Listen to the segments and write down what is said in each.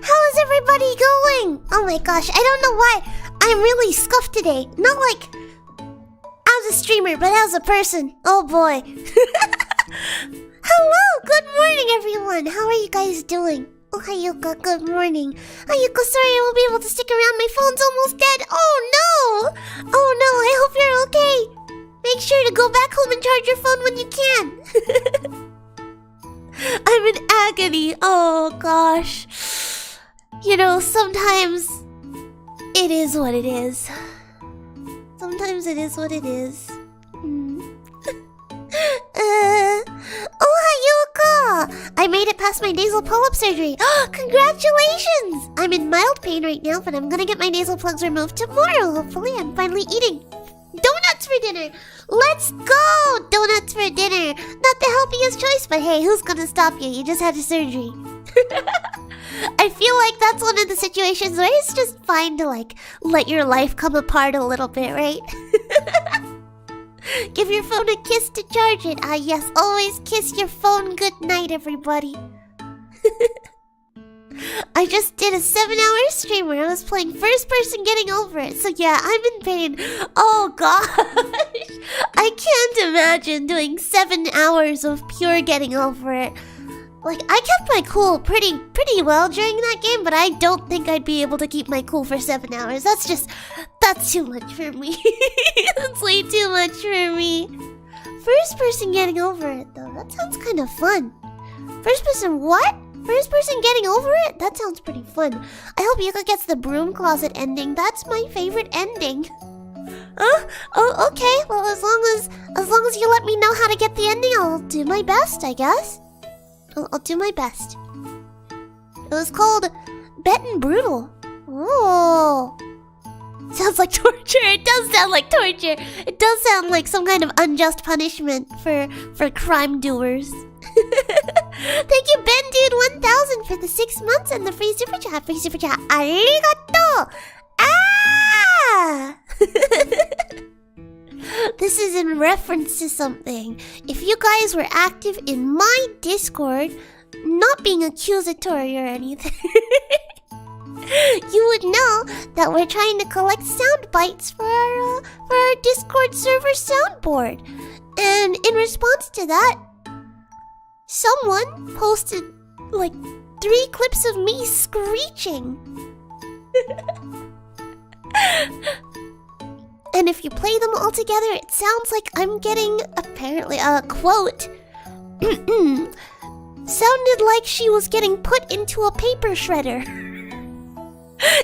How is everybody going? Oh my gosh, I don't know why I'm really scuffed today. Not like as a streamer, but as a person. Oh boy. Hello, good morning everyone. How are you guys doing? Oh, hi Yuuka, good morning. Hi Yuuka, sorry I won't be able to stick around. My phone's almost dead. Oh no! Oh no, I hope you're okay. Make sure to go back home and charge your phone when you can. I'm in agony. Oh gosh. You know, sometimes it is what it is. Sometimes it is what it is. Oh, hi, Yuuka! I made it past my nasal polyp surgery. Congratulations! I'm in mild pain right now, but I'm gonna get my nasal plugs removed tomorrow. Hopefully, I'm finally eating donuts for dinner. Let's go! Donuts for dinner. Not the healthiest choice, but hey, who's gonna stop you? You just had a surgery. I feel like that's one of the situations where it's just fine to like let your life come apart a little bit, right? Give your phone a kiss to charge it. Ah yes, always kiss your phone goodnight, everybody. I just did a 7-hour stream where I was playing first person getting over it. So yeah, I'm in pain. Oh gosh. I can't imagine doing 7 hours of pure getting over it. Like, I kept my cool pretty well during that game, but I don't think I'd be able to keep my cool for 7 hours. That's too much for me. That's way too much for me. First person getting over it, though. That sounds kind of fun. First person what? First person getting over it? That sounds pretty fun. I hope Yuuka gets the broom closet ending. That's my favorite ending. Huh? Oh, okay. Well, as long as you let me know how to get the ending, I'll do my best, I guess. I'll do my best. It was called Bet and Brutal. Oh. Sounds like torture. It does sound like torture. It does sound like some kind of unjust punishment for crime doers. Thank you, BenDude1000 for the 6 months and the free super chat. Free super chat. Arigato! Ah! This is in reference to something. If you guys were active in my Discord, not being accusatory or anything, you would know that we're trying to collect sound bites for our Discord server soundboard. And in response to that, someone posted like 3 clips of me screeching. And if you play them all together, it sounds like I'm getting, apparently, a quote. Sounded like she was getting put into a paper shredder.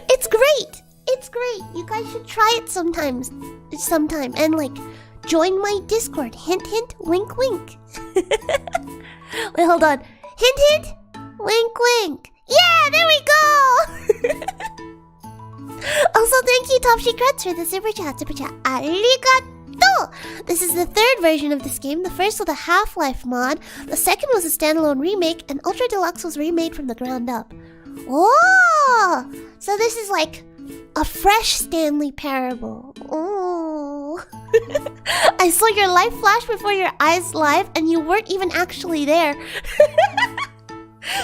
It's great. It's great. You guys should try it sometime. And, like, join my Discord. Hint, hint, wink, wink. Wait, hold on. Hint, hint, wink, wink. Yeah, there we go. Also, thank you, Top Secrets, for the super chat. Super chat. Arigato! This is the 3rd version of this game. The first was a Half-Life mod. The second was a standalone remake. And Ultra Deluxe was remade from the ground up. Oh! So this is like a fresh Stanley Parable. Oh. I saw your life flash before your eyes live, and you weren't even actually there.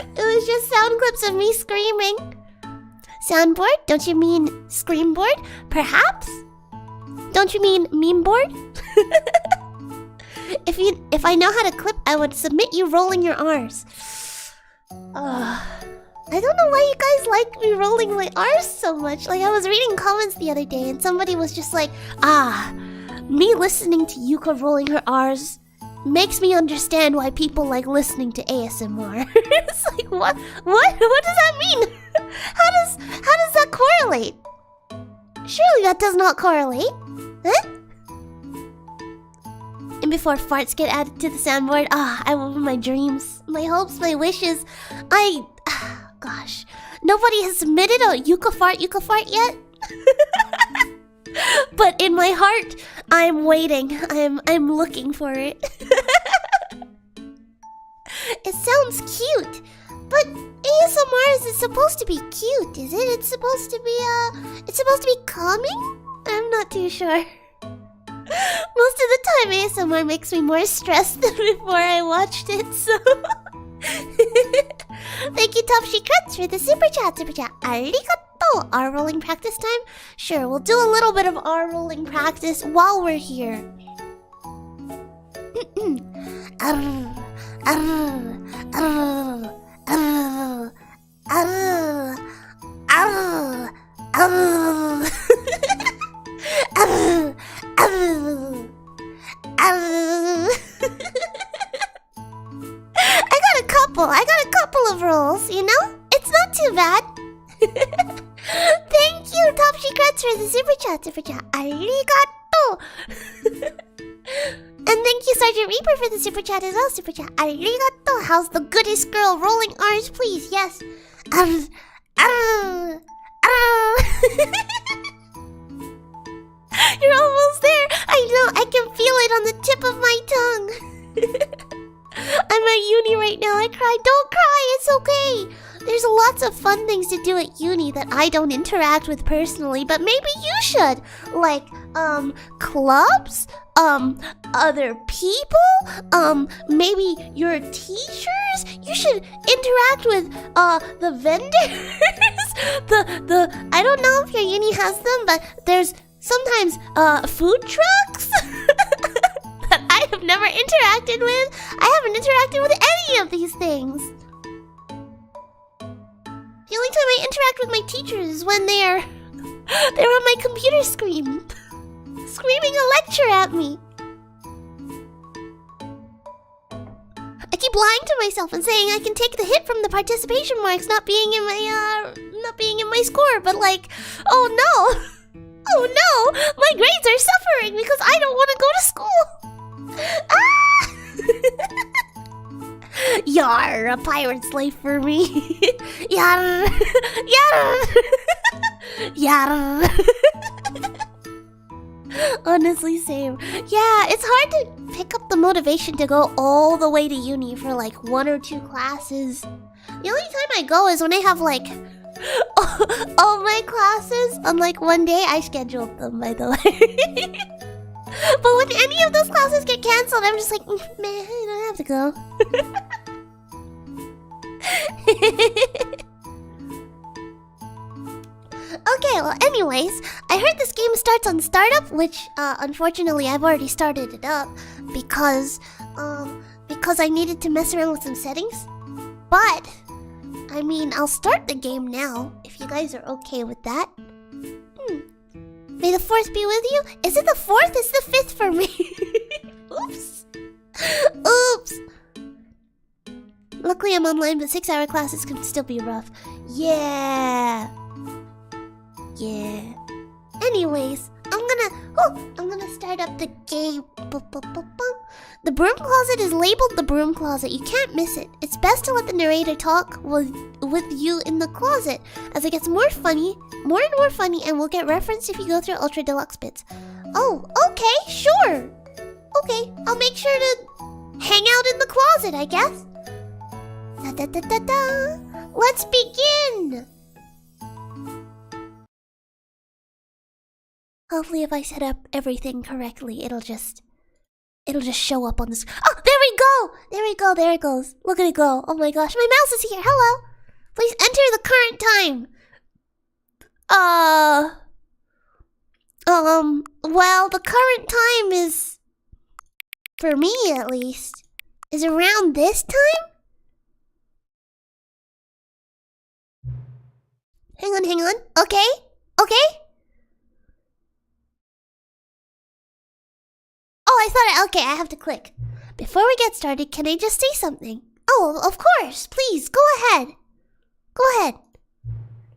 It was just sound clips of me screaming. Soundboard? Don't you mean screamboard? Perhaps? Don't you mean meme board? If I know how to clip, I would submit you rolling your R's. I don't know why you guys like me rolling my R's so much. Like, I was reading comments the other day and somebody was just like, me listening to Yuuka rolling her R's makes me understand why people like listening to ASMR. It's like, what does that mean? How does that correlate? Surely that does not correlate. Huh? And before farts get added to the soundboard, I will my dreams, my hopes, my wishes. Gosh. Nobody has submitted a Yuuka fart yet? But in my heart, I'm waiting. I'm looking for it. It sounds cute, but ASMR isn't supposed to be cute, is it? It's supposed to be calming? I'm not too sure. Most of the time, ASMR makes me more stressed than before I watched it, so... Thank Thank you, Top Secrets, for the super chat. Arigato. R rolling practice time? Sure, we'll do a little bit of R rolling practice while we're here. I got a couple of rolls, you know? It's not too bad. Thank you, Top Secrets, for the super chat. Arigato. And thank you, Sergeant Reaper, for the super chat as well. Super chat. Arigato. How's the goodest girl? Rolling R's, please. Yes. You're almost there. I know. I can feel it on the tip of my tongue. I'm at uni right now. I cry. Don't cry. It's okay. There's lots of fun things to do at uni that I don't interact with personally, but maybe you should. Like, clubs, other people, maybe your teachers. You should interact with, the vendors. I don't know if your uni has them, but there's sometimes, food trucks. That I have never interacted with. I haven't interacted with any of these things. The only time I interact with my teachers is when they're on my computer screen, screaming a lecture at me. I keep lying to myself and saying I can take the hit from the participation marks not being in my score, but like, oh no, my grades are suffering because I don't want to go to school. Ah! Yar, a pirate's life for me. Yar, yar. Honestly, same. Yeah, it's hard to pick up the motivation to go all the way to uni for like 1 or 2 classes. The only time I go is when I have like all my classes on like one day. I scheduled them, by the way. But when any of those classes get cancelled, I'm just like, man, I don't have to go. Okay, well, anyways, I heard this game starts on startup, which, unfortunately, I've already started it up because I needed to mess around with some settings. But, I mean, I'll start the game now, if you guys are okay with that. May the 4th be with you? Is it the 4th? It's the 5th for me. Oops. Oops. Luckily I'm online, but 6-hour classes can still be rough. Yeah. Anyways, I'm gonna start up the game. The broom closet is labeled the broom closet. You can't miss it. It's best to let the narrator talk with you in the closet, as it gets more and more funny, and will get referenced if you go through Ultra Deluxe bits. Oh, okay, sure. Okay, I'll make sure to hang out in the closet, I guess. Let's begin. Hopefully, if I set up everything correctly, it'll just show up on the screen. Oh, there we go! There it goes. Look at it go. Oh my gosh, my mouse is here. Hello. Please enter the current time. Well, the current time is, for me at least, is around this time? Hang on. Okay. Oh, okay, I have to click. Before we get started, can I just say something? Oh, of course, please, go ahead.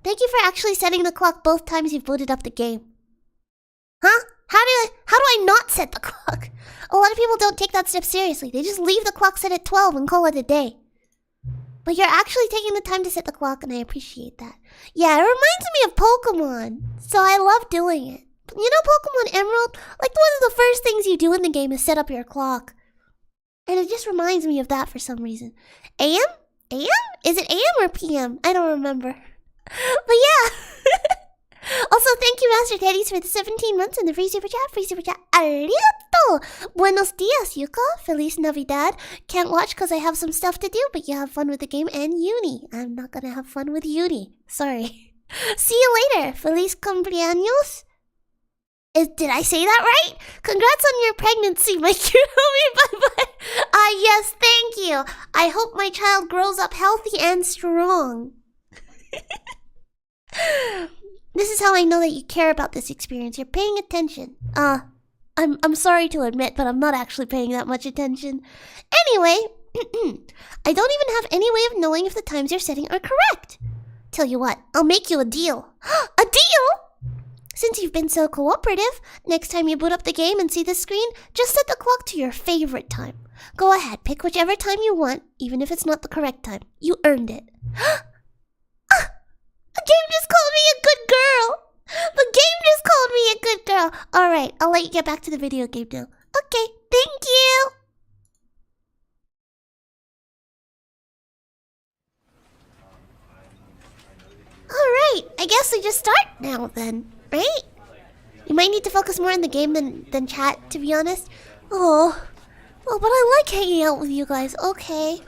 Thank you for actually setting the clock both times you've booted up the game. Huh? How do I not set the clock? A lot of people don't take that step seriously. They just leave the clock set at 12 and call it a day. But you're actually taking the time to set the clock, and I appreciate that. Yeah, it reminds me of Pokemon, so I love doing it. You know Pokemon Emerald? Like, one of the first things you do in the game is set up your clock. And it just reminds me of that for some reason. AM? AM? Is it AM or PM? I don't remember. But yeah. Also, thank you, Master Teddies, for the 17 months and the free super chat. Free super chat. Arigato! Buenos dias, Yuuka. Feliz Navidad. Can't watch because I have some stuff to do, but you have fun with the game and uni. I'm not gonna have fun with uni. Sorry. See you later. Feliz cumpleaños. Did I say that right? Congrats on your pregnancy, my cute homie. Bye-bye. Yes, thank you. I hope my child grows up healthy and strong. This is how I know that you care about this experience. You're paying attention. I'm sorry to admit, but I'm not actually paying that much attention. Anyway, I don't even have any way of knowing if the times you're setting are correct. Tell you what, I'll make you a deal. A deal? Since you've been so cooperative, next time you boot up the game and see the screen, just set the clock to your favorite time. Go ahead, pick whichever time you want, even if it's not the correct time. You earned it. The game just called me a good girl. The game just called me a good girl. Alright, I'll let you get back to the video game now. Okay, thank you. Alright, I guess we just start now then, right? You might need to focus more on the game than chat, to be honest. Oh, but I like hanging out with you guys. Okay.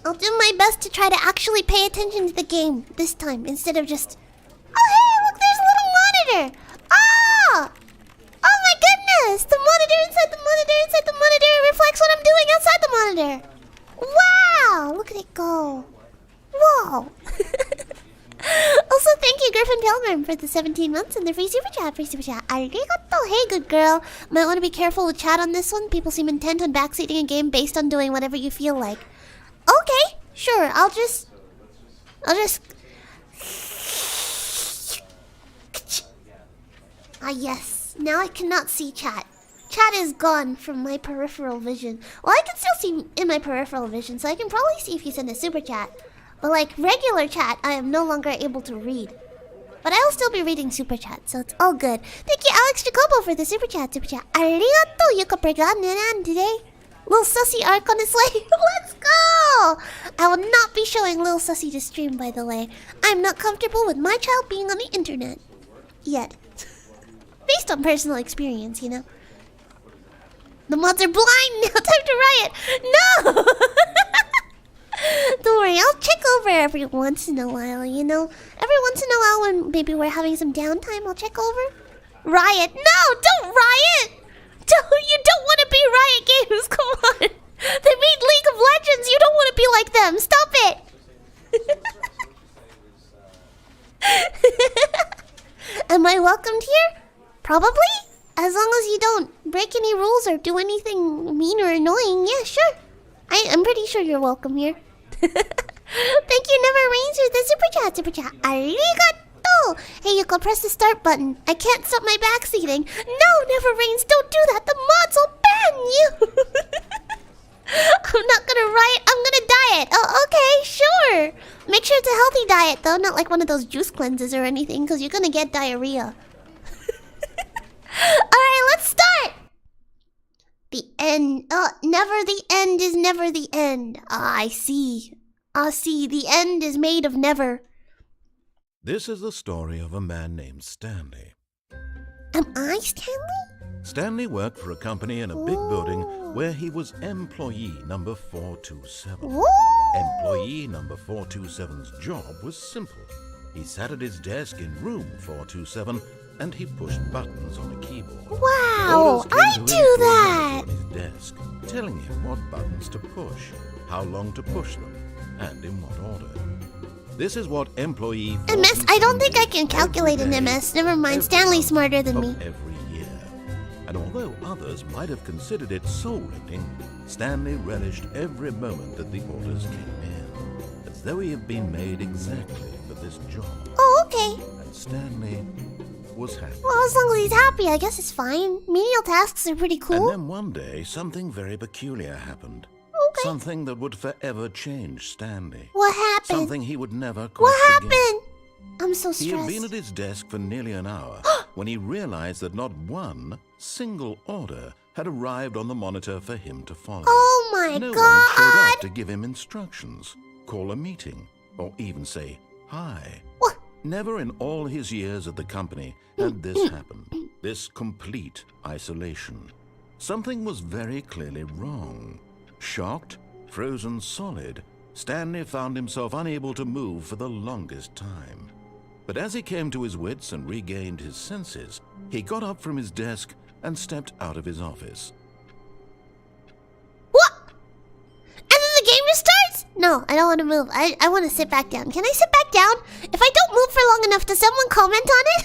I'll do my best to try to actually pay attention to the game this time instead of just... Oh, hey, look, there's a little monitor. Ah! Oh my goodness! The monitor inside the monitor inside the monitor reflects what I'm doing outside the monitor. Wow! Look at it go. Whoa! Also, thank you, Griffin Pilgrim, for the 17 months and the free super chat. Arigato. Hey, good girl. Might want to be careful with chat on this one. People seem intent on backseating a game based on doing whatever you feel like. Okay, sure. I'll just... Ah, yes. Now I cannot see chat. Chat is gone from my peripheral vision. Well, I can still see in my peripheral vision, so I can probably see if you send a super chat. But like regular chat, I am no longer able to read. But I'll still be reading super chat, so it's all good. Thank you, Alex Jacobo, for the super chat. Arigato, Yuuka Preganan today. Lil Sussy arc on its way. Let's go! I will not be showing Lil Sussy to stream, by the way. I'm not comfortable with my child being on the internet. Yet. Based on personal experience, you know. The mods are blind now. Time to riot. No! Don't worry, I'll check over every once in a while, you know. Every once in a while when maybe we're having some downtime, I'll check over. Riot. No, don't riot! You don't want to be Riot Games, come on! They made League of Legends, you don't want to be like them, stop it! Am I welcomed here? Probably? As long as you don't break any rules or do anything mean or annoying, yeah, sure. I'm pretty sure you're welcome here. Thank you, Never Rains, for the super chat. Arigato! Hey, you go press the start button. I can't stop my backseating. No, Never Rains, don't do that. The mods will ban you. I'm not gonna riot. I'm gonna diet. Oh, okay, sure. Make sure it's a healthy diet, though. Not like one of those juice cleanses or anything, because you're gonna get diarrhea. Alright, let's start. The end. Never the end is never the end. I see. The end is made of never. This is the story of a man named Stanley. Am I Stanley? Stanley worked for a company in a big building where he was employee number 427. Ooh. Employee number 427's job was simple. He sat at his desk in room 427 and he pushed buttons on a keyboard. Wow, Orders came I to him do that! on his desk, telling him what buttons to push, how long to push them, and in what order. This is what employee MS, I don't think I can calculate an MS. Never mind, Stanley's smarter than me. Every year. And although others might have considered it soul-rending, Stanley relished every moment that the orders came in, as though he had been made exactly for this job. Oh, okay. And Stanley was happy. Well, as long as he's happy, I guess it's fine. Menial tasks are pretty cool. And then one day, something very peculiar happened. Okay. Something that would forever change Stanley. What happened? Something he would never quit What again. happened? I'm so stressed. He had been at his desk for nearly an hour when he realized that not one single order had arrived on the monitor for him to follow. Oh my no god! one had showed up to give him instructions, call a meeting, or even say high. What? Never in all his years at the company had this happened. This complete isolation. Something was very clearly wrong. Shocked, frozen solid, Stanley found himself unable to move for the longest time. But as he came to his wits and regained his senses, he got up from his desk and stepped out of his office. What? And then the game restarts? No, I don't want to move. I want to sit back down. Can I sit back down? If I don't move for long enough, does someone comment on it?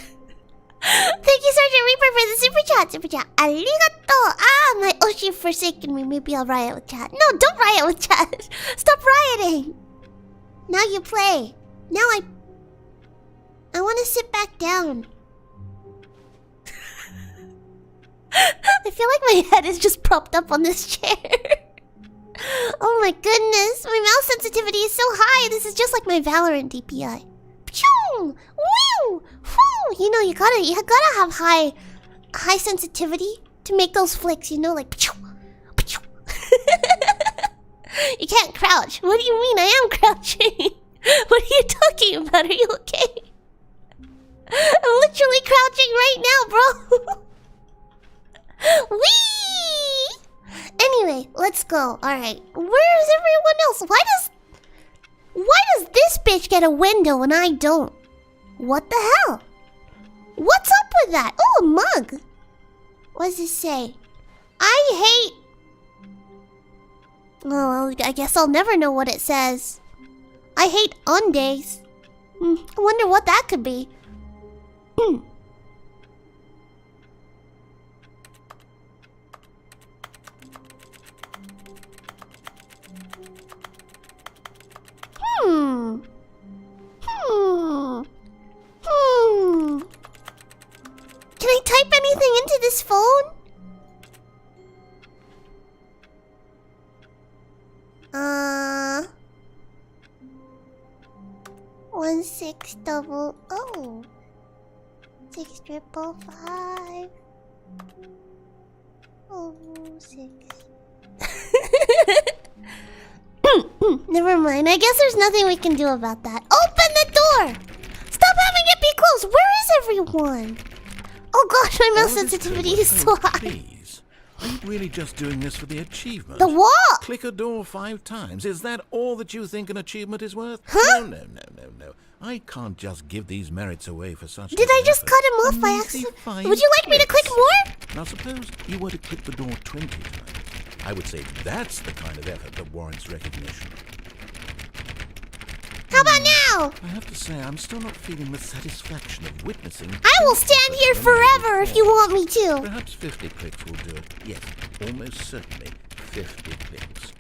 Thank you, Sergeant Reaper, for the super chat. Super chat. Arigato. Ah, my Oshi forsaken me. Maybe I'll riot with chat. No, don't riot with chat. Stop rioting. Now you play. Now I want to sit back down. I feel like my head is just propped up on this chair. Oh my goodness, my mouse sensitivity is so high. This is just like my Valorant DPI. Pshoo! Woo! Woo! You know, you gotta have high sensitivity to make those flicks. You know, like pshoo, pshoo. You can't crouch. What do you mean? I am crouching. What are you talking about? Are you okay? I'm literally crouching right now, bro. Whee! Anyway, let's go. Alright, where is everyone else? Why does this bitch get a window and I don't? What the hell? What's up with that? Oh, a mug. What does it say? I hate... Oh, well, I guess I'll never know what it says. I hate undays. I wonder what that could be. Can I type anything into this phone? 1600 6555 06. Never mind. I guess there's nothing we can do about that. Open the door! Stop having it be closed! Where is everyone? Oh gosh, my mouse sensitivity is so high. Please. Are you really just doing this for the achievement? The what? Click a door 5 times. Is that all that you think an achievement is worth? Huh? No. I can't just give these merits away for such. Did I just cut him off by accident? Would you like me to click more? Now suppose you were to click the door 20 times. I would say that's the kind of effort that warrants recognition. How about now? I have to say, I'm still not feeling the satisfaction of witnessing. I will stand here forever if you want me to. Perhaps 50 clicks will do it. Yes, almost certainly 50 clicks.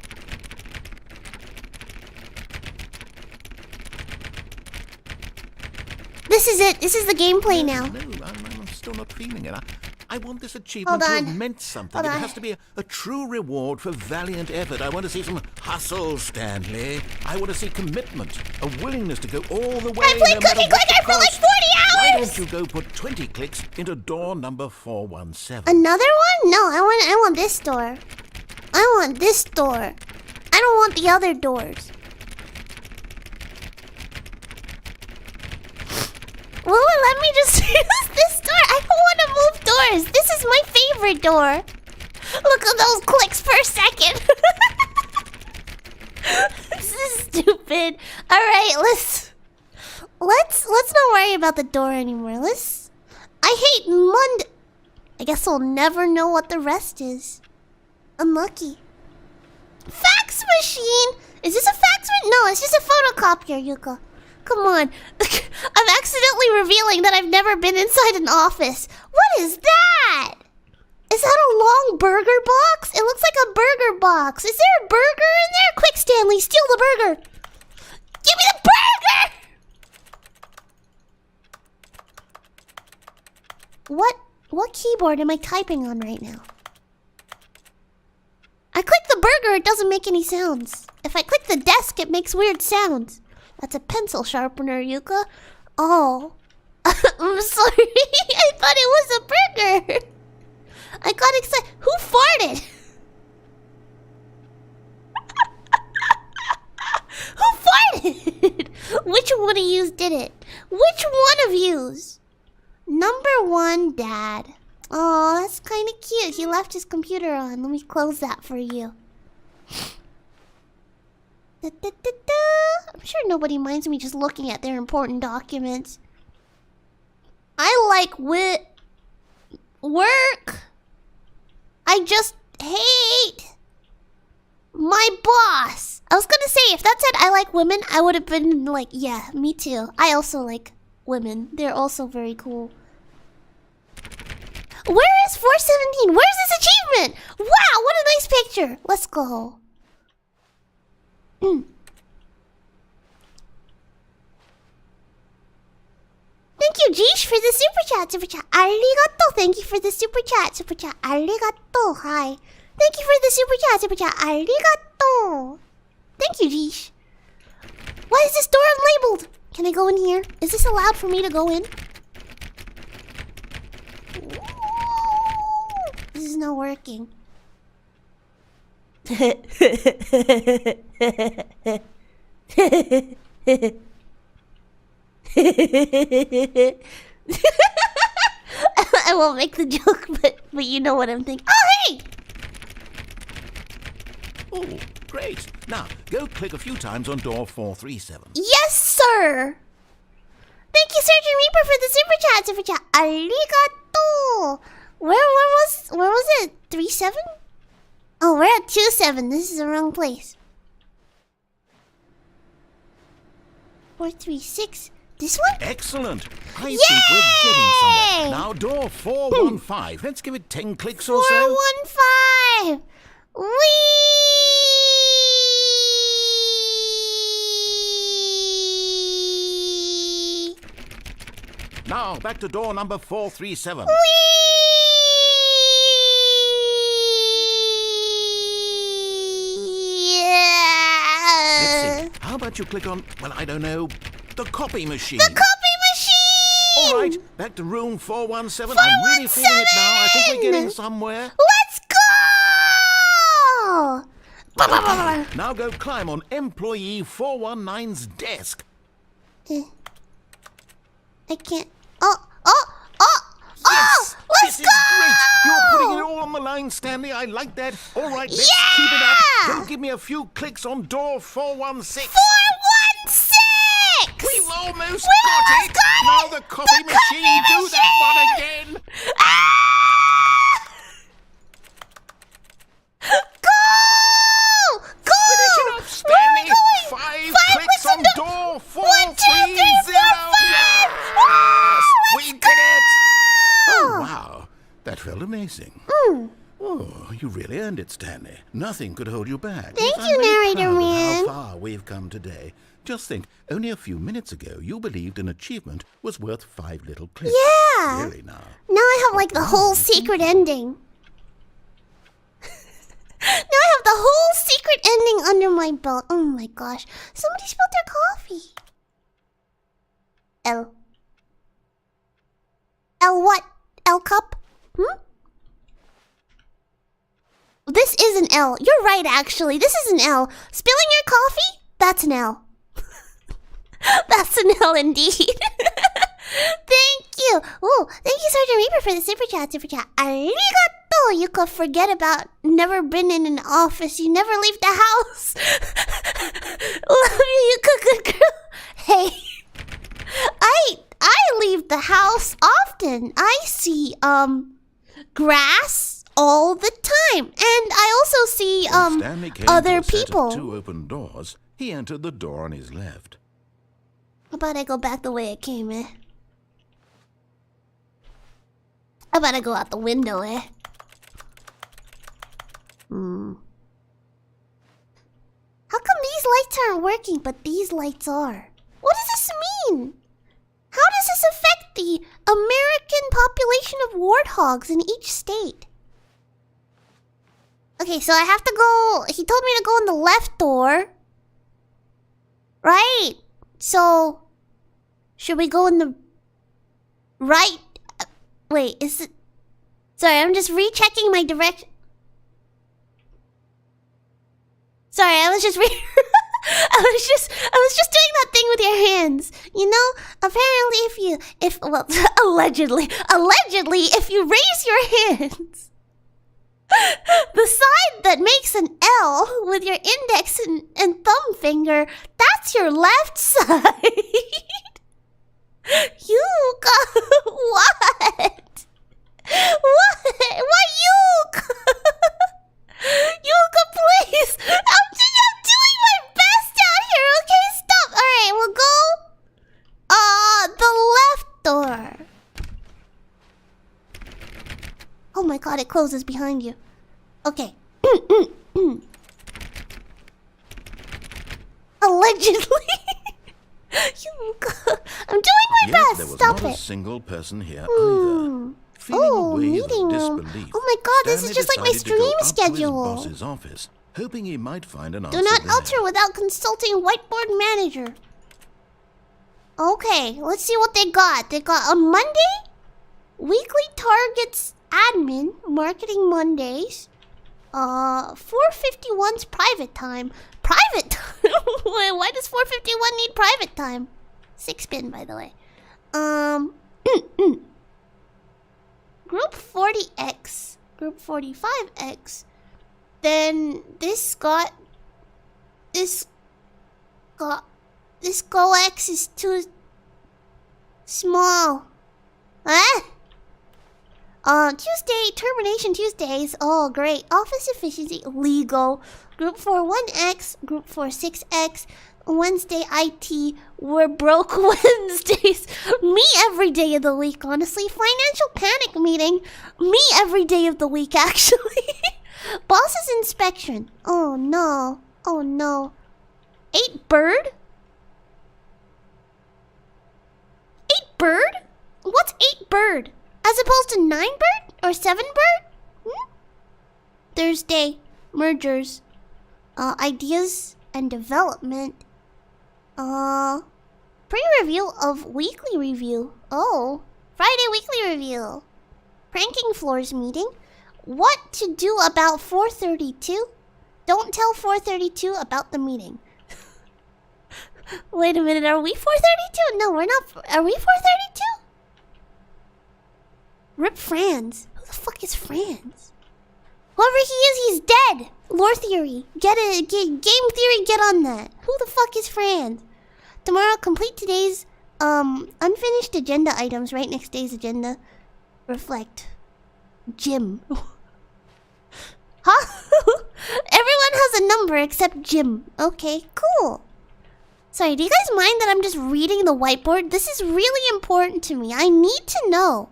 This is it. This is the gameplay now. No, I'm still not feeling it. I want this achievement to have meant something. It has to be a true reward for valiant effort. I want to see some hustle, Stanley. I want to see commitment, a willingness to go all the way. I played Cookie Clicker for like 40 hours! Why don't you go put 20 clicks into door number 417? Another one? No, I want this door. I want this door. I don't want the other doors. Will it let me just use this door? I don't want to move doors. This is my favorite door. Look at those clicks per second. This is stupid. All right, let's not worry about the door anymore. I hate Monday. I guess I'll never know what the rest is. Unlucky. Fax machine. Is this a fax machine? No, it's just a photocopier, Yuuka. Come on. I'm accidentally revealing that I've never been inside an office. What is that? Is that a long burger box? It looks like a burger box. Is there a burger in there? Quick, Stanley, steal the burger. Give me the burger! What keyboard am I typing on right now? I click the burger, it doesn't make any sounds. If I click the desk, it makes weird sounds. That's a pencil sharpener, Yuuka. Oh. I'm sorry. I thought it was a burger. I got excited. Who farted? Who farted? Which one of yous did it? Which one of yous? Number 1, Dad. Oh, that's kind of cute. He left his computer on. Let me close that for you. Da, da, da, da. I'm sure nobody minds me just looking at their important documents. I like work. I just hate my boss. I was gonna say, if that said I like women, I would have been like, yeah, me too. I also like women. They're also very cool. Where is 417? Where's this achievement? Wow, what a nice picture. Let's go. Thank you, Jish, for the super chat. Super chat. Arigato. Thank you for the super chat. Super chat. Arigato. Hi. Thank you for the super chat. Super chat. Arigato. Thank you, Jish. Why is this door unlabeled? Can I go in here? Is this allowed for me to go in? This is not working. I won't make the joke, but you know what I'm thinking. Oh, hey! Oh, great. Now, go click a few times on door 437. Yes, sir! Thank you, Surgeon Reaper, for the super chat. Super chat. Arigato! Where was it? 37? Oh, we're at 27. This is the wrong place. 436. This one? Excellent. I Yay! think we're getting somewhere. Now, door 415. Let's give it 10 clicks or so. 415. Whee! Now, back to door number 437. Whee! Let's see. How about you click on, well, I don't know, the copy machine? The copy machine! All right, back to room 417. I'm really feeling it now. I think we're getting somewhere. Let's go! Now go climb on employee 419's desk. I can't. Oh! Yes! Let's this go! is great! You're putting it all on the line, Stanley. I like that. All right, let's keep it up. Don't give me a few clicks on door 416. 416! We've almost got it! Now the copy machine, do that one again! Go! Finish it up, Stanley! 5 clicks on door 430! Yes! We did it! Oh, wow. That felt amazing. Oh, you really earned it, Stanley. Nothing could hold you back. Thank I'm you, very narrator proud of man. how far we've come today. Just think, only a few minutes ago, you believed an achievement was worth 5 little clicks. Yeah. Really now. Now I have like the whole secret ending. Now I have the whole secret ending under my belt. Oh my gosh. Somebody spilled their coffee. L. L what? L cup? This is an L. You're right, actually. This is an L. Spilling your coffee? That's an L. That's an L indeed. Thank you. Oh, thank you, Sergeant Reaper, for the super chat. Super chat. Arigato. You could forget about never been in an office. You never leave the house. Love you, good girl. Hey, I leave the house often. I see grass all the time, and I also see Stanley came other to a set people. of 2 open doors. He entered the door on his left. How about I go back the way I came, eh? How about I go out the window, eh? How come these lights aren't working, but these lights are? What does this mean? How does this affect the American population of warthogs in each state? Okay, so I have to go... He told me to go in the left door. Right. So... Should we go in the... right? Wait, is it... Sorry, I'm just rechecking my direction. Sorry, I was just I was just doing that thing with your hands. You know, apparently allegedly, if you raise your hands, the side that makes an L with your index and thumb finger, that's your left side. Yuuka, what? Why Yuuka? Yuuka, please! I'm doing my best out here, okay? Stop! Alright, we'll go... the left door. Oh my god, it closes behind you. Okay. Allegedly. Yuuka, I'm doing my best. There was Stop not it. a single person here either. Feeling a wave meeting of room. disbelief, Oh my god, this is Stanley just like my decided to go stream up to his schedule. boss's office, hoping he might find an answer Do not there. alter without consulting whiteboard manager. Okay, let's see what they got. They got on Monday, weekly targets admin, marketing Mondays. 451's private time. Private time? Why does 451 need private time? 6-pin, by the way. Group 40X, Group 45X. Then this GoX is too small. Huh? Tuesday, termination Tuesdays. Oh, great. Office efficiency, legal. Group 41X, Group 46X. Wednesday IT, we're broke Wednesdays. Me every day of the week, honestly. Financial panic meeting, me every day of the week, actually. Boss's inspection. Oh no. Oh no. 8 bird? 8 bird? What's 8 bird? As opposed to 9 bird? Or 7 bird? Thursday, mergers. Ideas and development. Pre-review of weekly review. Oh, Friday weekly review. Pranking floors meeting. What to do about 432? Don't tell 432 about the meeting. Wait a minute, are we 432? No, we're not. Are we 432? Rip Franz. Who the fuck is Franz? Whoever he is, he's dead. Lore theory. Game theory, get on that. Who the fuck is Franz? Tomorrow, complete today's unfinished agenda items right next day's agenda. Reflect. Jim. Huh? Everyone has a number except Jim. Okay, cool. Sorry, do you guys mind that I'm just reading the whiteboard? This is really important to me. I need to know.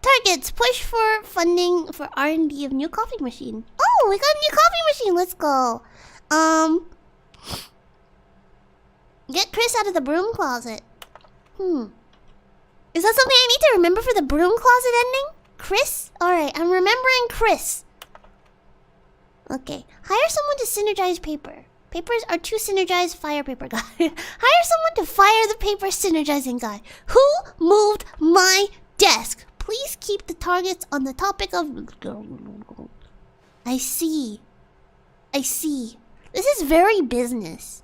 Targets. Push for funding for R&D of new coffee machine. Oh, we got a new coffee machine. Let's go. Get Chris out of the broom closet. Is that something I need to remember for the broom closet ending? Chris? Alright, I'm remembering Chris. Okay. Hire someone to synergize paper. Papers are too synergized. Fire paper guy. Hire someone to fire the paper synergizing guy. Who moved my desk? Please keep the targets on the topic of... I see. This is very business.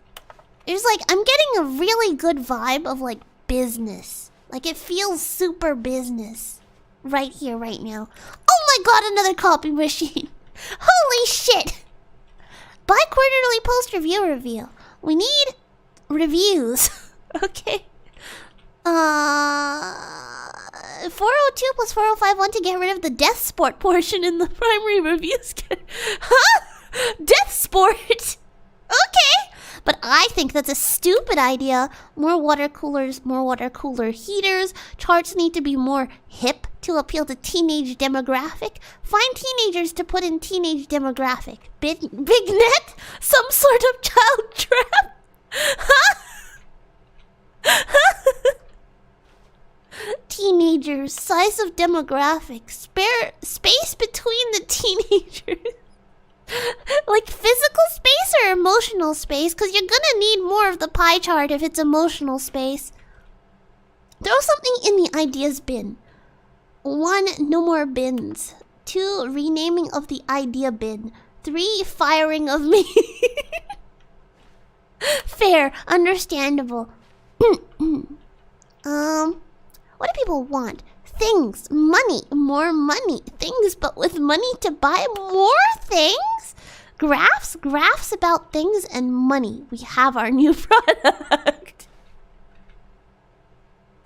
It's like, I'm getting a really good vibe of like business. Like it feels super business. Right here, right now. Oh my god, another copy machine. Holy shit. Bi-quarterly post-review reveal. We need reviews. Okay. 402 plus 4051 to get rid of the death sport portion in the primary reviews. Huh? Death sport? Okay. But I think that's a stupid idea. More water coolers, more water cooler heaters. Charts need to be more hip to appeal to teenage demographic. Find teenagers to put in teenage demographic. Big net? Some sort of child trap? Huh? Teenagers, size of demographic, spare space between the teenagers. Like physical space or emotional space? Because you're gonna need more of the pie chart if it's emotional space. Throw something in the ideas bin. 1, no more bins. 2, renaming of the idea bin. 3, firing of me. Fair, understandable. What do people want? Things, money, more money, things, but with money to buy more things? Graphs about things and money. We have our new product.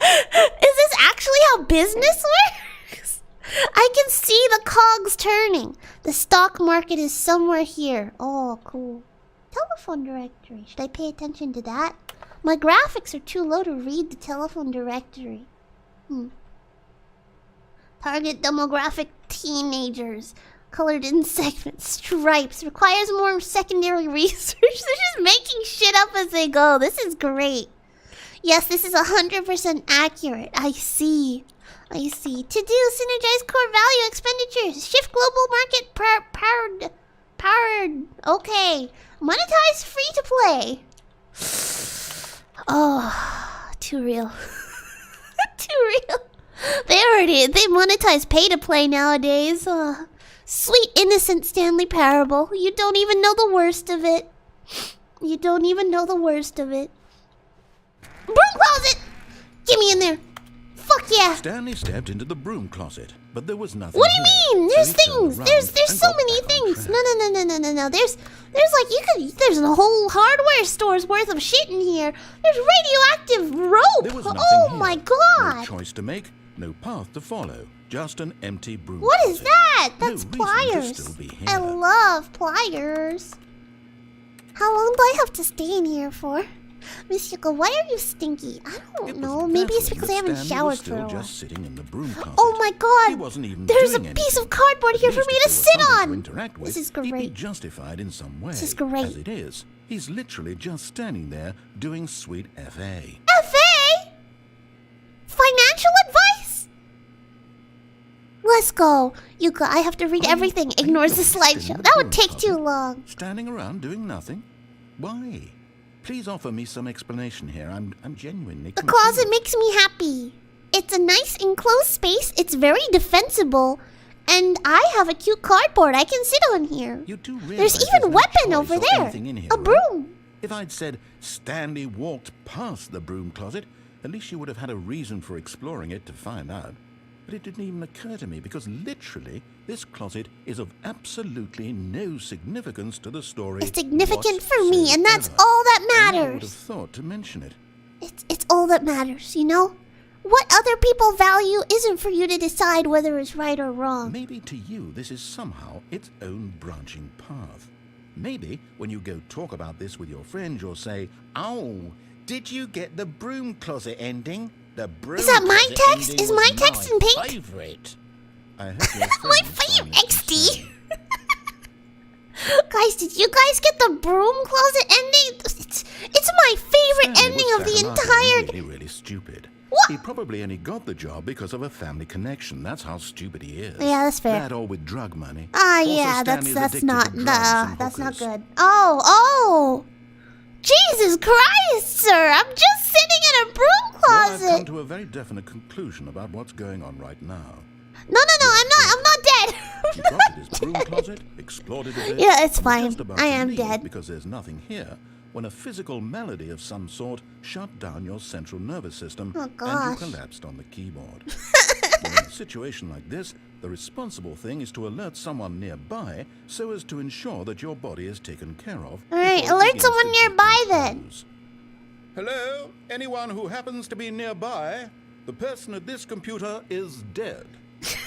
Is this actually how business works? I can see the cogs turning. The stock market is somewhere here. Oh, cool. Telephone directory. Should I pay attention to that? My graphics are too low to read the telephone directory. Target demographic teenagers. Colored in segments. Stripes. Requires more secondary research. They're just making shit up as they go. This is great. Yes, this is 100% accurate. I see. To do, synergize core value expenditures. Shift global market powered. Okay. Monetize free to play. Oh, too real. Too real. They monetize pay to play nowadays. Sweet innocent Stanley Parable. You don't even know the worst of it. Broom closet! Get me in there. Fuck yeah. Stanley stepped into the broom closet, but there was nothing. What do you mean? There's things. There's so got many back on things. track. No. There's like there's a whole hardware store's worth of shit in here. There's radioactive rope. There was nothing Oh here. my No god. choice to make, no path to follow, just an empty broom What is closet. that? No That's reason to pliers. still be here. I love pliers. How long do I have to stay in here for? Miss Yuuka, why are you stinky? I don't It was know. Maybe it's baffling because that I haven't Stanley showered was for still a while. just sitting in the broom closet. Oh my god! He wasn't even There's a doing piece anything. of cardboard At here for least me if to there was sit something on! to interact with, This is he'd be great. justified in some way. This is great. As it is, he's literally just standing there doing sweet FA. FA? Financial advice? Let's go. Yuuka, I have to read everything. Ignores the slideshow. That would take too long. Standing around doing nothing? Why? Please offer me some explanation here. I'm genuinely The confused. closet makes me happy. It's a nice enclosed space. It's very defensible. And I have a cute cardboard I can sit on here. You do realize There's even a no weapon choice over or there. anything in here, A right? broom. If I'd said Stanley walked past the broom closet, at least you would have had a reason for exploring it to find out. But it didn't even occur to me because literally this closet is of absolutely no significance to the story. It's significant for me, and that's whatsoever. all that I never would have matters. thought to mention it. It's all that matters, you know? What other people value isn't for you to decide whether it's right or wrong. Maybe to you this is somehow its own branching path. Maybe when you go talk about this with your friends, you'll say, "Oh, did you get the broom closet ending? The broom Is that my closet text? ending Is was my text in pink? Favorite." I hope your My friends find favorite it the XD. same. Guys, did you guys get the broom closet ending? It's my favorite Stanley ending was of the fat entire... and really stupid. What? He probably only got the job because of a family connection. That's how stupid he is. Yeah, that's fair. That or with drug money. Ah, Also, yeah, Stanley's that's addicted not... to drugs Nah, and that's not hookers. good. Oh! Jesus Christ, sir! I'm just sitting in a broom Well, I've come closet! to a very definite conclusion about what's going on right now. No, I'm not dead! You got to this broom closet, explored it a bit. Yeah, it's and were fine. just about I to am leave dead. because there's nothing here when a physical malady of some sort shut down your central nervous system Oh, and gosh. you collapsed on the keyboard. In a situation like this, the responsible thing is to alert someone nearby so as to ensure that your body is taken care of. Alright, before it alert begins someone to nearby then. decompose. Hello? Anyone who happens to be nearby? The person at this computer is dead.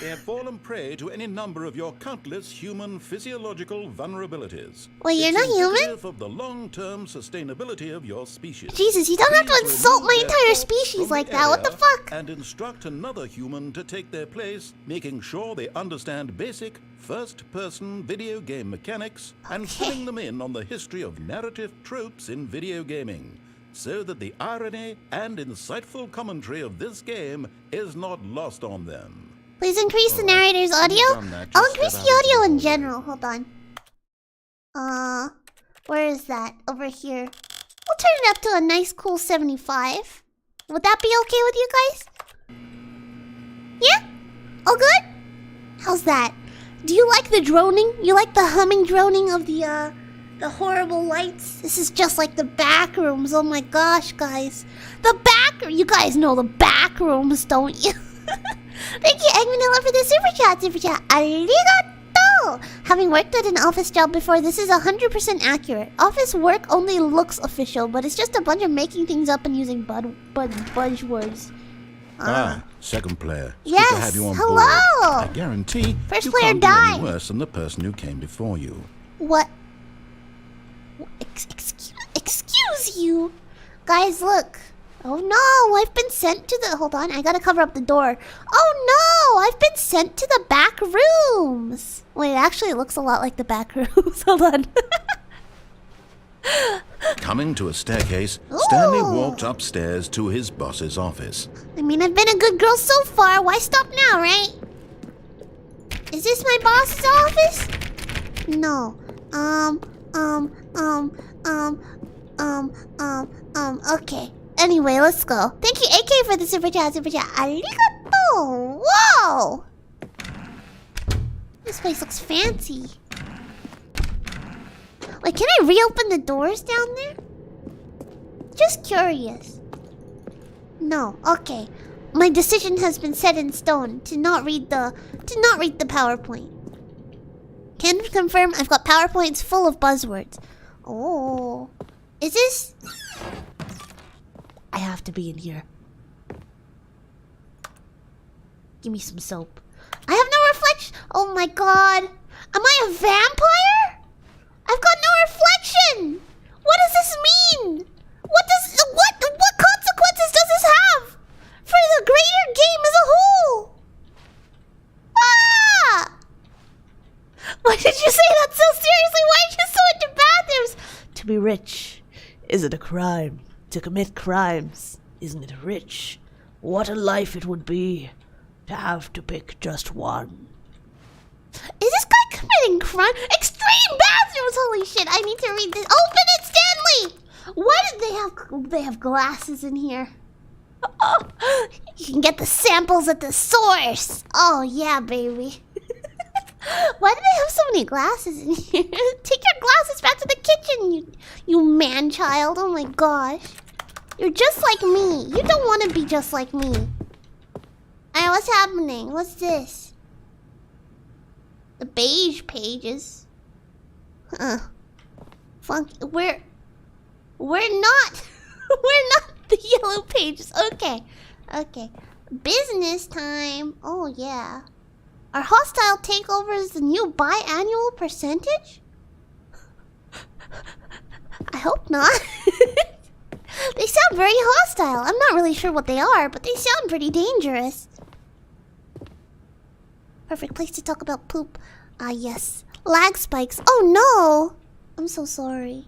They have fallen prey to any number of your countless human physiological vulnerabilities. Well, you're It's not human? indicative of the long-term sustainability of your species. Jesus, you don't have to Please insult my remove their entire corpse species from like the that. What the area fuck? And instruct another human to take their place, making sure they understand basic first-person video game mechanics and Okay. filling them in on the history of narrative tropes in video gaming, so that the irony and insightful commentary of this game is not lost on them. Please increase the Alright, narrator's you've audio. done that. I'll Just increase step the out into audio the in hallway. general. Hold on. Where is that? Over here. We'll turn it up to a nice cool 75. Would that be okay with you guys? Yeah? All good? How's that? Do you like the droning? You like the humming droning of the The horrible lights. This is just like the back rooms. Oh my gosh, guys. The back... You guys know the back rooms, don't you? Thank you, Eggmanilla, for the super chat. Super chat. Arigato! Having worked at an office job before, this is 100% accurate. Office work only looks official, but it's just a bunch of making things up and using buzzwords. Second player. It's yes, good to have you on hello! board. I guarantee First you player can't do died. any worse than the person who came before you. What? Excuse you? Guys, look. Oh no, I've been sent to the... Hold on, I gotta cover up the door. Oh no, I've been sent to the back rooms. Wait, actually it looks a lot like the back rooms. Hold on. Coming to a staircase, Ooh. Stanley walked upstairs to his boss's office. I mean, I've been a good girl so far. Why stop now, right? Is this my boss's office? No. Okay. Anyway, let's go. Thank you, AK, for the super chat. Arigato! Whoa! This place looks fancy. Wait, can I reopen the doors down there? Just curious. No, okay. My decision has been set in stone to not read the PowerPoint. Can confirm I've got PowerPoints full of buzzwords. Oh. Is this... I have to be in here. Give me some soap. I have no reflection. Oh my god. Am I a vampire? I've got no reflection. What does this mean? What consequences does this have for the greater game as a whole? Ah! Why did you say that so seriously? Why are you so into bathrooms? To be rich, is it a crime? To commit crimes, isn't it rich? What a life it would be to have to pick just one. Is this guy committing crime? Extreme bathrooms! Holy shit, I need to read this. Open it, Stanley! Why did they have glasses in here? Oh, you can get the samples at the source. Oh yeah, baby. Why do they have so many glasses in here? Take your glasses back to the kitchen, you man-child. Oh my gosh. You're just like me. You don't want to be just like me. Alright, what's happening? What's this? The beige pages. Funky. We're not we're not the yellow pages. Okay. Business time. Oh yeah. Are hostile takeovers the new biannual percentage? I hope not. They sound very hostile. I'm not really sure what they are, but they sound pretty dangerous. Perfect place to talk about poop. Ah, yes. Lag spikes. Oh, no. I'm so sorry.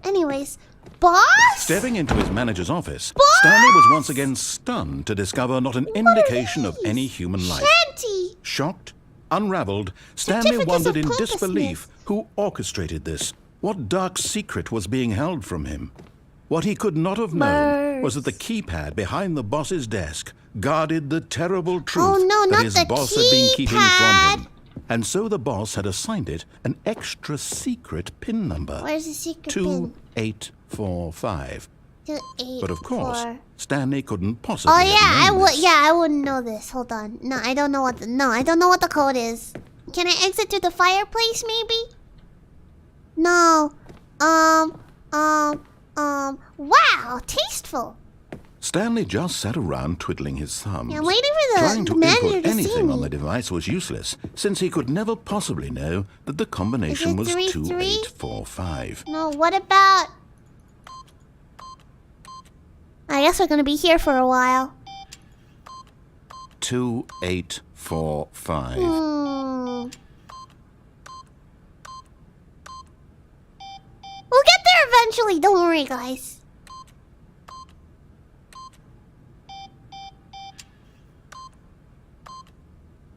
Anyways, boss? Stepping into his manager's office, Boss! Stanley was once again stunned to discover not an indication of any human life. Shanty. Shocked, unraveled, Stanley Certificates wondered of in pompousness. disbelief who orchestrated this. What dark secret was being held from him? What he could not have known was that the keypad behind the boss's desk guarded the terrible truth Oh, no, that not his the boss had been keeping keypad. from him. And so the boss had assigned it an extra secret PIN number. Where's the secret pin? 2845. 2, 8, But of course, 4. Stanley couldn't possibly Oh have yeah, known this. I wouldn't know this. Hold on. No, I don't know what the code is. Can I exit through the fireplace maybe? No. Wow, tasteful. Stanley just sat around twiddling his thumbs. Yeah, I'm waiting for Trying the to manager input to see anything on me. the device was useless, since he could never possibly know that the combination Is it was 33? 2845. No, what about... I guess we're gonna be here for a while. 2845. We'll get there eventually, don't worry, guys.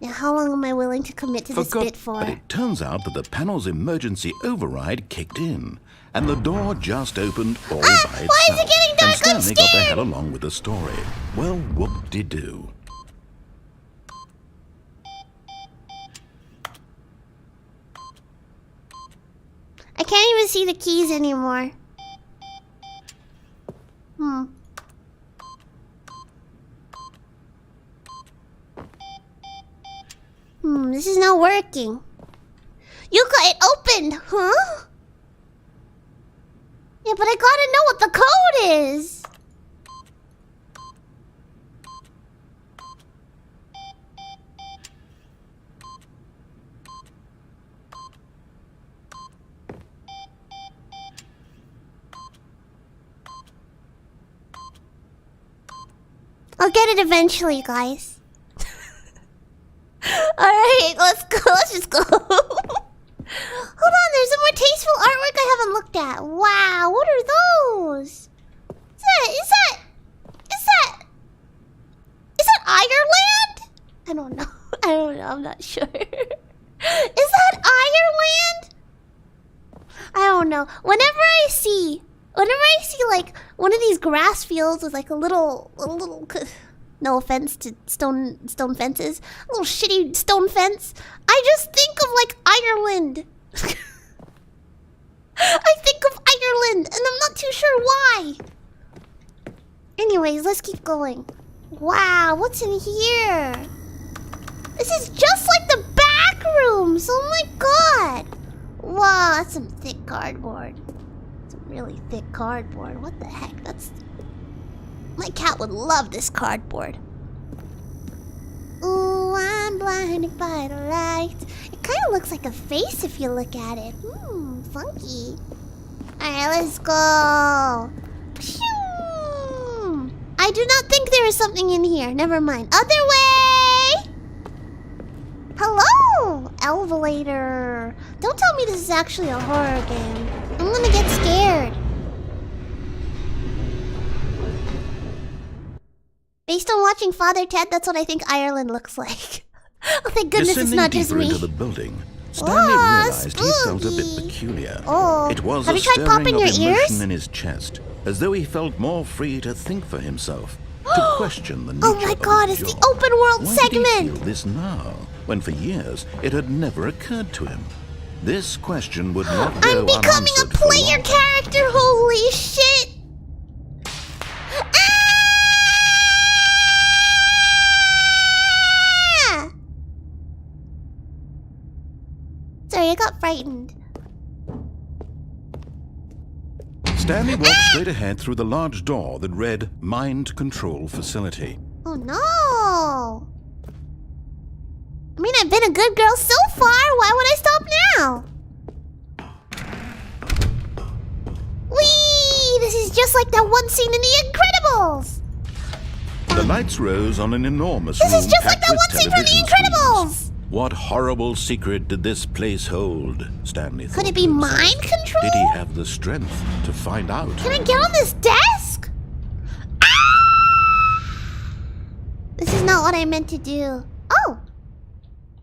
Now, how long am I willing to commit to this bit for? But it turns out that the panel's emergency override kicked in, and the door just opened all by itself. Why is it getting dark? And I'm Stanley got the scared. hell along with the story. Well, whoop-de-doo. I can't even see the keys anymore. This is not working. Yuuka, it opened, huh? Yeah, but I gotta know what the code is. I'll get it eventually, guys. Alright, let's go. Let's just go. Hold on, there's some more tasteful artwork I haven't looked at. Wow, what are those? Is that Ireland? I don't know, I'm not sure. Is that Ireland? I don't know. Whenever I see like one of these grass fields with like a little no offense to stone fences, a little shitty stone fence, I just think of like Ireland. I think of Ireland and I'm not too sure why. Anyways, let's keep going. Wow, what's in here? This is just like the back rooms. Oh my god. Wow, that's some thick cardboard. Some really thick cardboard. What the heck? My cat would love this cardboard. Ooh, I'm blinded by the lights. It kind of looks like a face if you look at it. Funky. Alright, let's go. Phew. I do not think there is something in here. Never mind. Other way! Hello! Elevator. Don't tell me this is actually a horror game. I'm gonna get scared. Based on watching Father Ted, that's what I think Ireland looks like. Oh, thank goodness it's not just me. Into the building, Stanley realized he felt a bit peculiar. Oh, it was have a you tried popping stirring your of ears? emotion in his chest, as though he felt more free to think for himself, to question the nature Oh my god, of it's the the job. open world Why did he segment! feel this now, when for years it had never occurred to him? This question would not go I'm becoming a unanswered for player long. character, holy shit! Ah! Sorry, I got frightened. Stanley walked straight ahead through the large door that read Mind Control Facility. Oh no! I mean, I've been a good girl so far, why would I stop now? Whee! This is just like that one scene in The Incredibles! The lights rose on an enormous This room is just like packed that with one scene from The television Incredibles! screens. What horrible secret did this place hold? Stanley thought. Could it to be himself. mind control? Did he have the strength to find out? Can I get on this desk? Ah! This is not what I meant to do. Oh!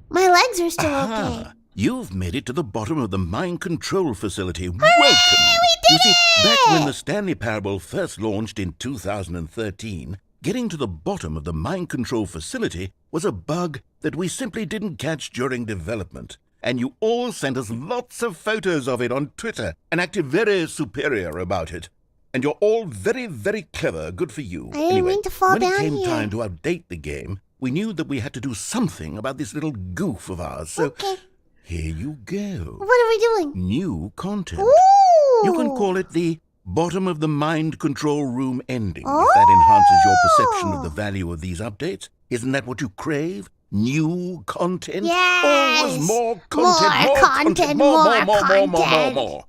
My legs are still okay. You've made it to the bottom of the mind control facility. Hooray! Welcome! We did You see, back when it! the Stanley Parable first launched in 2013, getting to the bottom of the mind control facility was a bug that we simply didn't catch during development. And you all sent us lots of photos of it on Twitter and acted very superior about it. And you're all very, very clever. Good for you. I didn't mean to fall down when it came here. time to update the game, we knew that we had to do something about this little goof of ours. So Okay. here you go. What are we doing? New content. Ooh! You can call it the bottom of the mind control room ending, if that enhances your perception of the value of these updates. Isn't that what you crave? New content? Yes! Always more content, More content, more content. more.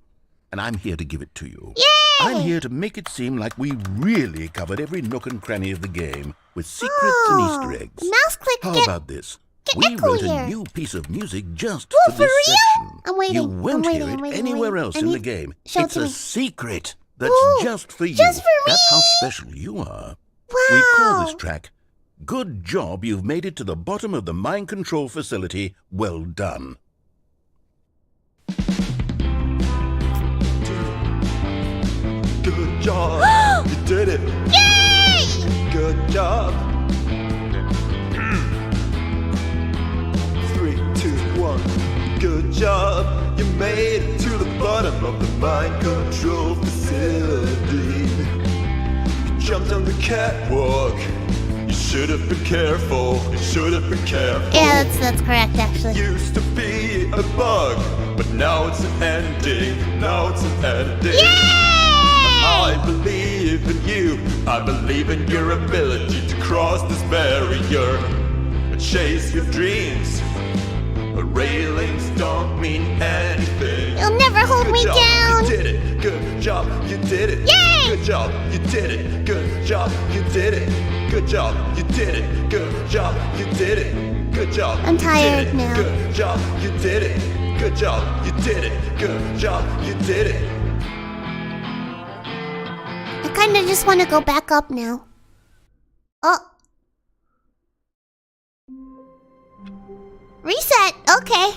And I'm here to give it to you. Yay! I'm here to make it seem like we really covered every nook and cranny of the game with secrets and Easter eggs. Mouse click How get... about this? get We echo wrote here. a new piece of music just Whoa, for for this real? section. I'm waiting, You I'm won't waiting, hear I'm it waiting, anywhere waiting. else I in the need- game. show it It's to a me. secret that's Ooh, just for you. just for me? That's how special you are. Wow! We call this track, Good Job You've Made It to the Bottom of the Mind Control Facility. Well done. Good job. You did it. Yay! Good job. 3, 2, 1. Good job. You made it to the bottom of the mind control facility. You jumped on the catwalk. You should have been careful. You should have been careful. Yeah, that's correct, actually. Used to be a bug, but now it's an ending. Now it's an ending. I believe in you. I believe in your ability to cross this barrier and chase your dreams. Railings don't mean anything. You'll never hold me down. You did it. Good job. You did it. Yay! Good job. You did it. Good job. You did it. Good job. You did it. Good job. You did it. Good job. I'm tired now. Good job. You did it. Good job. You did it. Good job. You did it. I kinda just want to go back up now. Oh. Reset. Okay.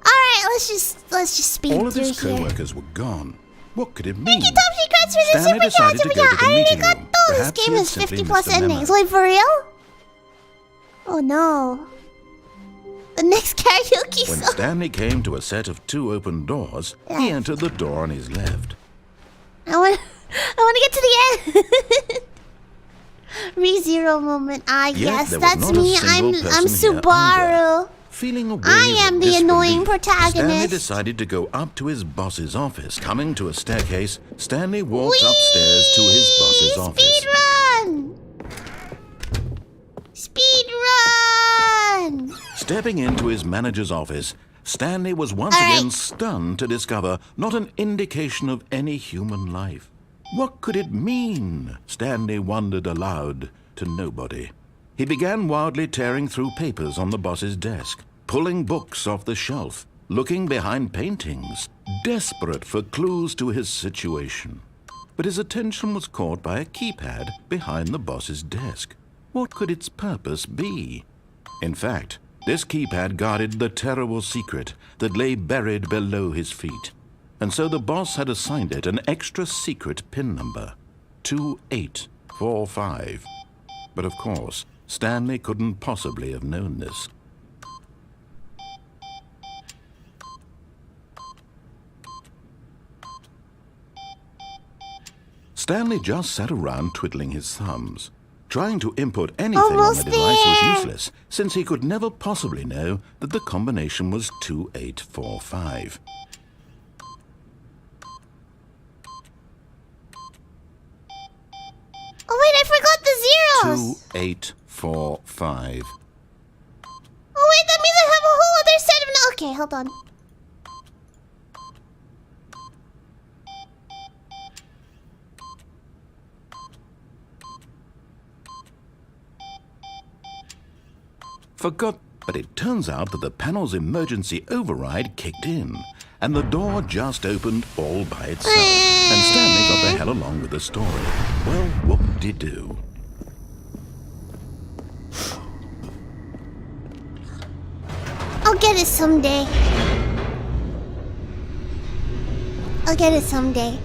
Alright, let's just speed All of through his here. co-workers were gone. What could it mean? Thank you, Top Secrets, for the Stanley super decided chats. to go to the meeting room. This Perhaps game he has had simply 50 plus missed a memo. endings. Wait, for real? Oh no. The next karaoke When song. Stanley came to a set of 2 open doors, he entered the door on his left. I want to get to the end. Re-zero moment. Yet Yes, there was that's not a me. single I'm person here Subaru. Feeling a wave I am of the annoying disbelief, Stanley protagonist. decided to go up to his boss's office. Coming to a staircase, Stanley walked upstairs to his boss's office. Speed run! Speed run! Stepping into his manager's office, Stanley was once All right. again stunned to discover not an indication of any human life. What could it mean? Stanley wondered aloud to nobody. He began wildly tearing through papers on the boss's desk, pulling books off the shelf, looking behind paintings, desperate for clues to his situation. But his attention was caught by a keypad behind the boss's desk. What could its purpose be? In fact, this keypad guarded the terrible secret that lay buried below his feet. And so the boss had assigned it an extra secret PIN number, 2845. But of course, Stanley couldn't possibly have known this. Stanley just sat around twiddling his thumbs. Trying to input anything Almost on the device was there. useless, since he could never possibly know that the combination was 2845. Oh wait, I forgot the zeros. 2845. Oh wait, that means I have a whole other set of. Okay, hold on. Forgot, but it turns out that the panel's emergency override kicked in, and the door just opened all by itself. And Stanley got the hell along with the story. Well, whoop-de-doo. I'll get it someday. I'll get it someday.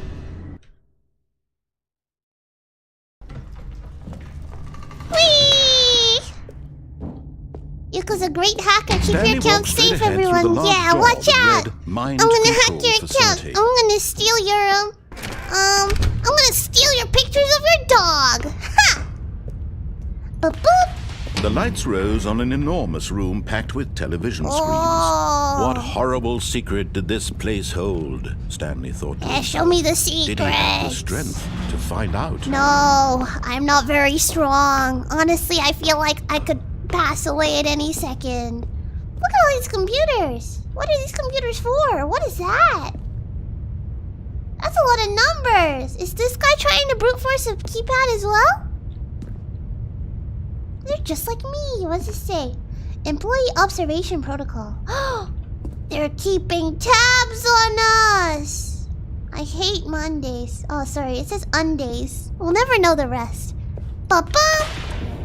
Whee! Yuuka's a great hacker. Keep Stanley your account walked straight safe, ahead through the everyone. large Yeah, door watch that out. read Mind I'm gonna hack Control your account. Facility. I'm gonna steal your I'm gonna steal your pictures of your dog. Ha! Boop boop. The lights rose on an enormous room packed with television screens. Oh. What horrible secret did this place hold? Stanley thought to Yeah, himself. show me the Did he have the secrets. strength to find out? No, I'm not very strong. Honestly, I feel like I could pass away at any second. Look at all these computers. What are these computers for? What is that? That's a lot of numbers. Is this guy trying to brute force a keypad as well? They're just like me. What does it say? Employee observation protocol. They're keeping tabs on us. I hate Mondays. Oh, sorry. It says undays. We'll never know the rest. Ba-bum.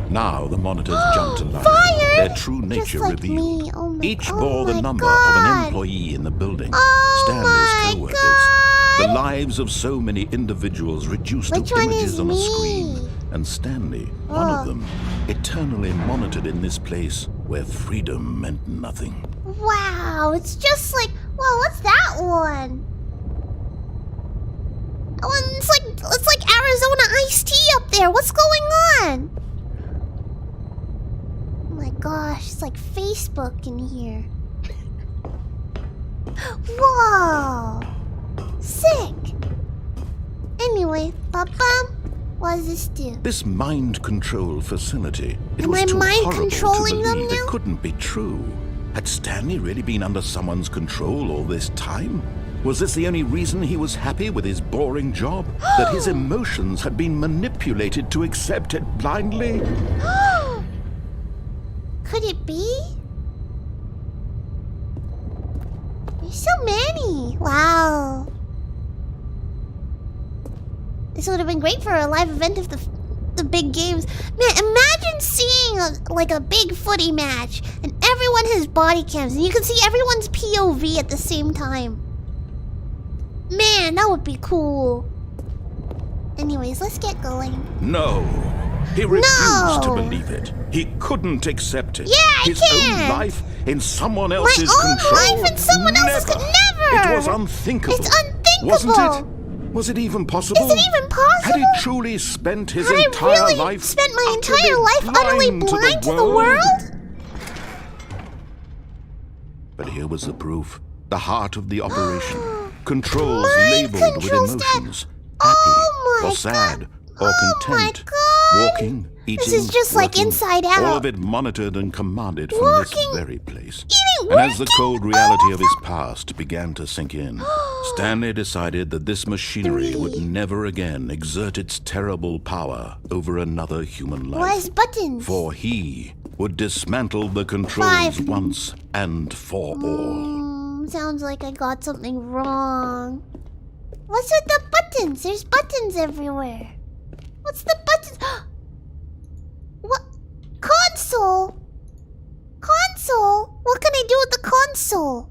Now the monitors jumped to life. Fired? Their true Just nature like revealed. me. Oh my- Each oh bore the my number God. of an employee in the building. Oh Stanley's my co-workers. God. The lives of so many individuals reduced Which to one images is on a me? screen. And Stanley, one Oh. of them, eternally monitored in this place where freedom meant nothing. Wow, it's just like... Whoa, what's that one? Oh, it's like Arizona iced tea up there. What's going on? Oh my gosh, it's like Facebook in here. Whoa, sick. Anyway, Papa, what does this do? This mind control facility. It Am was I too mind horrible controlling to them believe. now? It couldn't be true. Had Stanley really been under someone's control all this time? Was this the only reason he was happy with his boring job? That his emotions had been manipulated to accept it blindly? Could it be? There's so many. Wow. This would have been great for a live event of the big games. Man, imagine seeing a big footy match and everyone has body cams and you can see everyone's POV at the same time. Man, that would be cool. Anyways, let's get going. No. He refused to No. believe it. He couldn't accept it. Yeah, I His can't. own life in someone else's My own control. life in someone else's never. It was unthinkable. It's unthinkable. Wasn't it? Was it even possible? Is it even possible? Had he truly spent his Had I entire really life spent my utterly entire life utterly blind to the world? But here was the proof. The heart of the operation. Controls Mind labeled with controls that- emotions. Happy Oh my or sad God. or Oh content. my God. Walking, eating, This is just like working, Inside Out. All of it monitored and commanded from Walking, this very place. eating, And as the working, cold reality of his past began to sink in, Stanley decided that this machinery would 3. never again exert its terrible power over another human life. Where's buttons? For he would dismantle the controls 5. once and for all. Sounds like I got something wrong. What's with the buttons? There's buttons everywhere. What's the buttons? What? Console? Console? What can I do with the console?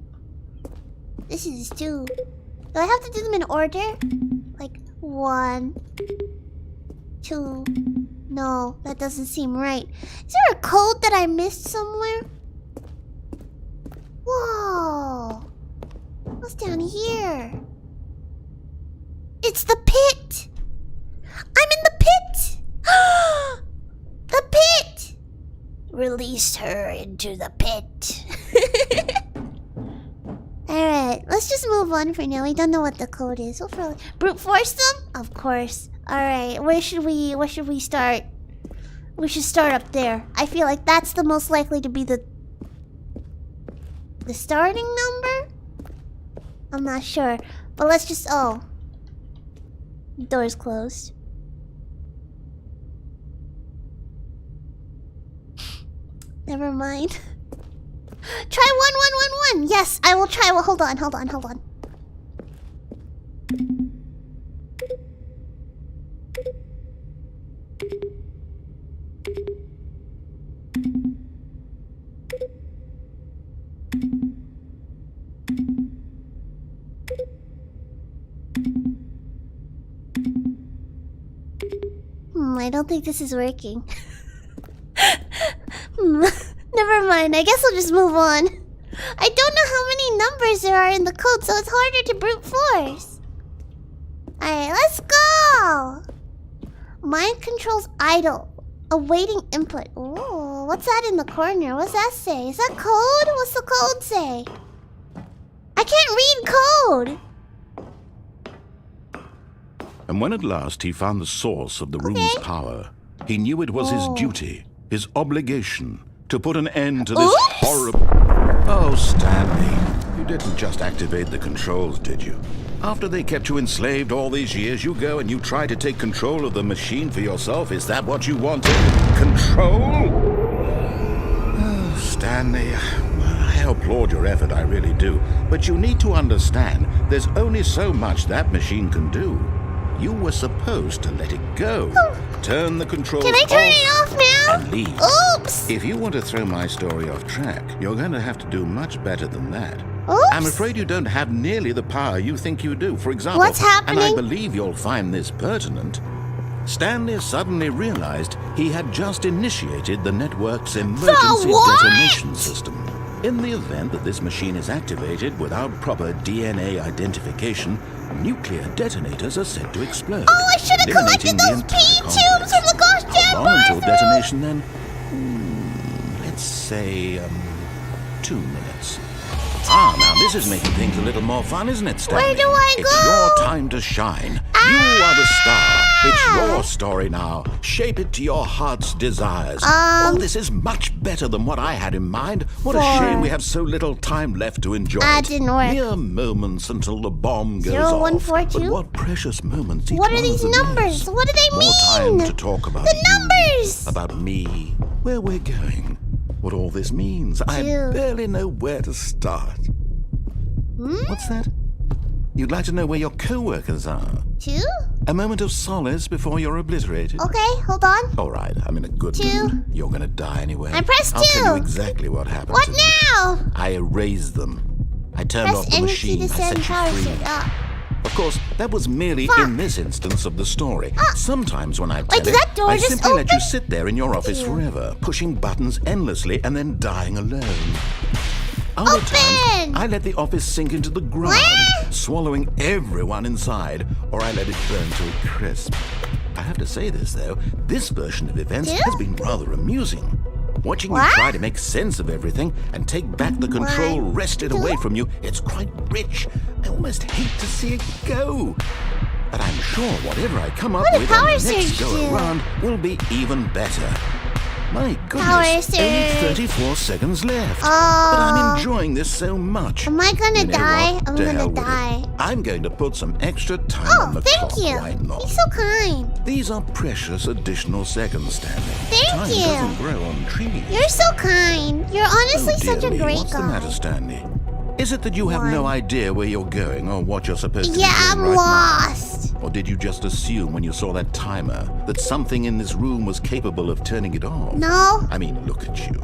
This is 2. Do I have to do them in order? Like 1, 2. No, that doesn't seem right. Is there a code that I missed somewhere? Whoa. What's down here? It's the pit! I'm in the pit! The pit! Release her into the pit. Alright, let's just move on for now. We don't know what the code is. We'll probably brute force them? Of course. Alright, where should we start? We should start up there. I feel like that's the most likely to be the starting number? I'm not sure. But let's just door's closed. Never mind. Try 1111. Yes, I will try. Well, hold on. I don't think this is working. Never mind. I guess I'll just move on. I don't know how many numbers there are in the code, so it's harder to brute force. Alright, let's go! Mind controls idle. Awaiting input. Ooh, what's that in the corner? What's that say? Is that code? What's the code say? I can't read code! And when at last he found the source of the room's power, he knew it was his duty, his obligation, to put an end to this horrible... Oh, Stanley, you didn't just activate the controls, did you? After they kept you enslaved all these years, you go and you try to take control of the machine for yourself? Is that what you wanted? Control? Oh, Stanley, I applaud your effort, I really do. But you need to understand, there's only so much that machine can do. You were supposed to let it go. Turn the controls off. Can I turn it off now? And leave. Oops! If you want to throw my story off track, you're going to have to do much better than that. Oops! I'm afraid you don't have nearly the power you think you do. For example, What's happening? and I believe you'll find this pertinent, Stanley suddenly realized he had just initiated the network's emergency what? detonation system. In the event that this machine is activated without proper DNA identification, nuclear detonators are said to explode. Oh, I should have collected eliminating the those entire pea tubes from the complex. ghost jam How long until bathroom? detonation then? Let's say, 2 minutes. Now this is making things a little more fun, isn't it, Stanley? Where do I It's go? your time to shine. You are the star. It's your story now. Shape it to your heart's desires. This is much better than what I had in mind. What a 4. shame we have so little time left to enjoy That it. didn't work. Mere moments until the bomb goes 0, 1, off. 4, 2? But what precious moments each What are one of these them numbers? is. What do they More mean? time to talk about The you, numbers! about me, where we're going, what all this means. I 2. barely know where to start. What's that? You'd like to know where your co-workers are? 2? A moment of solace before you're obliterated? Okay, hold on. All right, I'm in a good 2. mood. You're gonna die anyway. I pressed I'll 2. tell you exactly what happened What to them. now? I erased them. I turned off Press the N key machine. to I send set power you free. suit up. Of course, that was merely Fuck. in this instance of the story. Sometimes when I tell Wait, did it, that door I just simply let you open? sit there in your office forever, pushing buttons endlessly and then dying alone. Other Open! times, I let the office sink into the ground, What? swallowing everyone inside, or I let it burn to a crisp. I have to say this, though, this version of events Dude? has been rather amusing. Watching What? you try to make sense of everything and take back the control 1, wrested 2. away from you, it's quite rich. I almost hate to see it go. But I'm sure whatever I come up What did with on Power the next Surge go do? around will be even better. My Power goodness, only Surge. 34 seconds left. Oh. But I'm enjoying this so much. Am I gonna You know die? what? I'm To gonna hell with it. die. I'm going to put some extra time on Oh, the thank clock. you. Why not? You're so kind. These are precious additional seconds, Stanley. Thank Time you. doesn't grow on trees. You're so kind. You're honestly Oh, dear such a me, great what's guy. the matter, Stanley? Is it that you have no 1. idea where you're going or what you're supposed to Yeah, be I'm doing right lost. now? Or did you just assume when you saw that timer that something in this room was capable of turning it off? No. I mean, look at you.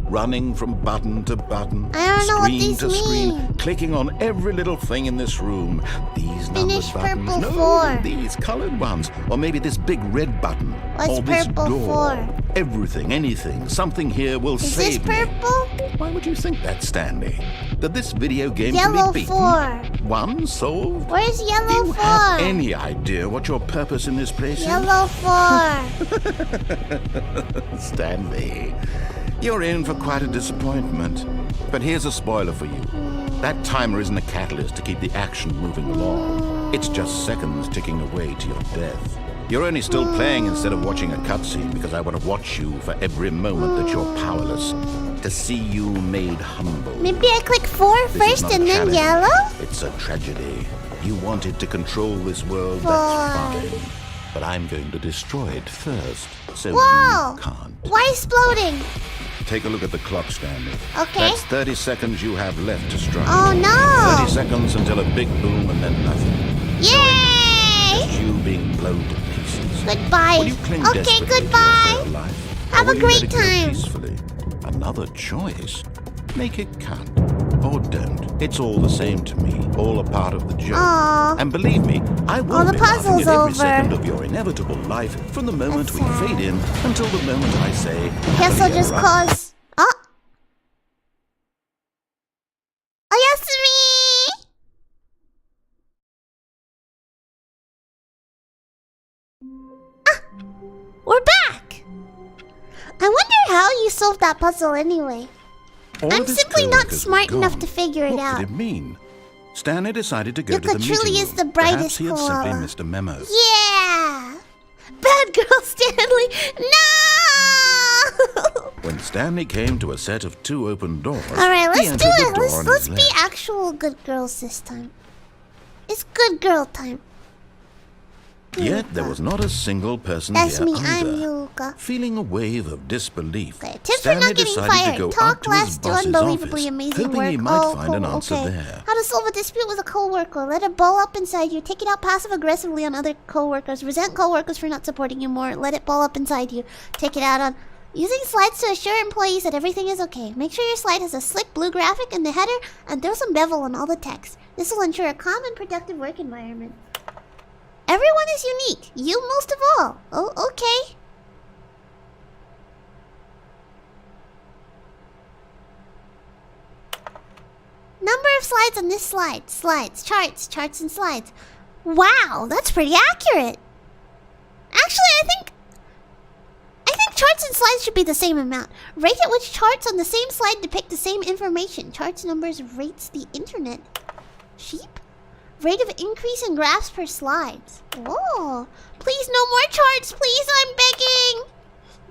Running from button to button, I don't know what screen these to screen, mean. clicking on every little thing in this room. These numbered Finish buttons. purple No, 4. these colored ones. Or maybe this big red button. What's or this purple door. 4? Everything, anything, something here will Is this save me. purple? Why would you think that, Stanley? That this video game Yellow can be beaten? 4. One solved? Where's Do yellow you 4? have any idea what your purpose in this place Yellow 4. is? Stanley, you're in for quite a disappointment. But here's a spoiler for you. That timer isn't a catalyst to keep the action moving along. It's just seconds ticking away to your death. You're only still playing instead of watching a cutscene because I want to watch you for every moment that you're powerless. To see you made humble. Maybe I click 4 This is first not a and then challenge. yellow? It's a tragedy. You wanted to control this world, 4. that's fine. But I'm going to destroy it first, so Whoa! you can't. Why exploding? Take a look at the clock, Stanley. Okay. That's 30 seconds you have left to strike. Oh 30 no! seconds until a big boom and then nothing. Yay! Just you being blown to pieces. Goodbye. Will you cling Okay, desperately to your goodbye. frail life? Have Or a will you great let it go time. peacefully? Another choice. Make it count. Or don't. It's all the same to me. All a part of the joke. Aw. And believe me, I will All the be laughing puzzle's at every over. second of your inevitable life from the moment That's we sad. fade in until the moment I say, Guess I'll happily just ever cause. Oh! Oyasumi! Ah! We're back! I wonder how you solved that puzzle anyway. All I'm of his simply not co-workers smart were enough gone. to figure it What out. did it mean? Stanley decided to go to Yuuka the truly meeting is room. the brightest Perhaps he had koala. simply missed a memo. Yeah! Bad girl Stanley! No! When Stanley came to a set of 2 open doors, Alright, he let's do entered the it. door Let's on let's his be left. actual good girls this time. It's good girl time. Yet there was not a single person That's here me, either. I'm Yuuka. Feeling a wave of disbelief, Okay, tips for Stanley not getting decided fired. to go Talk up to his less, do boss's unbelievably office, amazing hoping work. he might Oh, find an cool, answer okay. there. How to solve a dispute with a coworker. Let it ball up inside you. Take it out passive-aggressively on other coworkers. Resent coworkers for not supporting you more. Let it ball up inside you. Take it out on using slides to assure employees that everything is okay. Make sure your slide has a slick blue graphic in the header and throw some bevel on all the text. This will ensure a calm and productive work environment. Everyone is unique. You most of all. Oh, okay. of slides on this slide. Slides, charts, and slides. Wow, that's pretty accurate. Actually, I think charts and slides should be the same amount. Rate at which charts on the same slide depict the same information. Charts, numbers, rates the internet. Sheep? Rate of increase in graphs per slide. Oh, please no more charts, please, I'm begging.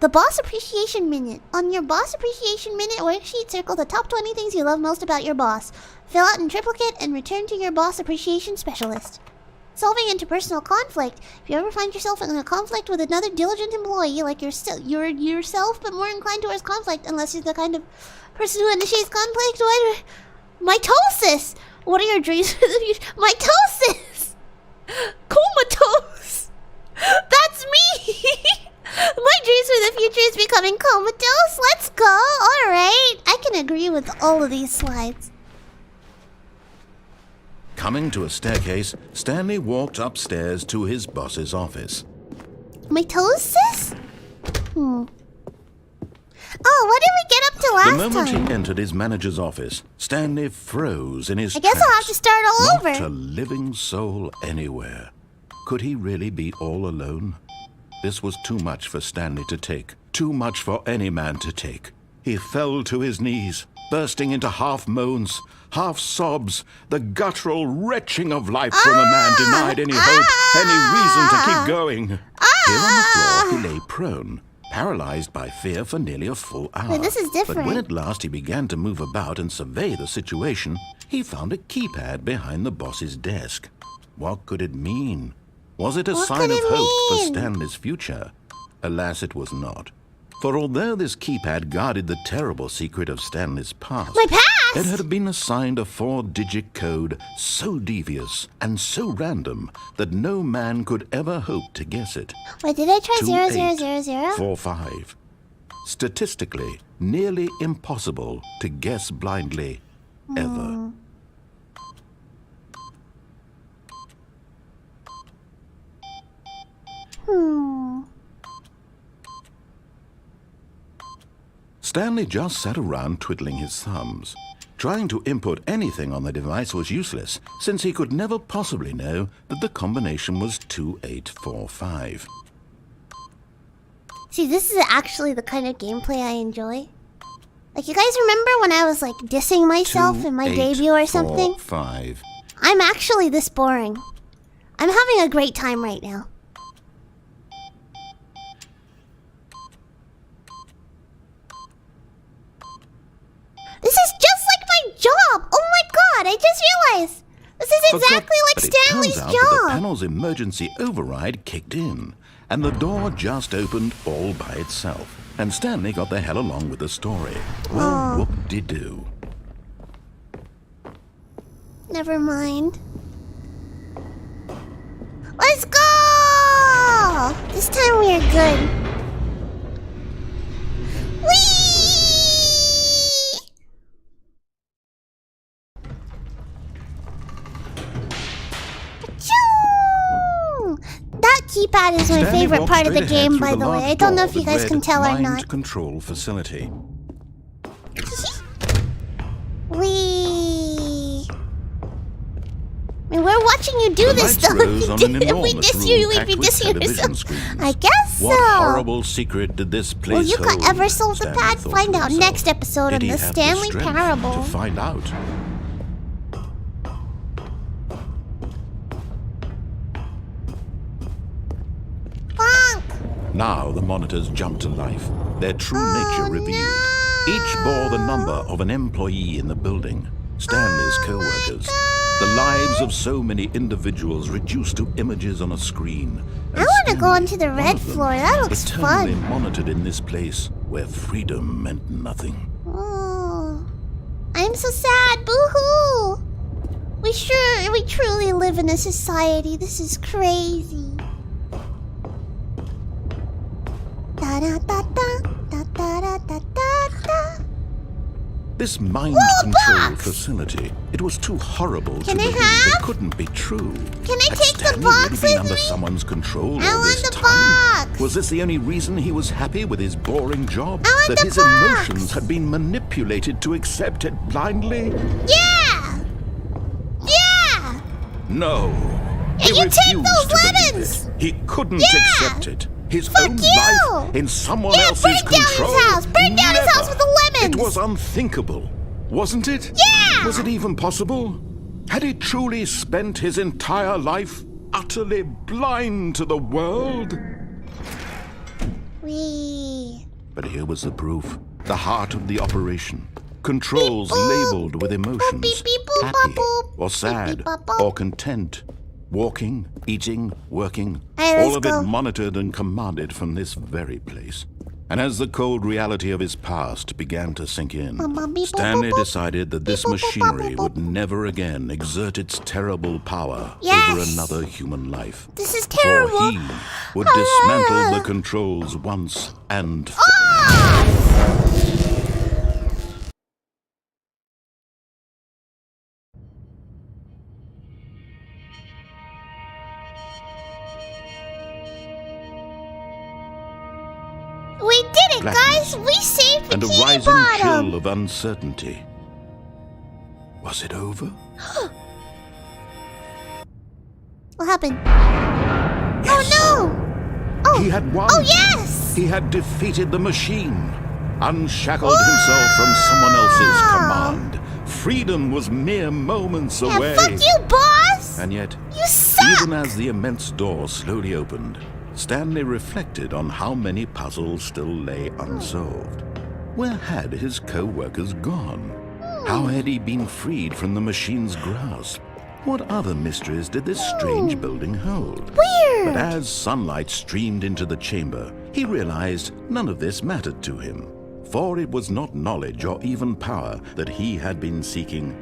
The Boss Appreciation Minute. On your Boss Appreciation Minute worksheet, circle the top 20 things you love most about your boss. Fill out in triplicate and return to your Boss Appreciation Specialist. Solving interpersonal conflict. If you ever find yourself in a conflict with another diligent employee, like you're yourself, but more inclined towards conflict, unless you're the kind of person who initiates conflict. Mitosis! What are your dreams for the future? Mitosis! Comatose! That's me! My dreams for the future is becoming comatose. Let's go! Alright. I can agree with all of these slides. Coming to a staircase, Stanley walked upstairs to his boss's office. Mitosis? Oh, what did we get up to last The moment time? he entered his manager's office, Stanley froze in his I guess I'll have tracks. to start all Not over. a living soul anywhere. Could he really be all alone? This was too much for Stanley to take. Too much for any man to take. He fell to his knees, bursting into half moans, half sobs, the guttural retching of life from a man denied any hope, any reason to keep going. Here on the floor, he lay prone, paralyzed by fear for nearly a full hour. Wait, this is different. But when at last he began to move about and survey the situation, he found a keypad behind the boss's desk. What could it mean? Was it a What sign could of it hope for mean? Stanley's future? Alas, it was not. For although this keypad guarded the terrible secret of Stanley's past, My past? it had been assigned a 4-digit code so devious and so random that no man could ever hope to guess it. Wait, did I try 0000? 2845. Statistically, nearly impossible to guess blindly, ever. Stanley just sat around twiddling his thumbs. Trying to input anything on the device was useless, since he could never possibly know that the combination was 2845. See, this is actually the kind of gameplay I enjoy. Like, you guys remember when I was, like, dissing myself in my debut or something? 2845. I'm actually this boring. I'm having a great time right now. This is just like my job! Oh my god, I just realized! This is exactly like But Stanley's it turns out that the job! panel's emergency override kicked in, and the door just opened all by itself. And Stanley got the hell along with the story. Well, whoop-de-doo. Never mind. Let's go! This time we are good. Whee! Achoo! That keypad is my Stanley favorite walked part of the straight ahead game, through by the way. large I don't know door if you that guys read can tell or Mind not. Control Facility. Wee. I mean, we're watching you do The this, lights though. rose on an If we enormous diss you, room we'd packed be with dissing television yourself. screens. I guess What so. horrible secret did this Will place hold? Yuuka ever solve the Stanley pad? thought Find to out himself. next episode Did on he the have Stanley strength Parable. to find out. Bonk! Now the monitors jumped to life, their true Oh, nature revealed. Each bore the number of an employee in the building, Stanley's co-workers. The lives of so many individuals reduced to images on a screen. I want to go onto the red one of them, floor. That looks eternally fun. monitored in this place where freedom meant nothing. Oh, I'm so sad. Boo-hoo. We truly live in a society. This is crazy. Da da da da da da da da da. This mind Whoa, control box! facility, it was too horrible Can to I believe have? it couldn't be true. Can I Had take the Stanley box really been with under me? someone's control I all want this the time? box. Was this the only reason he was happy with his boring job? I want That the his box. emotions had been manipulated to accept it blindly? Yeah! No. And He you take refused those to believe lemons! it. He couldn't Yeah! accept it. His Fuck own you! life in someone Yeah, else's burn down his control. house! Burn down his house with the lemons! It was unthinkable, wasn't it? Yeah! Was it even possible? Had he truly spent his entire life utterly blind to the world? Wee. But here was the proof. The heart of the operation. Controls Beep, boop. labeled with emotions. Beep, beep, boop, Happy boop, boop. or sad Beep, beep, boop, boop. or content. Walking, eating, working. Hey, all let's of go. it monitored and commanded from this very place. And as the cold reality of his past began to sink in, Beep, boop, Stanley boop, boop. decided that this Beep, boop, boop, machinery boop, would boop. never again exert its terrible power Yes. over another human life. This is terrible. For he would dismantle the controls once and for We did it, Blackness. guys! We saved and a Bikini rising Bottom! chill of uncertainty. Was it over? What happened? Yes. Oh no! Oh! He had won. Oh yes! He had defeated the machine, unshackled himself from someone else's command. Freedom was mere moments Yeah, away. fuck you, boss! And yet, You suck! even as the immense door slowly opened, Stanley reflected on how many puzzles still lay unsolved. Where had his co-workers gone? How had he been freed from the machine's grasp? What other mysteries did this strange building hold? Weird! But as sunlight streamed into the chamber, he realized none of this mattered to him, for it was not knowledge or even power that he had been seeking,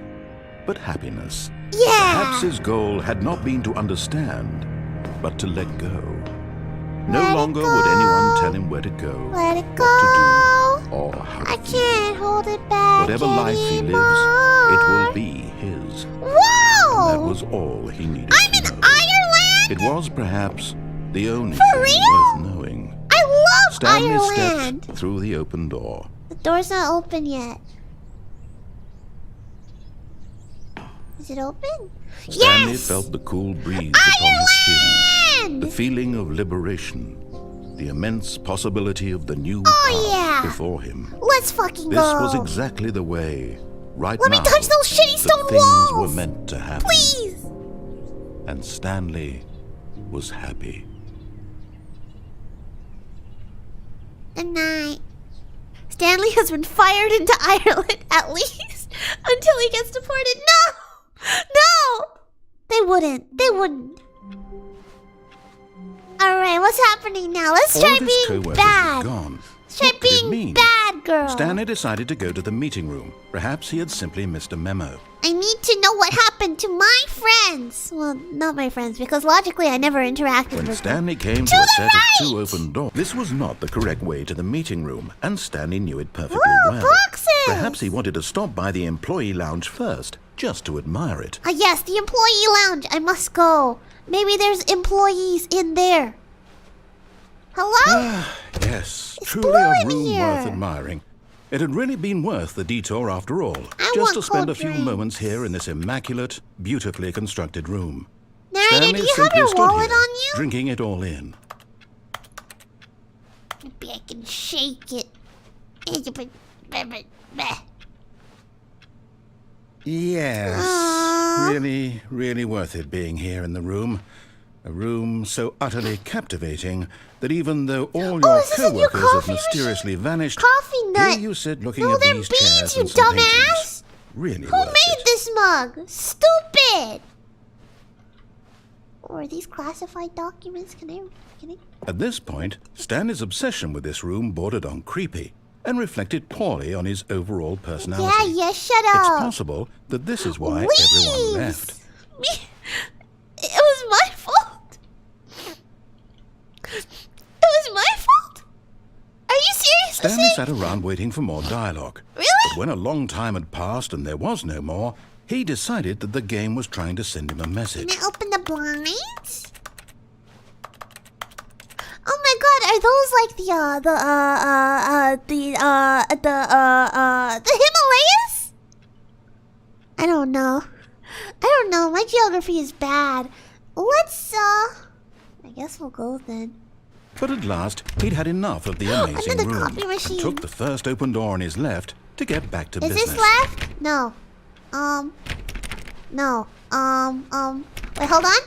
but happiness. Yeah! Perhaps his goal had not been to understand, but to let go. No Let it longer go. would anyone tell him where to go, Let it what go! to do, or how to I feel. can't hold it back Whatever life he anymore. lives, it will be his. Whoa! That was all he needed I'm to in know. Ireland? It was perhaps the only For thing real? worth knowing. I love Stanley Ireland! stepped through the open door. The door's not open yet. Is it open? Stanley Yes! felt the cool breeze upon his skin, Ireland! the feeling of liberation, the immense possibility of the new Oh, path yeah. before him. Let's fucking This go! was exactly the way, right Let now, me touch those shitty that stone things walls! were meant to happen. Please! And Stanley was happy. Good night. Stanley has been fired into Ireland, at least, until he gets deported. No! No! They wouldn't. They wouldn't. Alright, what's happening now? Let's All try of his being co-workers bad. had gone. Let's try What could it being mean? bad, girl. Stanley decided to go to the meeting room. Perhaps he had simply missed a memo. I need to know what happened to my friends. Well, not my friends, because logically I never interacted When with Stanley them. came to To a the set right! of two open doors, this was not the correct way to the meeting room, and Stanley knew it perfectly Ooh, well. boxes! Perhaps he wanted to stop by the employee lounge first, just to admire it. Ah, yes, the employee lounge. I must go. Maybe there's employees in there. Hello? Yes, It's truly blue a in room here. worth admiring. It had really been worth the detour after all, I just want to spend a cold few drinks. moments here in this immaculate, beautifully constructed room. Narrator, Stanley do you have simply your stood wallet here, on you? drinking it all in. Maybe I can shake it. Yes, Aww. really, really worth it being here in the room. A room so utterly captivating that even though all your is this a new co-workers have coffee mysteriously vanished, Coffee nut. here you sit looking No, at they're these beans, chairs you and some dumbass. paintings. Really Who worth made it. this mug? Stupid! Or are these classified documents? Can I? At this point, Stanley's obsession with this room bordered on creepy and reflected poorly on his overall personality. Yeah, shut It's up. possible that this is why Leaves. everyone left. It was my fault. It was my fault. Are you serious? Stanley sat around waiting for more dialogue. Really? But when a long time had passed and there was no more, he decided that the game was trying to send him a message. Can I open the blinds? Oh my god, are those like the Himalayas? I don't know. don't know. My geography is bad. Let's, I guess we'll go then. But at last, he'd had enough of the amazing Another room copy machine. and took the first open door on his left to get back to business. Is this left? No. No. Wait, hold on.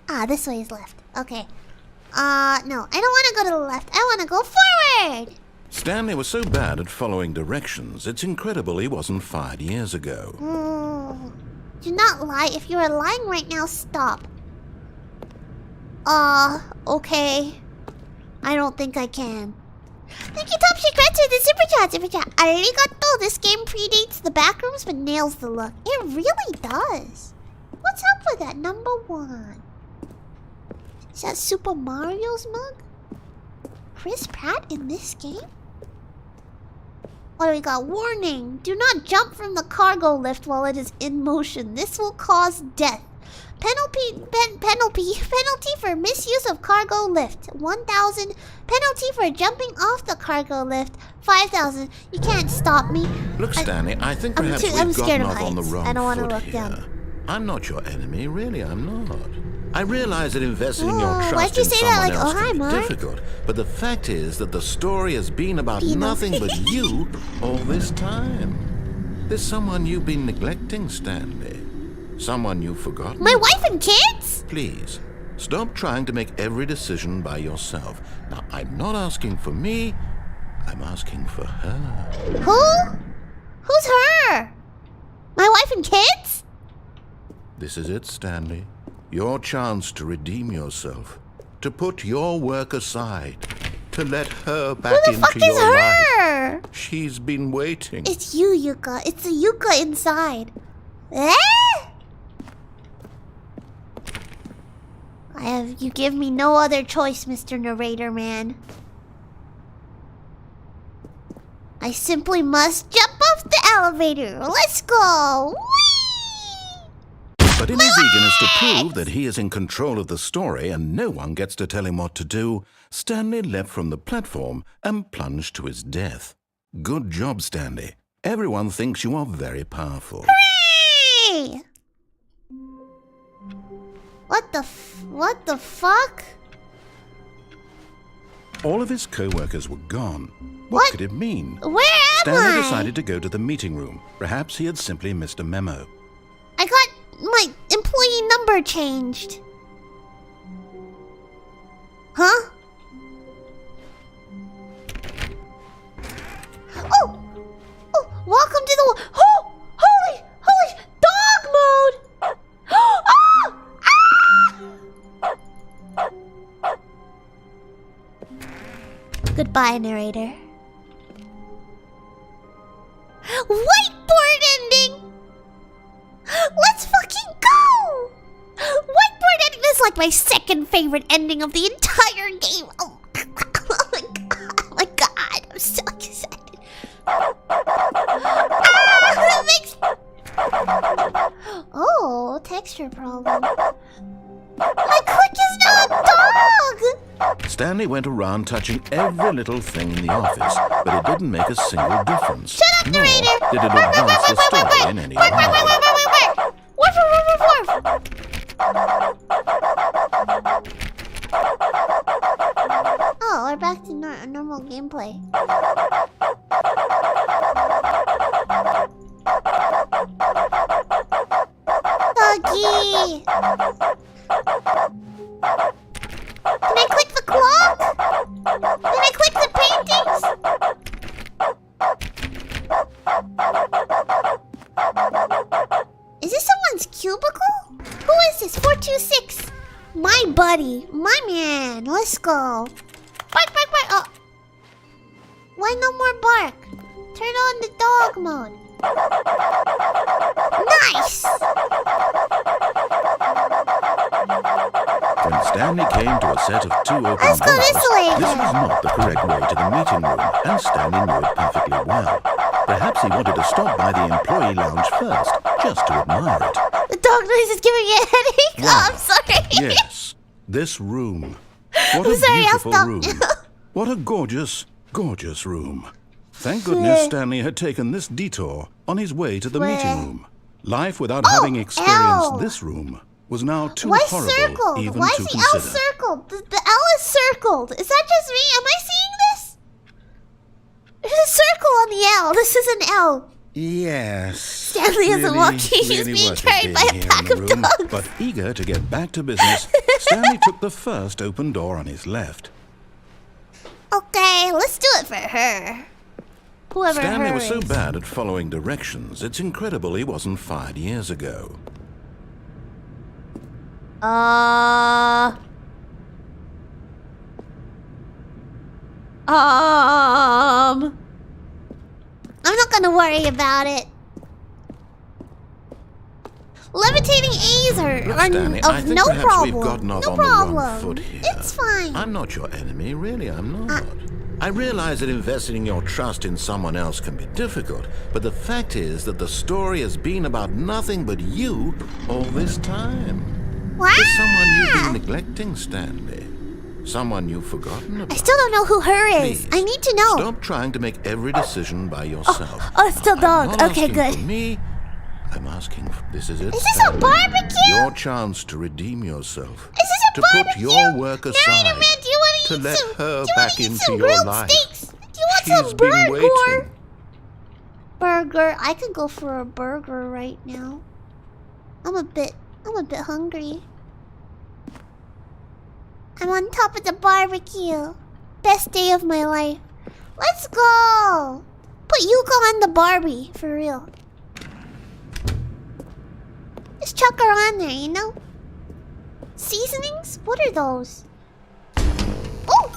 Ah, this way is left. Okay. No, I don't want to go to the left. I want to go forward. Stanley was so bad at following directions, it's incredible he wasn't fired years ago. Do not lie. If you are lying right now, stop. Okay. I don't think I can. Thank you, Top Secret, to the super chat. Arigato. This game predates the backrooms but nails the look. It really does. What's up with that? Number 1. Is that Super Mario's mug? Chris Pratt in this game? What do we got? Warning. Do not jump from the cargo lift while it is in motion. This will cause death. Penalty for misuse of cargo lift. 1,000. Penalty for jumping off the cargo lift. 5,000. You can't stop me. Look, Stanley, I think perhaps I'm we've scared gotten of off on the heights. wrong I don't want to foot look here. down. I'm not your enemy, really, I'm not. I realize that investing your why'd trust you in say someone that like, else oh, hi, can be Mark? difficult, but the fact is that the story has been about Peanut. nothing but you all this time. There's someone you've been neglecting, Stanley. Someone you've forgotten. My wife and kids? Please, stop trying to make every decision by yourself. Now, I'm not asking for me, I'm asking for her. Who? Who's her? My wife and kids? This is it, Stanley. Your chance to redeem yourself. To put your work aside. To let her back Who the fuck into is your life. her? She's been waiting. It's you, Yuuka. It's the Yuuka inside. Eh? You give me no other choice, Mr. Narrator Man. I simply must jump off the elevator. Let's go. Whee! But in his eagerness to prove that he is in control of the story and no one gets to tell him what to do, Stanley leapt from the platform and plunged to his death. Good job, Stanley. Everyone thinks you are very powerful. Hey! What the fuck? All of his co-workers were gone. What What? could it mean? Where am Stanley I? decided to go to the meeting room. Perhaps he had simply missed a memo. I got my employee number changed. Huh? Oh! Oh, welcome to the... Oh! Holy dog mode! Ah! Ah! Goodbye, narrator. Whiteboard ending! Let's fucking go! Whiteboard ending is like my second favorite ending of the entire game. Oh, oh my god, I'm so excited. That makes... Oh, texture problem. My click is now a dog! Stanley went around touching every little thing in the office, but it didn't make a single difference. Shut up, Nor narrator! did it advance the story in any way. Woof, woof, woof, woof. Oh, we're back to normal gameplay. Doggy! Can I click the clock? Can I click the paintings? Is this someone's cubicle? Who is this? 426. My buddy. My man. Let's go. Bark, bark, bark. Oh. Why no more bark? Turn on the dog mode. Nice! When Stanley came to a set of two open Let's go doors, this way this again. was not the correct way to the meeting room, and Stanley knew it perfectly well. Perhaps he wanted to stop by the employee lounge first, just to admire it. The dog noise is giving me a headache. Wow. Oh, I'm sorry. Yes, this room. What I'm a sorry, I'll beautiful stop. room. What a gorgeous, gorgeous room. Thank goodness Stanley had taken this detour on his way to the meeting room. Life without having experienced L. this room was now too Why horrible circled? even Why to is the consider. L circled? The L is circled. Is that just me? Am I seeing this? There's a circle on the L. This is an L. Yes. Stanley isn't walking. He's being worth it carried by being a here pack in the of room, dogs. But eager to get back to business, Stanley took the first open door on his left. Okay, let's do it for her. Whoever Stanley her was so is. bad at following directions, it's incredible he wasn't fired years ago. I'm not gonna worry about it. Levitating A's are Look, Stanley, I think no perhaps problem. we've gotten off no on problem. the wrong foot here. It's fine. I'm not your enemy, really, I'm not. I realize that investing your trust in someone else can be difficult, but the fact is that the story has been about nothing but you all this time. Wow. There's someone you've been neglecting, Stanley. Someone you've forgotten about. I still don't know who her is. Please, I need to know. Stop trying to make every decision by yourself. Oh, it's still I'm dog. not Okay, asking good. For me, I'm asking for this is it. Is this a Stanley. barbecue? Your chance to redeem yourself. Is this a to barbecue? put your work aside. Narrator man, do you want to eat let some? her do you back want to eat into some your grilled life. steaks? Do you want She's some been burger? waiting. Burger. I could go for a burger right now. I'm a bit hungry. I'm on top of the barbecue. Best day of my life. Let's go. Put Yuuka on the Barbie, for real. Just chuck her on there, you know? Seasonings? What are those? Oh!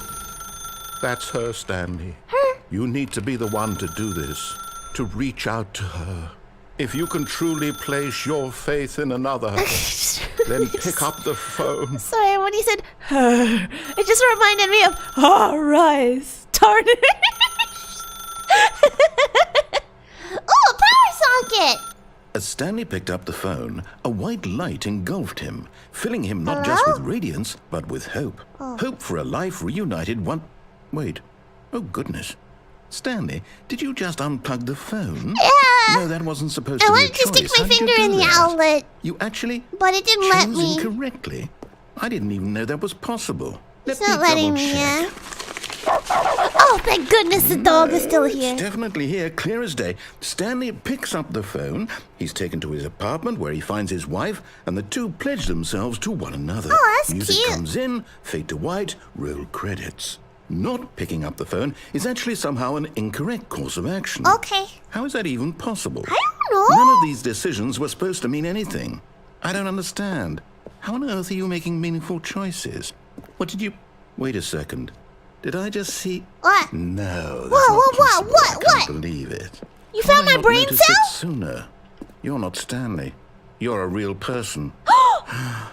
That's her, Stanley. Her? You need to be the one to do this. To reach out to her. If you can truly place your faith in another, then pick up the phone. Sorry, when he said Her. It just reminded me of rice. Tarnish. oh, a power socket! As Stanley picked up the phone, a white light engulfed him, filling him not just with radiance, but with hope. Hope for a life reunited one... Wait. Oh, goodness. Stanley, did you just unplug the phone? Yeah. No, that wasn't supposed I to be a wanted to stick choice. my How did you finger in do the that? outlet, You actually but it didn't let chose me. incorrectly. I didn't even know that was possible. It's Let not me letting me. double-check. Oh, thank goodness the dog is still here. It's definitely here, clear as day. Stanley picks up the phone. He's taken to his apartment where he finds his wife, and the two pledge themselves to one another. Oh, that's Music cute. comes in, fade to white, roll credits. Not picking up the phone is actually somehow an incorrect course of action. Okay. How is that even possible? I don't know. None of these decisions were supposed to mean anything. I don't understand. How on earth are you making meaningful choices? What did you... Wait a second. Did I just see... What? No, that's Whoa, not whoa, whoa, possible. what, I what? can't believe it. You How found did I my not brain notice it cell? sooner? You're not Stanley. You're a real person. I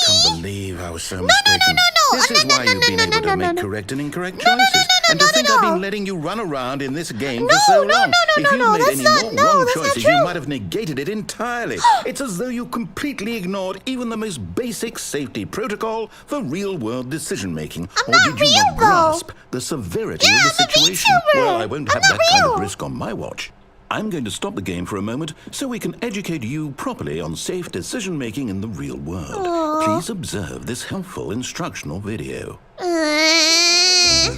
can't believe I was so mistaken. This is why you've been able to make correct and incorrect choices. And to think I've been letting you run around in this game for so long. If you'd made any more wrong choices, you might have negated it entirely. It's as though you completely ignored even the most basic safety protocol for real-world decision-making. I'm Or not did you real, not grasp the severity of the I'm a situation? Vtuber. Well, I won't I'm have not that kind real. of risk on my watch. I'm going to stop the game for a moment so we can educate you properly on safe decision-making in the real world. Please observe this helpful instructional video.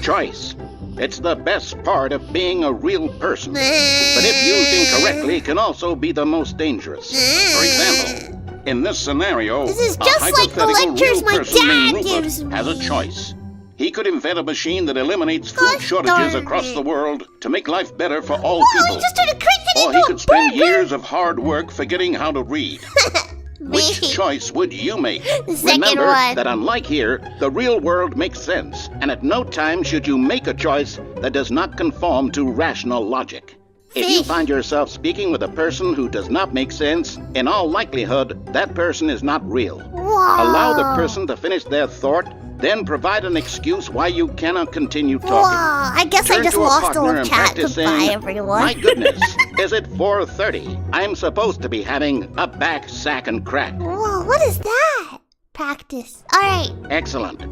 Choice. It's the best part of being a real person. But if used incorrectly, can also be the most dangerous. For example, in this scenario, This is a just like the hypothetical lectures real my person named dad Rupert gives me. has a choice. He could invent a machine that eliminates food Gosh shortages darn across it. the world to make life better for all Whoa, people. he just started cranking Or into he a could spend burger. years of hard work forgetting how to read. Which Me. choice would you make? The second Remember one. that unlike here, the real world makes sense, and at no time should you make a choice that does not conform to rational logic. If you Fish. find yourself speaking with a person who does not make sense, in all likelihood, that person is not real. Whoa. Allow the person to finish their thought, then provide an excuse why you cannot continue talking. Whoa, I guess I Turn just to a lost all partner of and chat. practice Goodbye, saying, everyone. My goodness, is it 4:30? I'm supposed to be having a back sack and crack. Whoa, what is that? Practice. Alright. Excellent.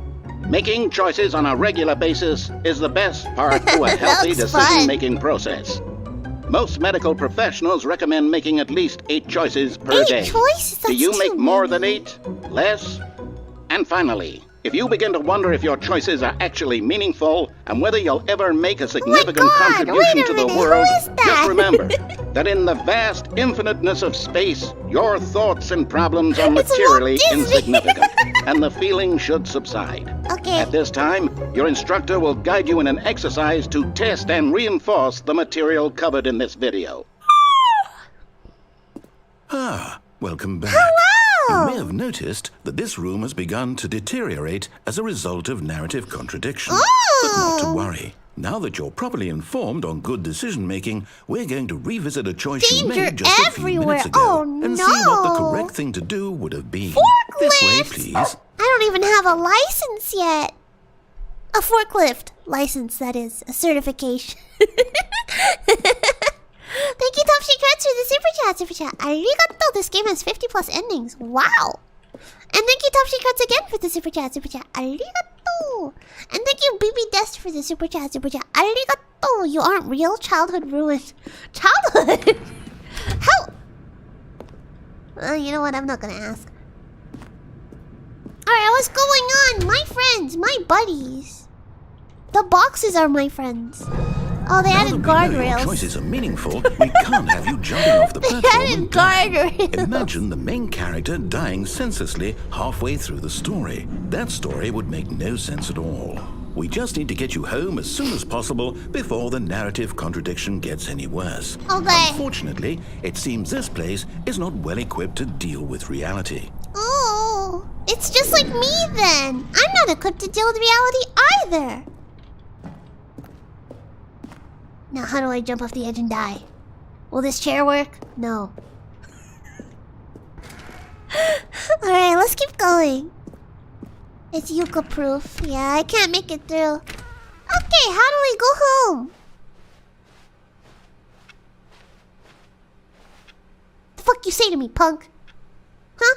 Making choices on a regular basis is the best part to a healthy That's fun. decision-making process. Most medical professionals recommend making at least 8 choices per 8 day. choices? Do That's you too make more than many. 8? Less? And finally, if you begin to wonder if your choices are actually meaningful and whether you'll ever make a significant God, contribution wait a to the minute, who world, is that? just remember that in the vast infiniteness of space, your thoughts and problems are It's Walt materially Disney. insignificant, and the feeling should subside. Okay. At this time, your instructor will guide you in an exercise to test and reinforce the material covered in this video. Ah, welcome back. Hello! You may have noticed that this room has begun to deteriorate as a result of narrative contradiction. But not to worry. Now that you're properly informed on good decision-making, we're going to revisit a choice you Danger made just a few everywhere. minutes ago Oh, and see what the no. correct thing to do would have been. This way, Forklift! please. I don't even have a license yet. A forklift license, that is. A certification. Thank you, Top Secrets, for the super chat. Arigato. This game has 50 plus endings. Wow. And thank you, Top Secrets, again for the super chat. Arigato. And thank you, BB Dest, for the super chat. Arigato. You aren't real. Childhood ruined. Childhood? How? You know what? I'm not gonna ask. Alright, what's going on? My friends, my buddies. The boxes are my friends. Oh, they Now added that we know your guardrails. choices are meaningful, we can't have you jumping off the They platform added and dying. guardrails. Imagine the main character dying senselessly halfway through the story. That story would make no sense at all. We just need to get you home as soon as possible before the narrative contradiction gets any worse. Okay. Unfortunately, it seems this place is not well equipped to deal with reality. Oh, it's just like me then. I'm not equipped to deal with reality either. Now, how do I jump off the edge and die? Will this chair work? No. Alright, let's keep going. It's Yuuka proof. Yeah, I can't make it through. Okay, how do we go home? The fuck you say to me, punk? Huh?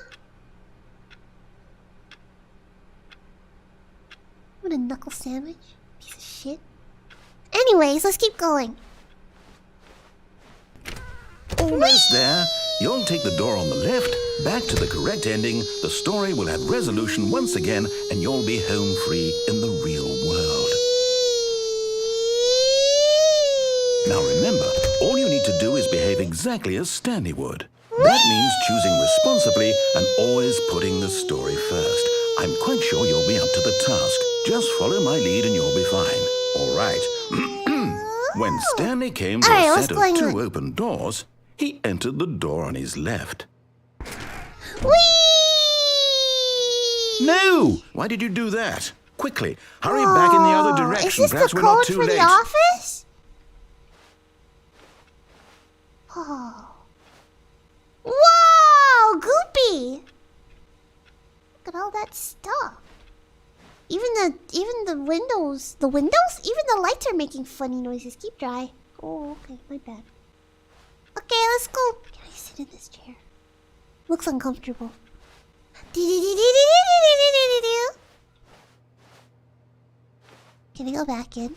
What a knuckle sandwich. Piece of shit. Anyways, let's keep going. Almost there. You'll take the door on the left, back to the correct ending, the story will have resolution once again, and you'll be home free in the real world. Now remember, all you need to do is behave exactly as Stanley would. That means choosing responsibly and always putting the story first. I'm quite sure you'll be up to the task. Just follow my lead and you'll be fine. All right. When Stanley came to Alright, a what's set of going 2 on? open doors, he entered the door on his left. Whee! No! Why did you do that? Quickly, hurry back in the other direction. Is this Perhaps the we're not code too for late. the office? Oh. Whoa! Goopy! Look at all that stuff. Even the windows. The windows? Even the lights are making funny noises. Keep dry. Oh, okay. My bad. Okay, let's go. Can I sit in this chair? Looks uncomfortable. Can I go back in?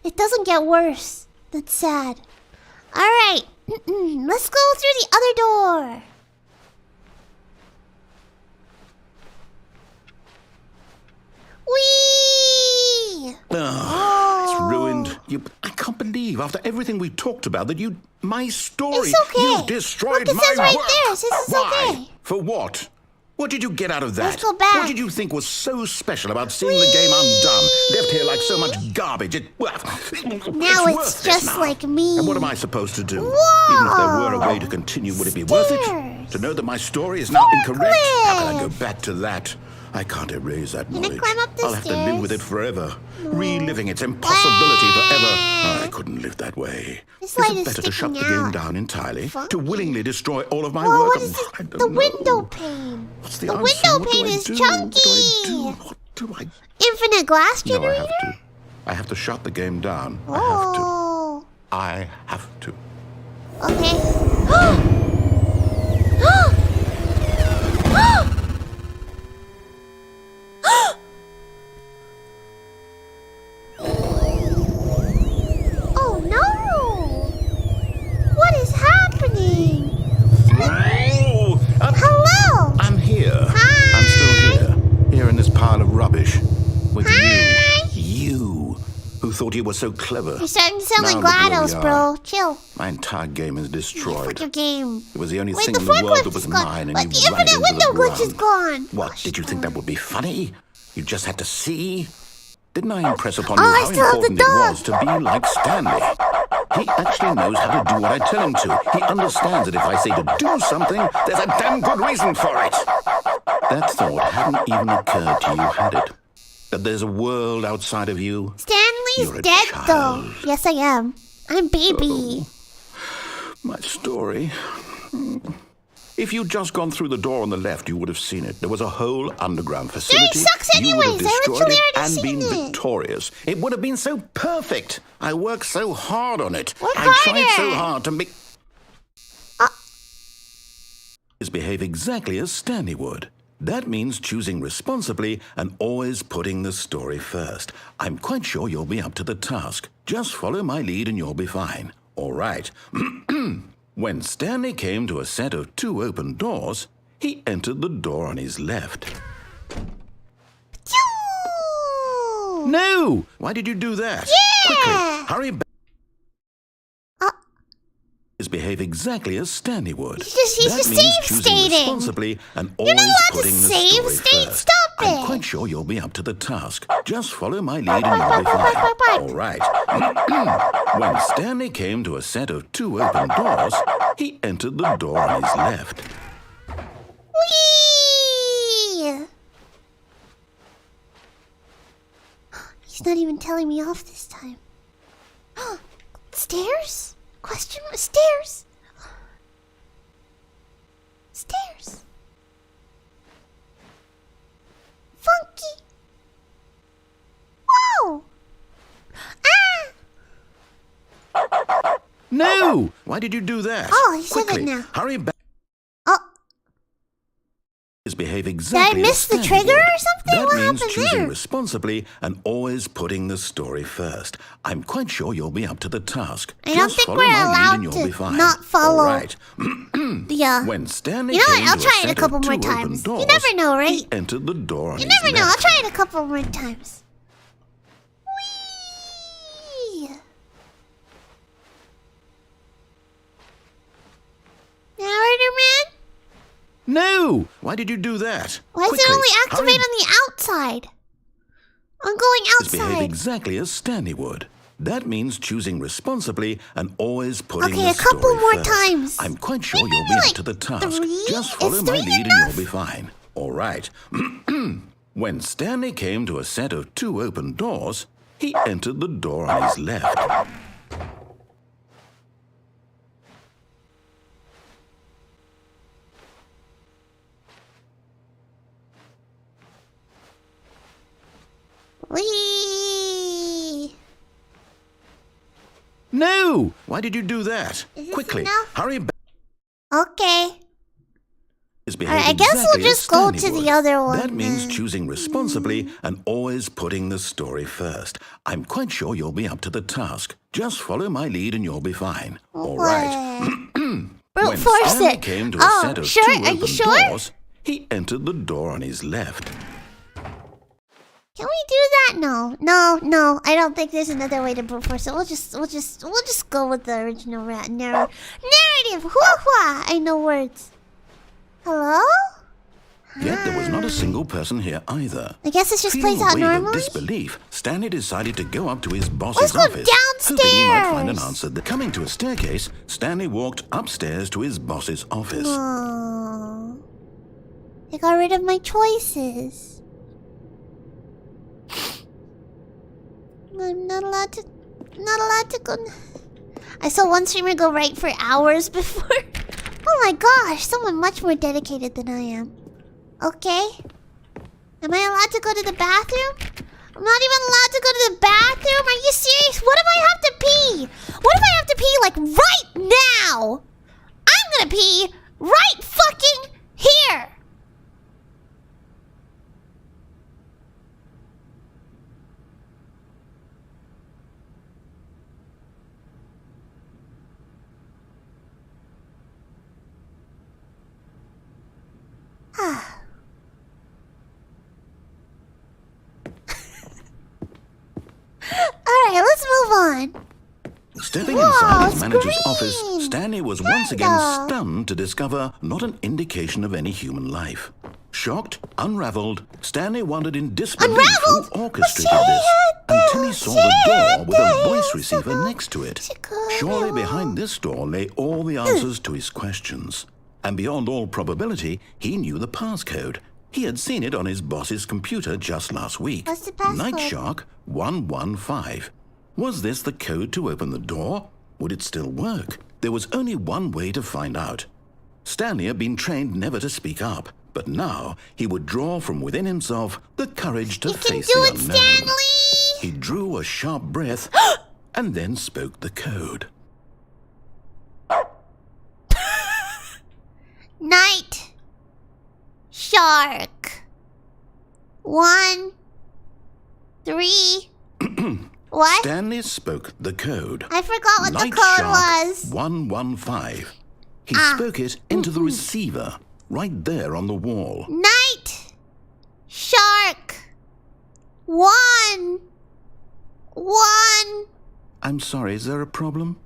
It doesn't get worse. That's sad. Alright. Let's go through the other door. Whee! It's ruined. I can't believe, after everything we talked about, that you... My story. It's okay. You destroyed Look, it my says right work. there. It says it's Why? okay. For what? What did you get out of that? Let's go back. What did you think was so special about seeing the game undone? Left here like so much garbage. Now it's worthless just now. like me. And what am I supposed to do? Whoa! Even if there were a way to continue, would it be worth it? Stairs. To know that my story is now incorrect? How can I go Forklift. back to that? I can't erase that Can I knowledge. climb up the I'll have to live with it stairs? forever. Reliving its impossibility forever. I couldn't live that way. This Is light it is better to shut the sticking game out. down entirely? Funky. To willingly destroy all of my Whoa, work? what is I this? don't The know. window pane. What's the The answer? window What do pane I is do? chunky. What do I do? Infinite glass No, I generator? have to. I have to shut the game down. Oh. I have to. Okay. thought you were so clever. You're starting to sound Now like look where we GLaDOS, are. bro. Chill. My entire game is destroyed. Fuck your game. It was the only Wait, thing the in the world forklift that is was gone. mine, and But you the ran it infinite into window the glitch is ground. gone. What, did you think that would be funny? You just had to see? Didn't I impress upon Oh, you I how still have the important it dog. was to be like Stanley? He actually knows how to do what I tell him to. He understands that if I say to do something, there's a damn good reason for it. That thought hadn't even occurred to you, had it? That there's a world outside of you? Stanley's You're a dead, child. though. Yes, I am. I'm baby. My story. If you'd just gone through the door on the left, you would have seen it. There was a whole underground facility. sucks You would have anyways. I destroyed literally it already and been seen it. victorious. It would have been so perfect. I worked so hard on it. Work I tried so harder. hard to make... behave exactly as Stanley would. That means choosing responsibly and always putting the story first. I'm quite sure you'll be up to the task. Just follow my lead and you'll be fine. All right. When Stanley came to a set of 2 open doors, he entered the door on his left. Phew! No! Why did you do that? Yeah! Quickly, hurry back. Behave exactly as Stanley would. He's That just means save choosing stating. responsibly and You're not always allowed to putting the save story state. first. Stop I'm it. quite sure you'll be up to the task. Just follow my lead and you'll be fine. All right. When Stanley came to a set of 2 open doors, he entered the door on his left. Whee! He's not even telling me off this time. Stairs? Question mark? Stairs? Stairs. Funky. Whoa! Ah! No! Why did you do that? Oh, he said it Quickly, now. hurry back. Oh, Behave exactly miss as the Stanley trigger would. or something? That What means happened choosing there? responsibly and always putting the story first. I'm quite sure you'll be up to the task. I don't Just think follow we're my lead allowed and you'll to be fine. not follow. All right. yeah. When Stanley You know what? came I'll to try a it a set couple of more 2 open times. doors, You never know, right? he entered the door on You his never know. I'll left. try it a couple more times. Whee! Narrator man? No! Why did you do that? Why does Quickly, it only activate hurry on the outside? I'm going Behave outside. exactly as Stanley would. That means choosing responsibly and always putting Okay, the a couple story more first. times. I'm quite sure Maybe you'll be like up to the task. 3? Just Is follow my 3 lead and enough? you'll be fine. All right. When Stanley came to a set of 2 open doors, he entered the door on his left. Whee! No! Why did you do that? Is this Quickly, enough? hurry back. Okay. Behave Alright, I guess we'll exactly as just go Stanley to the would. other one That means then. choosing responsibly and always putting the story first. I'm quite sure you'll be up to the task. Just follow my lead and you'll be fine. All right. Brute When force Stanley it. came to a Oh, set of sure? 2 Are you open sure? doors, he entered the door on his left. Can we do that? No. No. I don't think there's another way to brute force it. We'll just go with the original narrative. Hua. I know words. Hello? Yet there was not a single person here either. I guess this just Feeling plays out a wave of normally. disbelief, Stanley decided to go up to his boss's Let's go office, hoping he might find an downstairs. answer. Coming to a staircase, Stanley walked upstairs to his boss's office. Aww. I got rid of my choices. I'm not allowed to go. I saw one streamer go right for hours before. Oh my gosh, someone much more dedicated than I am. Okay. Am I allowed to go to the bathroom? I'm not even allowed to go to the bathroom? Are you serious? What if I have to pee? What if I have to pee like right now? I'm gonna pee right fucking here. Alright, let's on. Stepping Whoa, inside his manager's screen! office, Stanley was once again Wonderful. stunned to discover not an indication of any human life. Shocked, unraveled, Stanley wondered in disbelief Unraveled? who orchestrated this until he saw the door with a voice receiver next to it. Surely behind this door lay all the answers to his questions. And beyond all probability, he knew the passcode. He had seen it on his boss's computer just last week. What's the passcode? Night Shark 115. Was this the code to open the door? Would it still work? There was only one way to find out. Stanley had been trained never to speak up, but now he would draw from within himself the courage to You can face do the it, unknown. Stanley! He drew a sharp breath and then spoke the code. Night Shark 1 3 What? Stanley spoke the code. I forgot what Night the code Shark was. 115. He spoke it into the receiver, right there on the wall. Night Shark 1 1 I'm sorry, is there a problem?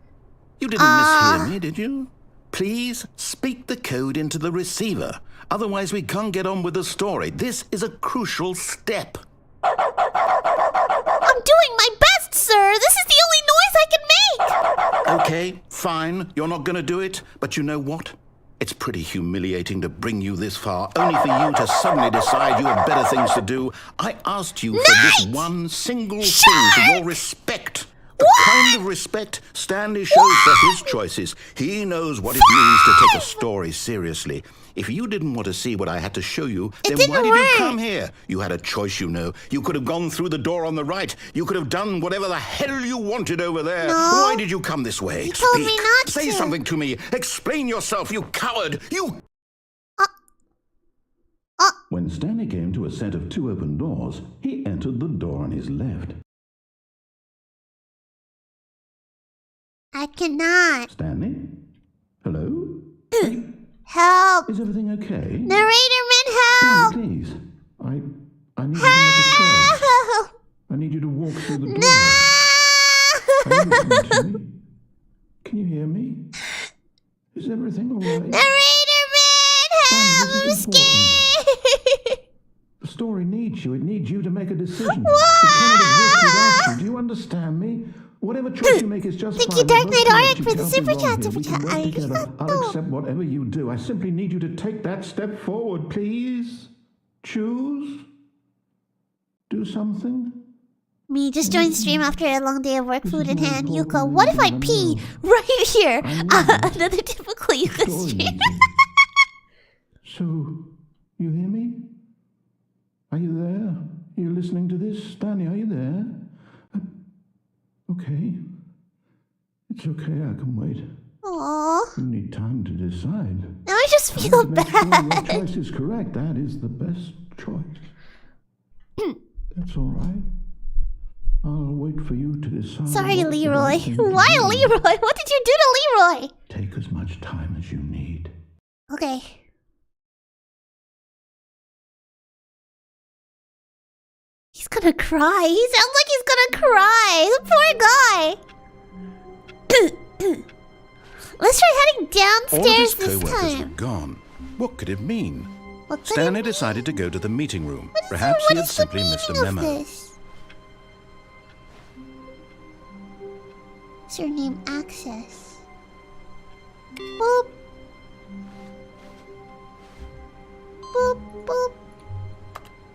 You didn't mishear me, did you? Please speak the code into the receiver. Otherwise, we can't get on with the story. This is a crucial step. I'm doing my best, sir. This is the only noise I can make. Okay, fine. You're not going to do it. But you know what? It's pretty humiliating to bring you this far, only for you to suddenly decide you have better things to do. I asked you for this one single thing, for your respect. The kind of respect Stanley shows for his choices. He knows what it means to take a story seriously. If you didn't want to see what I had to show you, then why did you come here? You had a choice, you know. You could have gone through the door on the right. You could have done whatever the hell you wanted over there. No. Why did you come this way? You told me not Say to. something to me. Explain yourself, you coward. You... When Stanley came to a set of 2 open doors, he entered the door on his left. I cannot. Stanley? Hello? Help. Is everything okay? Narratorman, help. Stanley, please. I need you to make a choice. Help. I need you to walk through the door. No. Are you listening to me? Can you hear me? Is everything all right? Narratorman, help. This I'm is scared. The story needs you. It needs you to make a decision. It cannot exist without you. Do you understand me? Whatever choice you make is just Thank fine. you, Dark We're Knight both Auric, connected. for the You super can't chat. be wrong here. We can I work together. I'll know. accept whatever you do. I simply need you to take that step forward, please. Choose. Do something. Me just joined stream after a long day of work, food in hand. Yuuka, what if I pee right here? Another typical Yuuka stream. So, you hear me? Are you there? Are you listening to this? Stanley, are you there? Okay. It's okay, I can wait. Aww. You need time to decide. Now I just feel Make sure your bad. choice is correct. That is the best choice. That's all right. I'll wait for you to decide. Sorry, what's the Leroy. right thing to Why do. Leroy? What did you do to Leroy? Take as much time as you need. Okay. He's gonna cry. He sounds like he's gonna cry. The poor guy. Let's try heading All of downstairs his this co-workers were time. gone. What could it mean? What could Stanley it mean? decided to go to the meeting room. What is Perhaps what he had is the simply missed a meaning of memo. this? Surname access. Boop. Boop, boop.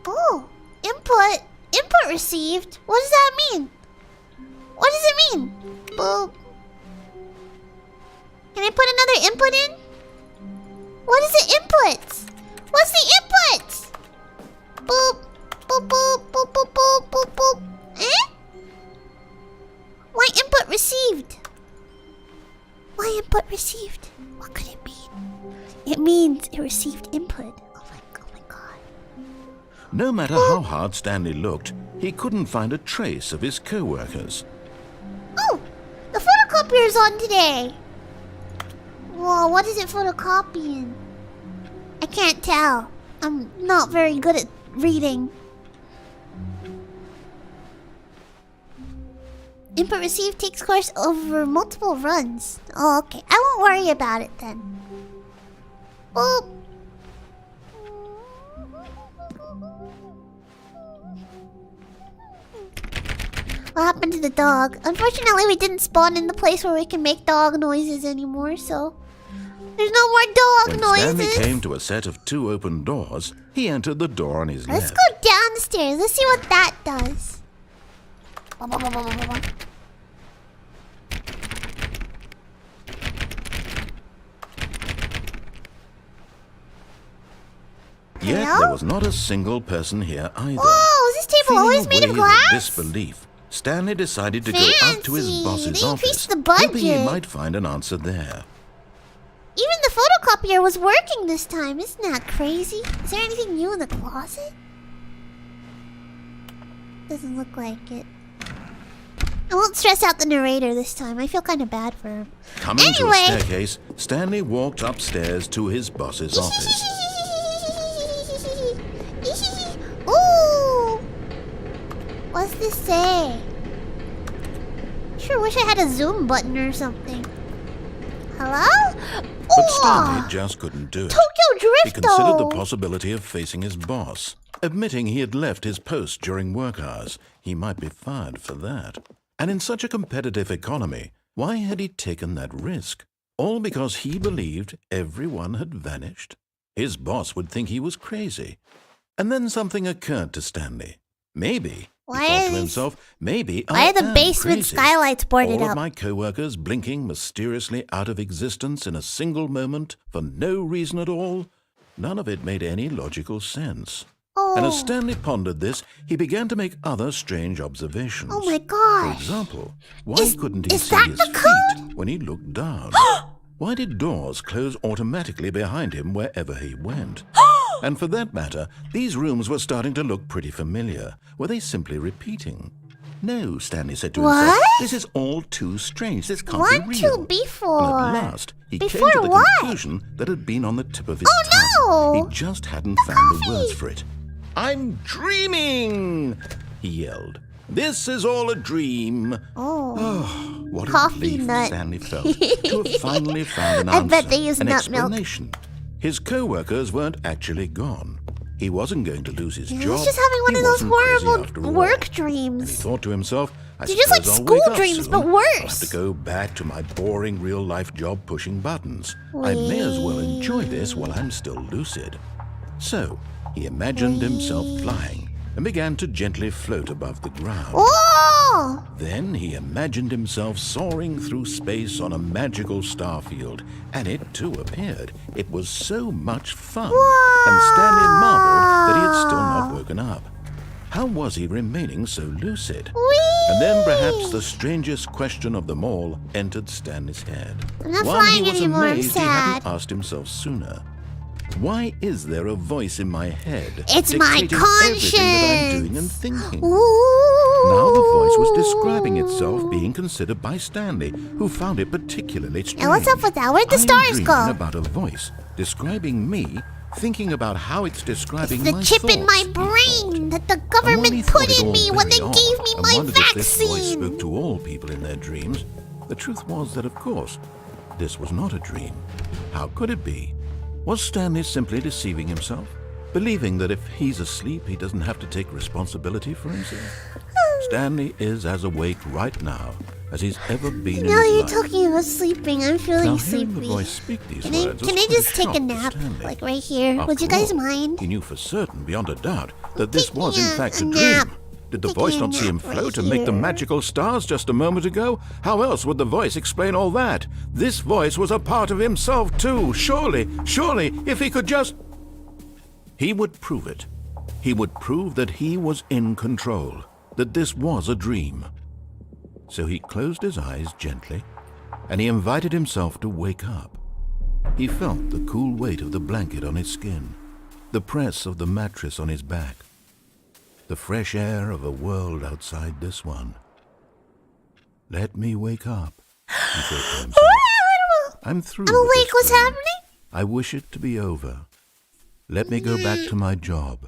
Oh, input. Input received. What does that mean? What does it mean? Boop. Can I put another input in? What is the input? What's the input? Boop. Boop, boop, boop, boop, boop, boop, boop. Eh? Why input received? Why input received? What could it mean? It means it received input. Oh my god. No matter how hard Stanley looked, he couldn't find a trace of his co-workers. Oh! The photocopier's on today! Whoa, what is it photocopying? I can't tell. I'm not very good at reading. Input received takes course over multiple runs. Oh, okay. I won't worry about it then. Boop. What happened to the dog? Unfortunately, we didn't spawn in the place where we can make dog noises anymore, so... There's no more dog noises! When Stanley came to a set of 2 open doors, he entered the door on his Let's left. go downstairs. Let's see what that does. Yet Hello? there was not a single person here either. Whoa, is this table Feeling always a made of wave glass? disbelief, Stanley decided to go up to his Fancy. boss's They office, increased the budget. hoping he might find an answer there. Even the photocopier was working this time. Isn't that crazy? Is there anything new in the closet? Doesn't look like it. I won't stress out the narrator this time. I feel kind of bad for him. Coming to a Anyway. staircase, Stanley walked upstairs to his boss's office. Ooh! What's this say? Sure wish I had a zoom button or something. Hello? But Ooh! Stanley just couldn't do it. Tokyo He Drift considered the though. possibility of facing his boss. Admitting he had left his post during work hours, he might be fired for that. And in such a competitive economy, why had he taken that risk? All because he believed everyone had vanished? His boss would think he was crazy. And then something occurred to Stanley. Maybe, Why he thought is- to himself, maybe Why I are the am basement crazy. skylights boarded All of up? my co-workers blinking mysteriously out of existence in a single moment for no reason at all? None of it made any logical sense. And as Oh. Stanley pondered this, he began to make other strange observations. Oh my For gosh. example, why Is- couldn't he is see that his the code? feet when he looked down? Why did doors close automatically behind him wherever he went? And for that matter, these rooms were starting to look pretty familiar. Were they simply repeating? No, Stanley said to himself, What? this is all too strange. This can't One, be real. two, before. And at last, he Before came to the what? conclusion that had been on the tip of his Oh, tongue. no! He just hadn't found the words for it. I'm dreaming, he yelled. This is all a dream. Oh. What a Coffee relief nut. Stanley felt to have finally found an I answer, bet they use an nut milk. explanation. His co-workers weren't actually gone. He wasn't going to lose his He job. was just having one He of those wasn't crazy horrible after all. work And he dreams. thought to himself, I They're just like suppose I'll school wake up dreams, soon. but I'll worse. have to go back to my boring real-life job pushing buttons. I may as well enjoy this while I'm still lucid. So, he imagined himself flying and began to gently float above the ground. Oh! Then he imagined himself soaring through space on a magical starfield, and it too appeared. It was so much fun, and Stanley marveled that he had still not woken up. How was he remaining so lucid? And then perhaps the strangest question of them all entered Stanley's head. I'm not One he flying was anymore, I'm amazed he hadn't sad. asked himself sooner. Why is there a voice in my head It's my dictating everything that I'm doing and conscience. thinking? Ooh. Now the voice was describing itself being considered by Stanley, who found it particularly strange. And what's up with that? Where'd the I'm stars dreaming go? about a voice describing me, thinking about how it's describing The my chip in my thoughts, he thought. brain that the And while he government thought put it in all me when they very gave odd me and my wondered if this voice vaccine. spoke to all people in their dreams, the truth was that, of course, this was not a dream. How could it be? Was Stanley simply deceiving himself? Believing that if he's asleep, he doesn't have to take responsibility for himself? Stanley is as awake right now as he's ever been in Now his you're life. talking about sleeping. I'm feeling Now, hearing the sleepy. voice speak these Can I, words was can I quite a just take shock a to nap? Stanley. Like right here? Would After you guys all, mind? He knew for certain, beyond a doubt, that this taking was in a fact a nap. dream. Did the Taking voice a not see him nap right float and make the here. magical stars just a moment ago? How else would the voice explain all that? This voice was a part of himself too. Surely, if he could just... He would prove it. He would prove that he was in control, that this was a dream. So he closed his eyes gently, and he invited himself to wake up. He felt the cool weight of the blanket on his skin, the press of the mattress on his back, the fresh air of a world outside this one. Let me wake up, he thought to himself. I'm through I'm with awake. this What's dream. happening? I wish it to be over. Let me go back to my job.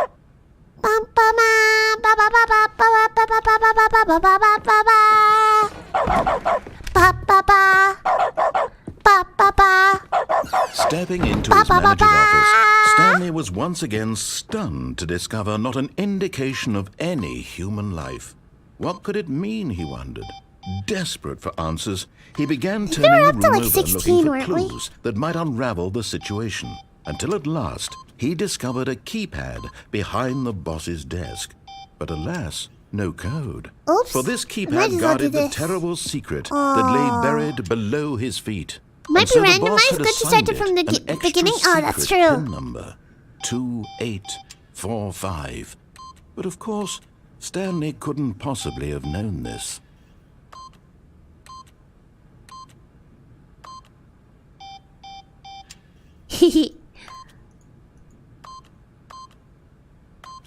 manager's office, Stanley was once again stunned to discover not an indication of any human life. What could it mean, he wondered? Desperate for answers, he began turning the room over, 16, looking for clues that might unravel the situation, until at last he discovered a keypad behind the boss's desk. But alas, no code. Oops. For this Might keypad as well guarded do the this. terrible secret that lay buried below his feet. Might And be so the boss randomized. had Good to start assigned it from the an extra beginning. Oh, that's secret true. PIN number 2845. But of course, Stanley couldn't possibly have known this.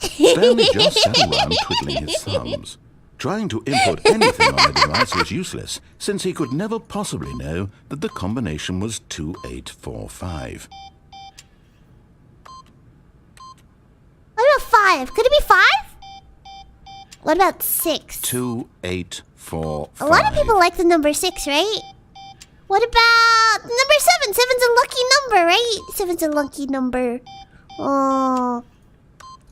Stanley just sat around twiddling his thumbs. Trying to input anything on the device was useless, since he could never possibly know that the combination was 2845. What about 5? Could it be 5? What about 6? 2845. A lot of people like the number 6, right? What about number 7? 7's a lucky number, right? 7's a lucky number. Oh.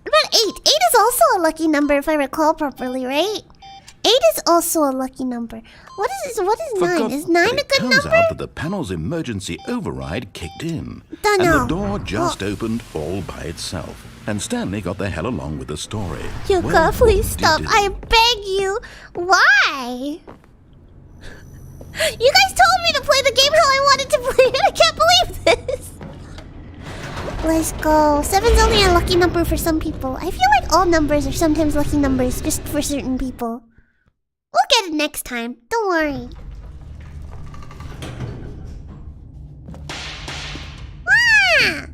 What about 8? 8 is also a lucky number, if I recall properly, right? 8 is also a lucky number. What is 9? Is 9 a good It turns number? out that the panel's emergency override kicked in. Don't and know. the door just opened all by itself. And Stanley got the hell along with the story. Yuuka, Well, please did stop. it. I beg you. Why? You guys told me to play the game how I wanted to play it. I can't believe this. Let's go. 7's only a lucky number for some people. I feel like all numbers are sometimes lucky numbers just for certain people. We'll get it next time. Don't worry. Ah!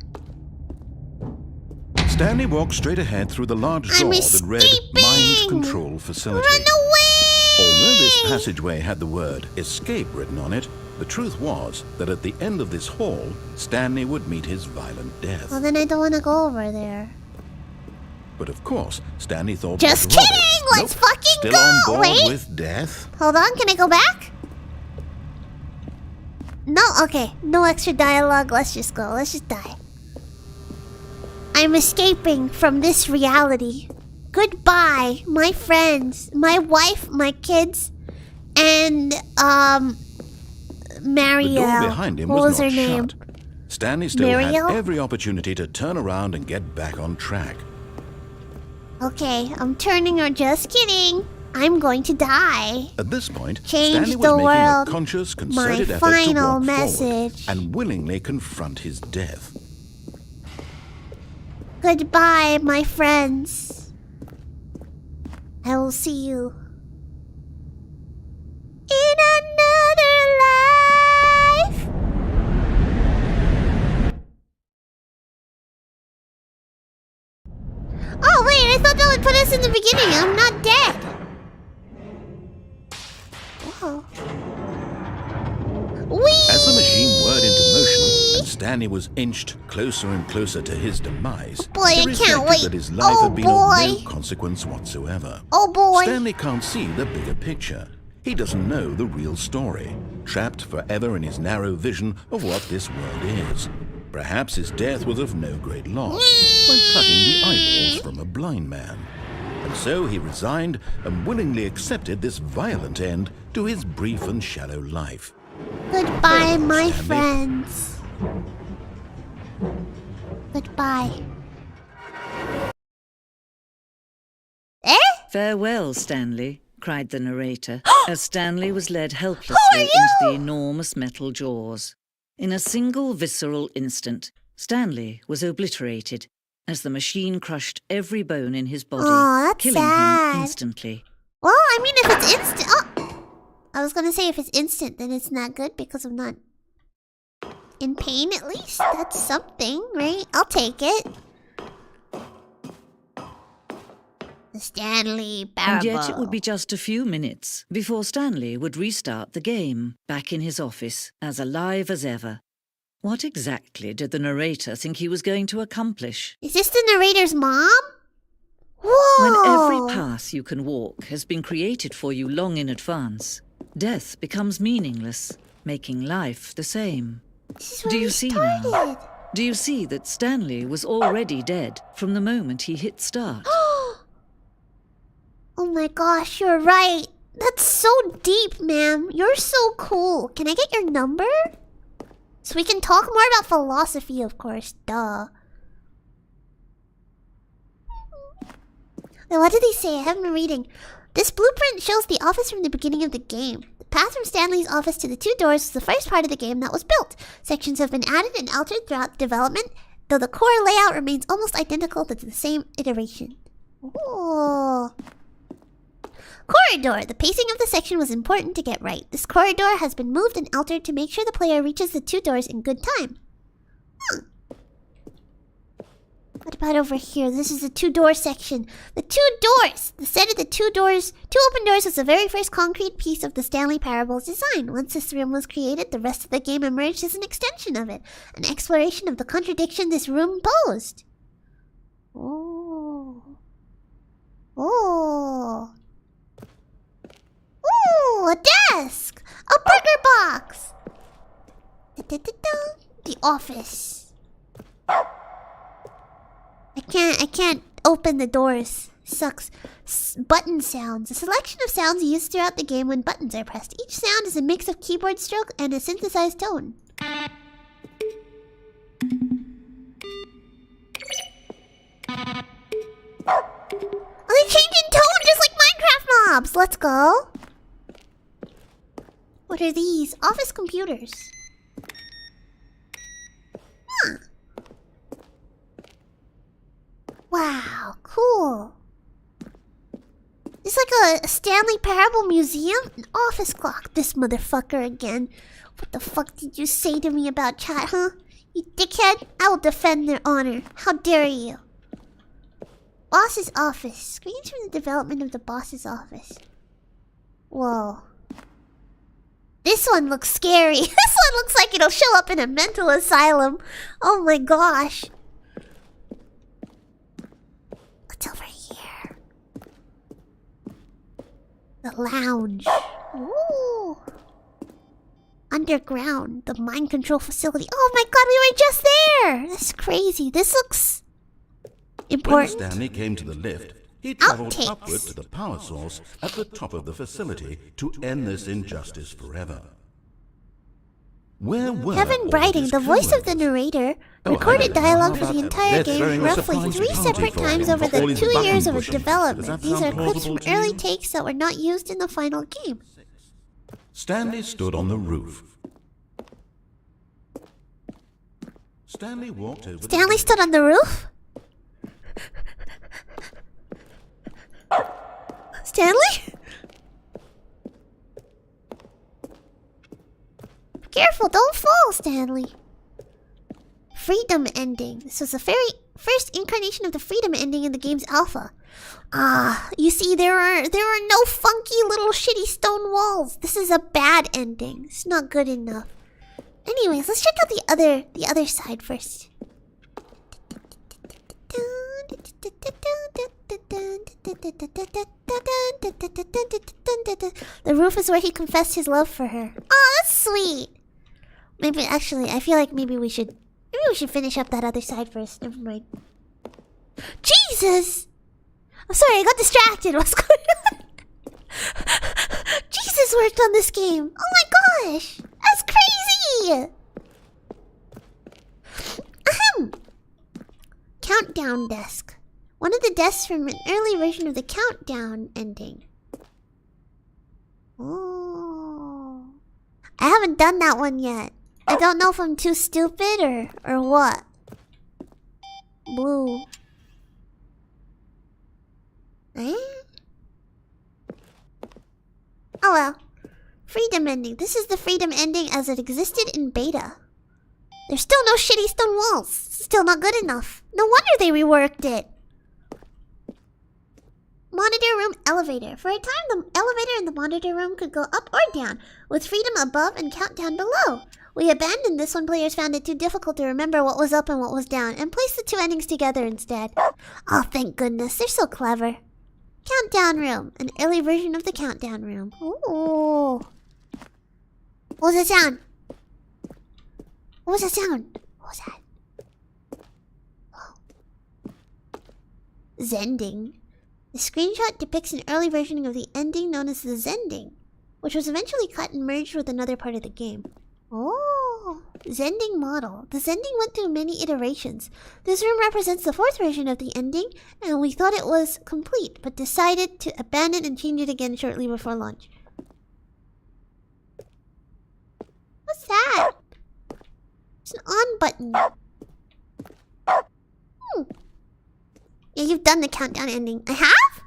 Stanley walked straight ahead through the large door that read escaping! Mind Control Facility. Run away! Although this passageway had the word escape written on it, the truth was that at the end of this hall, Stanley would meet his violent death. Well, then I don't want to go over there. But of course, Stanley thought... Just better of it. kidding! Let's Nope, fucking still go! on board Wait. with death? Hold on, can I go back? No? Okay. No extra dialogue. Let's just go. Let's just die. I'm escaping from this reality. Goodbye, my friends, my wife, my kids, and, Mariel. The door behind him What was not her name? shut. Stanley still Mariel? had every opportunity to turn around and get back on track. Okay, I'm turning or just kidding. I'm going to die. At this point, Change Stanley was the making world. a conscious, My concerted effort to final walk message. forward and willingly confront his death. Goodbye, my friends. I will see you in another life. Oh, wait, I thought that would put us in the beginning. I'm not dead. Whoa. Whee! As the machine whirred into motion and Stanley was inched closer and closer to his demise, Boy, I he can't reflected wait. that his life Oh, had been of no boy. consequence whatsoever. Oh, boy. Stanley can't see the bigger picture. He doesn't know the real story, trapped forever in his narrow vision of what this world is. Perhaps his death was of no great loss, like plucking the eyeballs from a blind man. And so he resigned and willingly accepted this violent end to his brief and shallow life. Goodbye, my Stanley. friends. Goodbye. Eh? Farewell, Stanley, cried the narrator, as Stanley was led Who helplessly are into you? the enormous metal jaws. In a single visceral instant, Stanley was obliterated as the machine crushed every bone in his body, Aw, that's killing sad. him instantly. Well, I mean, if it's instant... Oh! I was gonna say if it's instant, then it's not good because I'm not in pain, at least. That's something, right? I'll take it. The Stanley Parable. And yet it would be just a few minutes before Stanley would restart the game, back in his office, as alive as ever. What exactly did the narrator think he was going to accomplish? Is this the narrator's mom? Whoa! When every path you can walk has been created for you long in advance, death becomes meaningless, making life the same. This is where Do you we see started. now? Do you see that Stanley was already dead from the moment he hit start? Oh my gosh, you're right. That's so deep, ma'am. You're so cool. Can I get your number? So we can talk more about philosophy, of course. Duh. Now, what did he say? I haven't been reading. This blueprint shows the office from the beginning of the game. The path from Stanley's office to the 2 doors was the first part of the game that was built. Sections have been added and altered throughout development, though the core layout remains almost identical to the same iteration. Ooh. Corridor. The pacing of the section was important to get right. This corridor has been moved and altered to make sure the player reaches the 2 doors in good time. What about over here? This is the 2-door section. The 2 doors! The set of the 2 doors, 2 open doors was the very first concrete piece of the Stanley Parable's design. Once this room was created, the rest of the game emerged as an extension of it. An exploration of the contradiction this room posed. Oh. Oh. Ooh, a desk! A burger box! The office. I can't open the doors. Sucks. Button sounds. A selection of sounds used throughout the game when buttons are pressed. Each sound is a mix of keyboard stroke and a synthesized tone. Are they changing tone just like Minecraft mobs? Let's go. What are these? Office computers. Huh. Wow, cool. It's like a Stanley Parable museum. An office clock. This motherfucker again. What the fuck did you say to me about chat, huh? You dickhead. I will defend their honor. How dare you? Boss's office. Screens from the development of the boss's office. Whoa. This one looks scary. This one looks like it'll show up in a mental asylum. Oh my gosh. What's over here? The lounge. Ooh. Underground. The mind control facility. Oh my god, we were just there! That's crazy. This looks important. When Stanley came to the lift, he traveled upward to the power source at the top of the facility to end this injustice forever. Where were Kevin Brighting, the voice of the narrator, recorded dialogue for the entire game roughly 3 separate times over the 2 years of development. These are clips from early takes that were not used in the final game. Stanley stood on the roof. Stanley walked over. Stanley stood on the roof? Stanley? Careful, don't fall, Stanley. Freedom ending. This was the very first incarnation of the freedom ending in the game's alpha. Ah, you see, there are no funky little shitty stone walls. This is a bad ending. It's not good enough. Anyways, let's check out the other side first. The roof is where he confessed his love for her. Oh, that's sweet. Maybe actually, I feel like maybe we should finish up that other side first. Never mind. Jesus! I'm sorry, I got distracted. What's going on? Jesus worked on this game. Oh my gosh, that's crazy. Ahem. Countdown desk. One of the desks from an early version of the countdown ending. Oh. I haven't done that one yet. I don't know if I'm too stupid or what. Blue. Eh? Oh well. Freedom ending. This is the freedom ending as it existed in beta. There's still no shitty stone walls. Still not good enough. No wonder they reworked it. Monitor room elevator. For a time, the elevator in the monitor room could go up or down, with freedom above and countdown below. We abandoned this when players found it too difficult to remember what was up and what was down, and placed the 2 endings together instead. Oh, thank goodness. They're so clever. Countdown room. An early version of the countdown room. Ooh. What was that sound? What was that sound? What was that? Zending. The screenshot depicts an early version of the ending known as the Zending, which was eventually cut and merged with another part of the game. Oh, Zending model. The Zending went through many iterations. This room represents the 4th version of the ending, and we thought it was complete, but decided to abandon and change it again shortly before launch. What's that? It's an on button. Yeah, you've done the countdown ending. I have?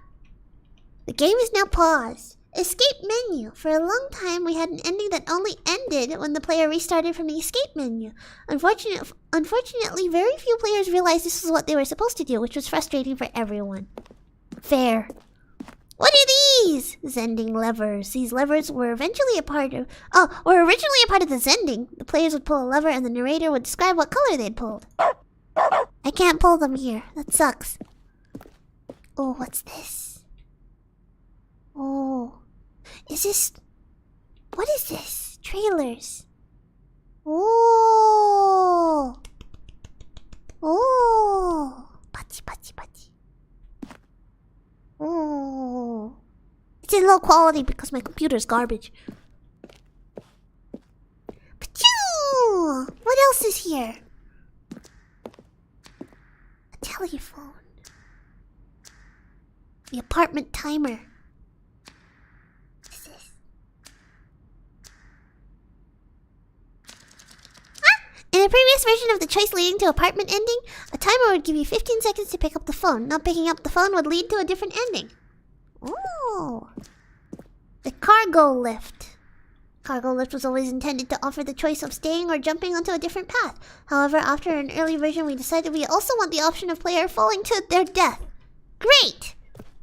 The game is now paused. Escape menu. For a long time, we had an ending that only ended when the player restarted from the escape menu. Unfortunately, very few players realized this was what they were supposed to do, which was frustrating for everyone. Fair. What are these? Zending levers. These levers were eventually a part of... were originally a part of the Zending. The players would pull a lever and the narrator would describe what color they'd pulled. I can't pull them here. That sucks. Oh, what's this? Oh. Is this... What is this? Trailers. Oh. Oh. Pachi, pachi, pachi. Oh. It's in low quality because my computer's garbage. Pachoo! What else is here? A telephone. The apartment timer. What is this? In a previous version of the choice leading to apartment ending, a timer would give you 15 seconds to pick up the phone. Not picking up the phone would lead to a different ending. Oh. The cargo lift. Cargo lift was always intended to offer the choice of staying or jumping onto a different path. However, after an early version, we decided we also want the option of player falling to their death. Great!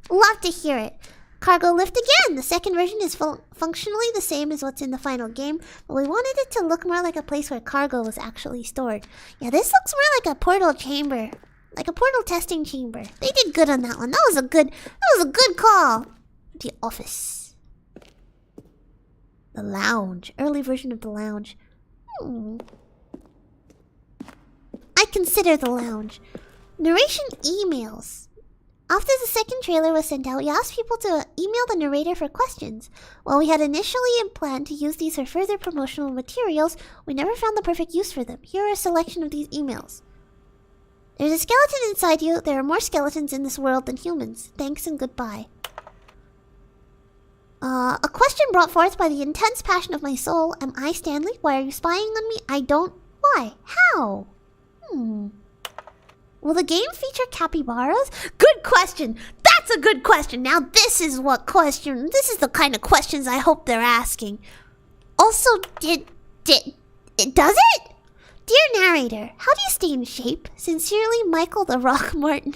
Love to hear it. Cargo lift again! The second version is functionally the same as what's in the final game, but we wanted it to look more like a place where cargo was actually stored. Yeah, this looks more like a portal chamber. Like a portal testing chamber. They did good on that one. That was a good call. The office. The lounge. Early version of the lounge. I consider the lounge. Narration emails. After the second trailer was sent out, we asked people to email the narrator for questions. While we had initially planned to use these for further promotional materials, we never found the perfect use for them. Here are a selection of these emails. There's a skeleton inside you. There are more skeletons in this world than humans. Thanks and goodbye. A question brought forth by the intense passion of my soul. Am I Stanley? Why are you spying on me? I don't... Why? How? Will the game feature capybaras? Good question. That's a good question. Now this is the kind of questions I hope they're asking. Also, does it? Dear narrator, how do you stay in shape? Sincerely, Michael the Rock Martin.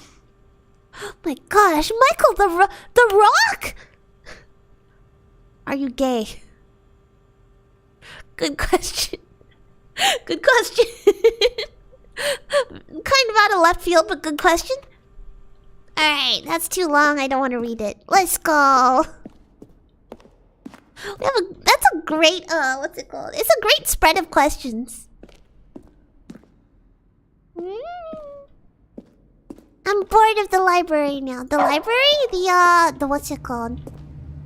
Oh my gosh, Michael the Rock? Are you gay? Good question. Good question. Kind of out of left field, but good question. Alright, that's too long. I don't want to read it. Let's go. That's a great, what's it called? It's a great spread of questions. I'm bored of the library now. The library? The what's it called?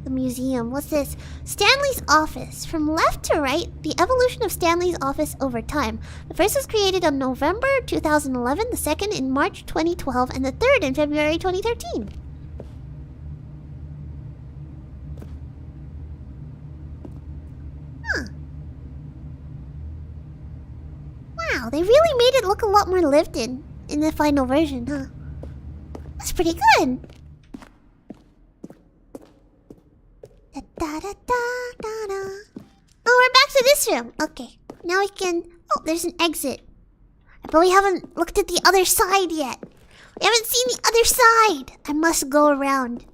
The museum. What's this? Stanley's office. From left to right, the evolution of Stanley's office over time. The first was created on November 2011, the second in March 2012, and the third in February 2013. Huh. Wow, they really made it look a lot more lived in the final version, huh? That's pretty good. Oh, we're back to this room. Okay, now we can... Oh, there's an exit. But we haven't looked at the other side yet. We haven't seen the other side. I must go around.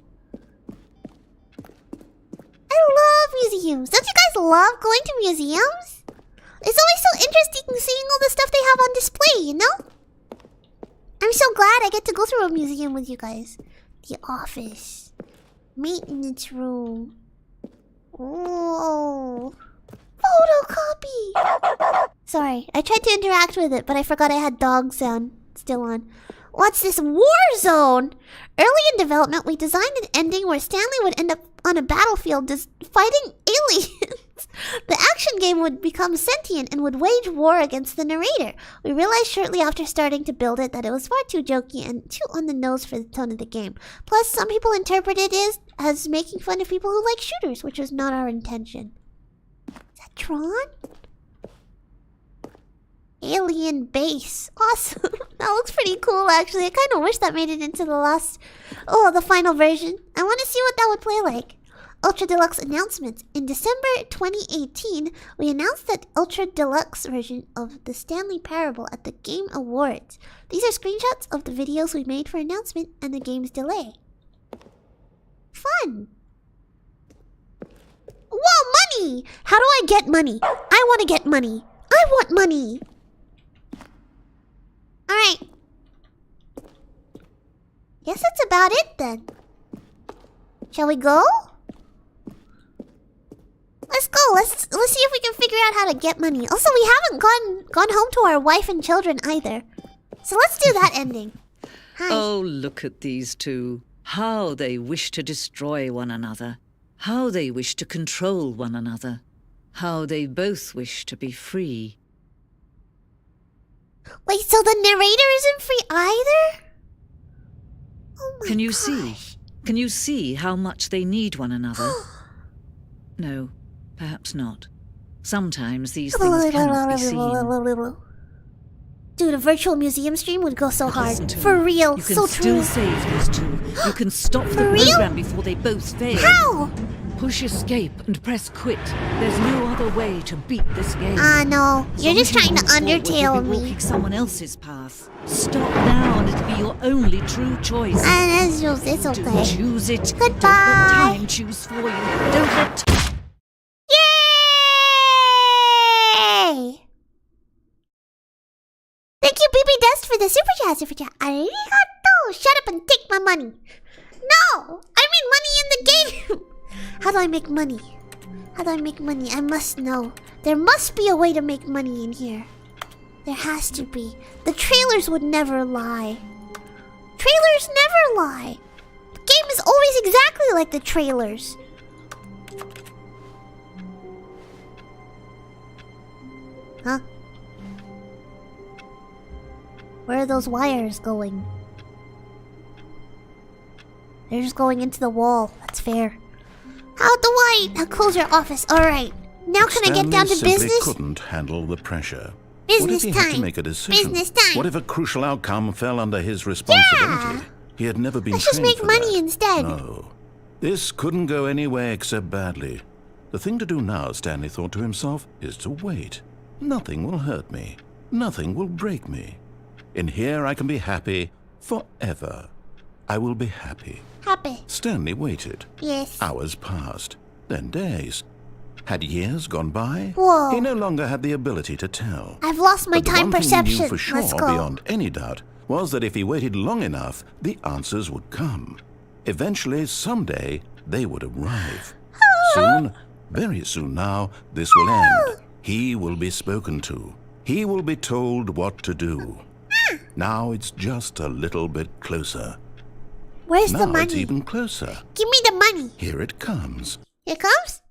I love museums. Don't you guys love going to museums? It's always so interesting seeing all the stuff they have on display, you know? I'm so glad I get to go through a museum with you guys. The office. Maintenance room. Oh. Photocopy. Sorry, I tried to interact with it, but I forgot I had dog sound still on. What's this war zone? Early in development, we designed an ending where Stanley would end up on a battlefield just fighting aliens. The action game would become sentient and would wage war against the narrator. We realized shortly after starting to build it that it was far too jokey and too on the nose for the tone of the game. Plus, some people interpreted it as making fun of people who like shooters, which was not our intention. Is that Tron? Alien base. Awesome. That looks pretty cool, actually. I kind of wish that made it into the final version. I want to see what that would play like. Ultra Deluxe announcements. In December 2018, we announced the Ultra Deluxe version of the Stanley Parable at the Game Awards. These are screenshots of the videos we made for announcement and the game's delay. Fun! Whoa, money! How do I get money? I want to get money. I want money! Alright. Guess that's about it then. Shall we go? Let's go. Let's see if we can figure out how to get money. Also, we haven't gone home to our wife and children either. So let's do that ending. Hi. Oh, look at these two. How they wish to destroy one another. How they wish to control one another. How they both wish to be free. Wait, so the narrator isn't free either? Oh my Can you gosh. see? Can you see how much they need one another? No, perhaps not. Sometimes these things cannot be seen. Dude, a virtual museum stream would go so hard. Listen to For me. real, You can so still true. save those two. You can stop the For real? program before they both fail. How? Push escape and press quit. There's no other way to beat this game. No. You're just trying to Some people undertale will be me. walking someone else's path. Stop now and it'll be your only true choice. It's okay. Don't choose it. Don't let Goodbye. time choose for you. Don't let Yay! Thank you, BB Dust, for the super chat. Arigato! Shut up and take my money. No! I mean money in the game! How do I make money? How do I make money? I must know. There must be a way to make money in here. There has to be. The trailers would never lie. Trailers never lie. The game is always exactly like the trailers. Huh? Where are those wires going? They're just going into the wall. That's fair. How do I... Now close your office. Alright. Now can I get down to Stanley simply business? couldn't handle the pressure. Business What if he had to time. make a decision? Business time. What if a crucial outcome fell under his responsibility? Yeah. He had never been Let's just trained make for money that. instead. No. This couldn't go anywhere except badly. The thing to do now, Stanley thought to himself, is to wait. Nothing will hurt me. Nothing will break me. In here I can be happy forever. I will be happy. Happy. Stanley waited. Yes. Hours passed, then days. Had years gone by? Whoa. He no longer had the ability to tell. I've lost my But the time one thing he perception. knew for sure, Let's go. beyond any doubt, was that if he waited long enough, the answers would come. Eventually, someday, they would arrive. Soon, very soon now, this will end. He will be spoken to. He will be told what to do. Now it's just a little bit closer. Where's Now the money? it's even closer. Give me the money. Here it comes. Here it comes?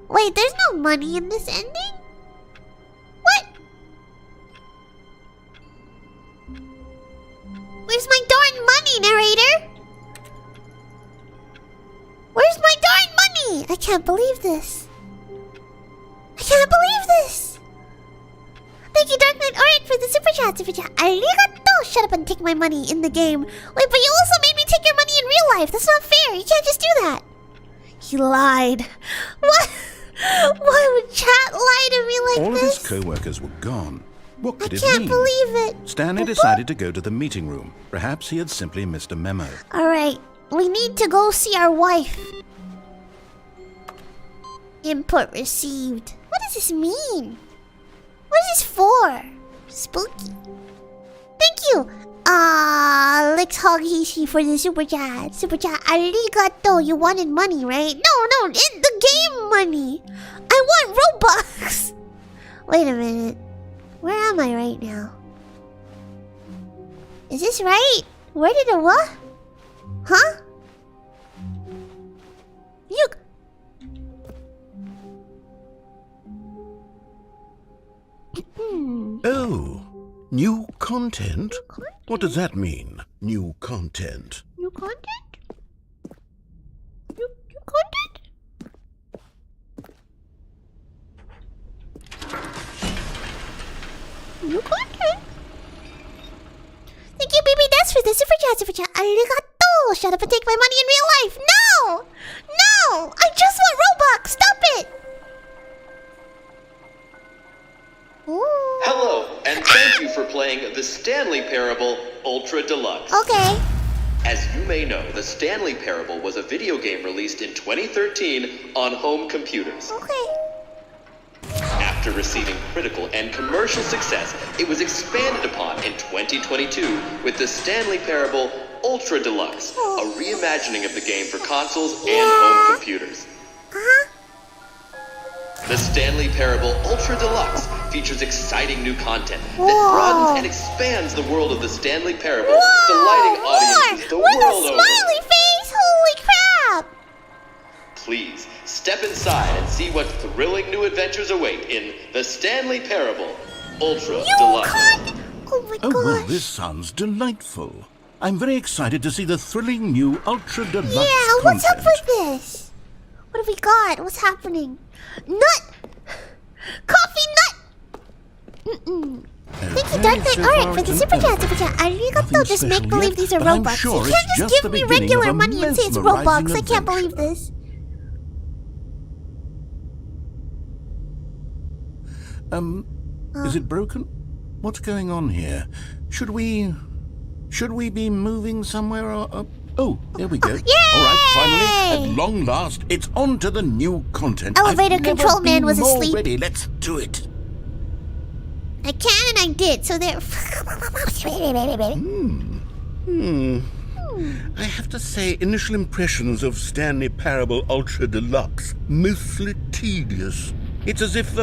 Wait, there's no money in this ending? What? Where's my darn money, narrator? Where's my darn money? I can't believe this. I can't believe this. Thank you, Dark Knight Orange, for the super chat. Arigato! Shut up and take my money in the game. Wait, but you also made me take your money in real life. That's not fair. You can't just do that. He lied. What? Why would chat lie to me like All of this? his co-workers were gone. What I could it can't mean? believe it. Stanley decided to go to the meeting room. Perhaps he had simply missed a memo. Alright, we need to go see our wife. Input received. What does this mean? What is this for? Spooky. Thank you. Lex Hoghishi for the super chat. Super chat. Arigato. You wanted money, right? No, in the game money. I want Robux. Wait a minute. Where am I right now? Is this right? Where did it what? Huh? You. Oh, new content? What does that mean, new content? New content? New content? New content? Thank you, baby. That's for the super chat. Arigato! Shut up and take my money in real life. No! No! I just want Robux. Stop it! Ooh. Hello, and thank you for playing the Stanley Parable Ultra Deluxe. Okay. As you may know, the Stanley Parable was a video game released in 2013 on home computers. Okay. After receiving critical and commercial success, it was expanded upon in 2022 with the Stanley Parable Ultra Deluxe, a reimagining of the game for consoles and home computers. Uh-huh. The Stanley Parable Ultra Deluxe features exciting new content that broadens and expands the world of the Stanley Parable, delighting audiences the With world a over. smiley face! Holy crap! Please, step inside and see what thrilling new adventures await in the Stanley Parable Ultra Deluxe. Oh my Oh, well, gosh. this sounds delightful. I'm very excited to see the thrilling new Ultra Deluxe Yeah, content. what's up with this? What have we got? What's happening? Nut! Coffee nut! Mm-mm. Thank you, Dark Knight. Alright, for the super chat. Arigato, just make believe these are but I'm Robux. sure You it's can't just just give the me beginning regular of a money and say it's mesmerizing Robux. I can't adventure. believe this. Is it broken? What's going on here? Should we be moving somewhere or... Oh, there we go. Yay! All right, finally, at long last, it's on to the new content. Elevator I've never control man been was more asleep. ready. Let's do it. I can and I did, so there. I have to say, initial impressions of Stanley Parable Ultra Deluxe, mostly tedious. It's as if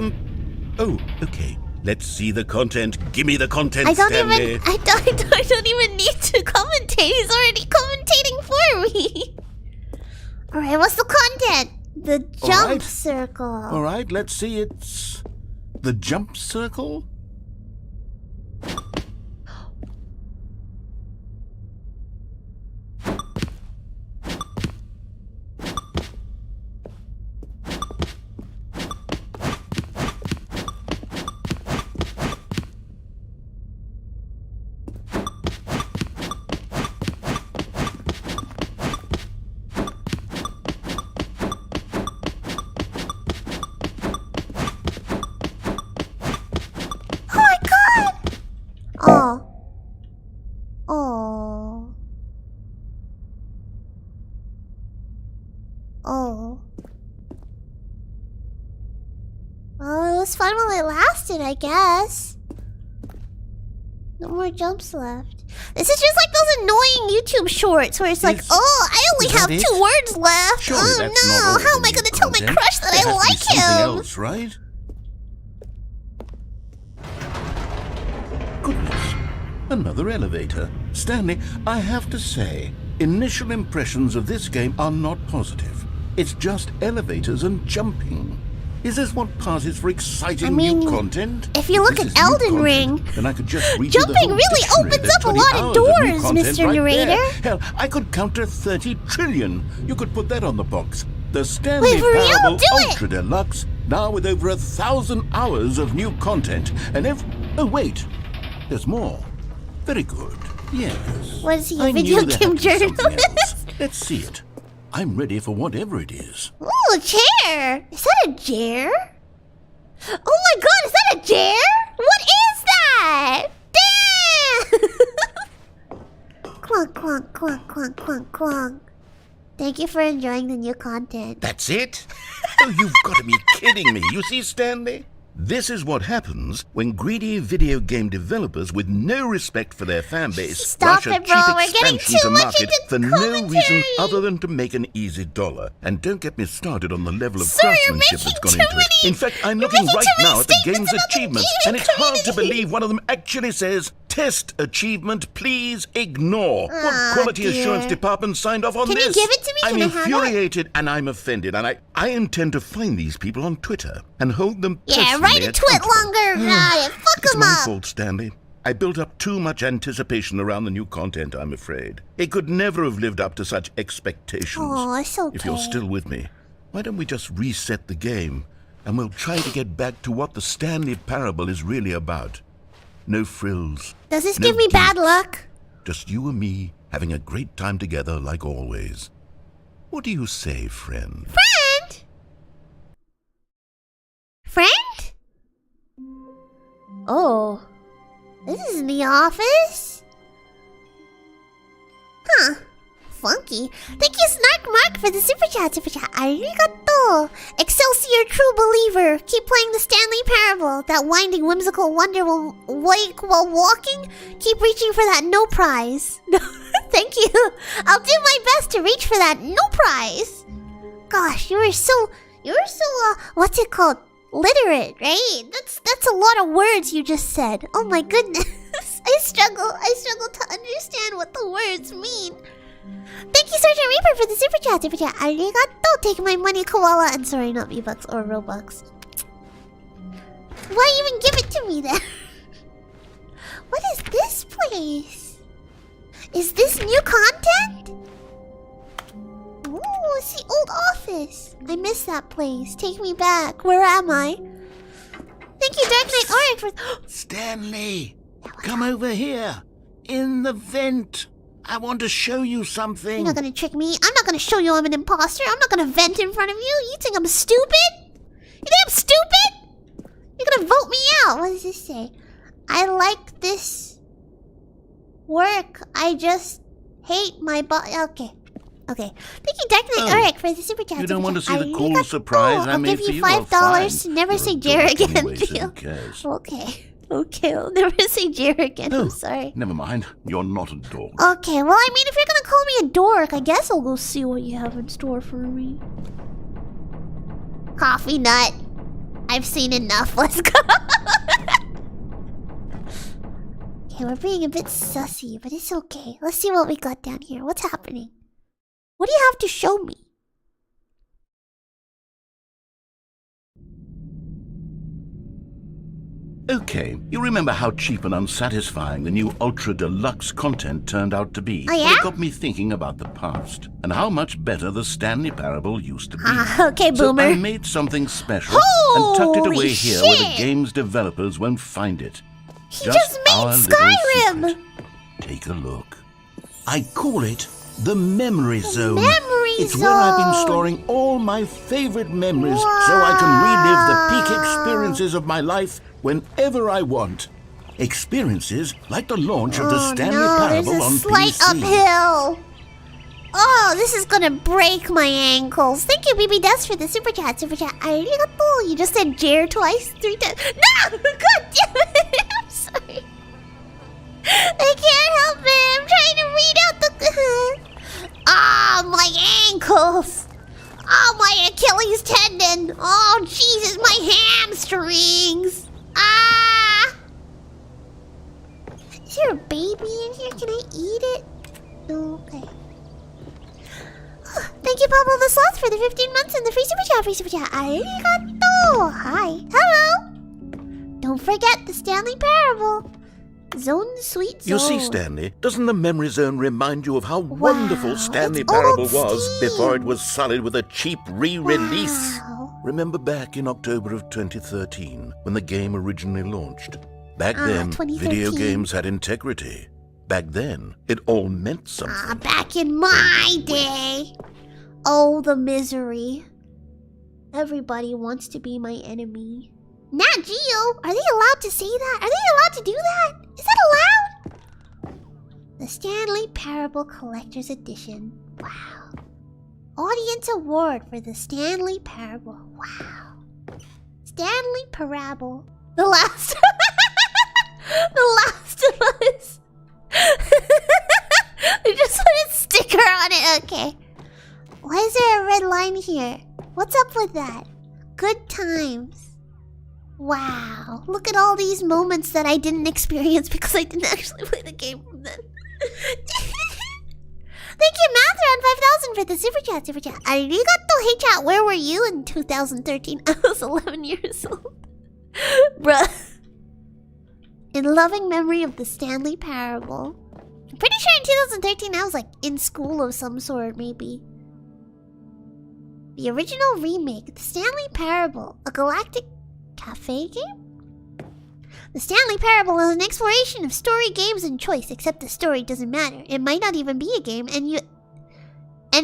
Oh, okay. Let's see the content. Give me the content, I don't Stanley. even. I don't even need to commentate. He's already commentating for me. All right, what's the content? The jump right. circle. All right, let's see. It's the jump circle. Fun while it lasted, I guess. No more jumps left. This is just like those annoying YouTube shorts where it's like, I only have 2 words left. Surely oh that's no, not all how the am I new going to tell my content. crush that There I has to be like something him? else, right? Goodness, another elevator. Stanley, I have to say, initial impressions of this game are not positive. It's just elevators and jumping. Is this what passes for exciting new content? If you look This at is new Elden content, Ring, then I could just read jumping you the whole really dictionary. opens There's up a 20 lot of hours new doors, content Mr. right Narrator. there. Hell, I could counter 30 trillion. You could put that on the box. The Stanley Wait, for real? Parable Do it! Ultra Deluxe, now with over 1,000 hours of new content. And oh wait, there's more. Very good. Yes. What is he, a I video knew there game had to be something journalist? else. Let's see it. I'm ready for whatever it is. Ooh, a chair! Is that a chair? Oh my god, is that a chair? What is that? Damn! Clunk, clunk, clunk, clunk, clunk, clunk. Thank you for enjoying the new content. That's it? Oh, you've got to be kidding me. You see, Stanley? This is what happens when greedy video game developers with no respect for their fan base Stop rush a it, bro. cheap We're getting expansion too to much market into for no reason commentary. other than to make an easy dollar. And don't get me started on the level of Sir, you're craftsmanship that's gone making into too it. In fact, I'm you're looking making right too many now at the statements game's about the achievements, gaming and it's hard to community. believe one of them actually says, "Test achievement, please ignore." Aw, What quality dear. assurance department signed off on Can you this? give it to me? I'm Can I have it? infuriated and I'm offended, and I intend to find these people on Twitter and hold them Yeah, personally write a tweet accountable. longer. Fuck It's them my up. fault, Stanley. I built up too much anticipation around the new content, I'm afraid. It could never have lived up to such expectations. Oh, it's okay. If you're still with me, why don't we just reset the game, and we'll try to get back to what the Stanley Parable is really about. No frills. Does this no give me bad geeks. luck? Just you and me having a great time together like always. What do you say, friend? Friend? Friend? Oh. This is in the office? Huh. Funky. Thank you, Snark Mark, for the super chat. Arigato. Excelsior True Believer. Keep playing the Stanley Parable. That winding, whimsical wonder will wake while walking. Keep reaching for that no prize. Thank you. I'll do my best to reach for that no prize. Gosh, you were so, what's it called? Literate, right? That's a lot of words you just said. Oh my goodness. I struggle to understand what the words mean. Thank you, Sergeant Reaper, for the super chat. Arigato. Take my money, koala. And sorry, not V-Bucks or Robux. Why even give it to me then? What is this place? Is this new content? Ooh, it's the old office. I miss that place. Take me back. Where am I? Thank you, Dark Knight Auric, for... Stanley, come over here. In the vent. I want to show you something. You're not gonna trick me. I'm not gonna show you I'm an imposter. I'm not gonna vent in front of you. You think I'm stupid? You think I'm stupid? You're gonna vote me out. What does this say? I like this work. I just hate my body. Okay. Thank you, Dark Knight Auric, for the super chat. You don't want to see the Arigato. cool surprise I I'll made give for you you? Well, $5 to fine. never You're say a Jer dork again, anyway, so who deal. cares? Okay, I'll never say Jer again. I'm sorry. Never mind. You're not a dog. Okay, well, I mean, if you're gonna call me a dork, I guess I'll go see what you have in store for me. Coffee nut. I've seen enough. Let's go. Okay, we're being a bit sussy, but it's okay. Let's see what we got down here. What's happening? What do you have to show me? Okay, you remember how cheap and unsatisfying the new Ultra Deluxe content turned out to be? Oh, yeah? Well, it got me thinking about the past and how much better the Stanley Parable used to be. Okay, So boomer. I made something special and tucked it Holy away here where the shit! game's developers won't find it. He just our made little Skyrim! secret. Take a look. I call it the Memory Zone. Memory It's where I've been Zone. storing all my favorite memories so I can relive the peak experiences of my life whenever I want. Experiences like the launch of the Stanley Parable there's a on slight PC. uphill. Oh, this is gonna break my ankles. Thank you, BB Dust, for the super chat. Arigato. You just said Jer twice, 3 times. No! God damn it! I'm sorry. I can't help it. I'm trying to read out the... Ah, my ankles. Oh, my Achilles tendon. Oh, Jesus, my hamstrings. Ah! Is there a baby in here? Can I eat it? No, okay. Thank you, Pablo the Sloth, for the 15 months and the free super chat. Arigato. Hi. Hello. Don't forget the Stanley Parable. Zone Sweet Zone. You see, Stanley, doesn't the Memory Zone remind you of how wonderful Stanley it's Parable old was Steam. before it was sullied with a cheap re-release? Wow. Remember back in October of 2013 when the game originally launched? Back then, 2013. video games had integrity. Back then, it all meant something. Back in my day. Oh, the misery. Everybody wants to be my enemy. Nat Geo, are they allowed to say that? Are they allowed to do that? Is that allowed? The Stanley Parable Collector's Edition. Wow. Audience Award for the Stanley Parable. Wow. Stanley Parable. The last... The Last of Us. They just put a sticker on it. Okay. Why is there a red line here? What's up with that? Good times. Wow. Look at all these moments that I didn't experience because I didn't actually play the game from then. Thank you, Mathron 5000 for the super chat. Arigato, hey chat. Where were you in 2013? I was 11 years old. Bruh. In loving memory of the Stanley Parable. I'm pretty sure in 2013 I was like in school of some sort, maybe. The original remake, the Stanley Parable, a galactic cafe game? The Stanley Parable is an exploration of story, games, and choice, except the story doesn't matter. It might not even be a game, and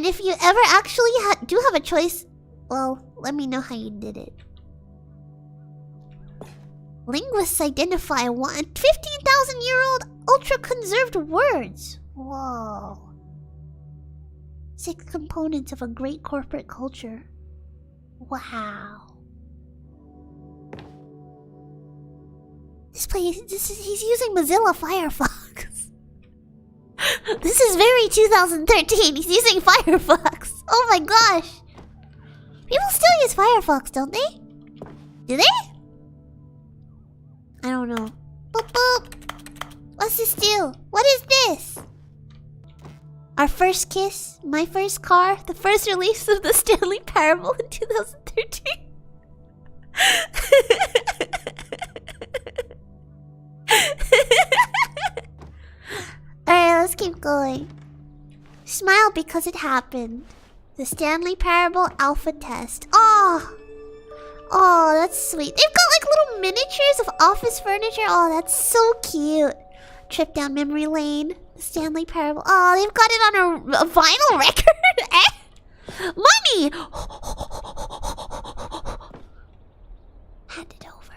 if you ever actually do have a choice, well, let me know how you did it. Linguists identify 15,000-year-old ultra-conserved words. Whoa. 6 components of a great corporate culture. Wow. He's using Mozilla Firefox. This is very 2013. He's using Firefox. Oh my gosh. People still use Firefox, don't they? Do they? I don't know. Boop boop. What's this do? What is this? Our first kiss, my first car, the first release of the Stanley Parable in 2013. Alright, let's keep going. Smile because it happened. The Stanley Parable Alpha Test. Oh, that's sweet. They've got like little miniatures of office furniture. Oh, that's so cute. Trip down memory lane. The Stanley Parable. Oh, they've got it on a vinyl record. Eh? Money! Hand it over.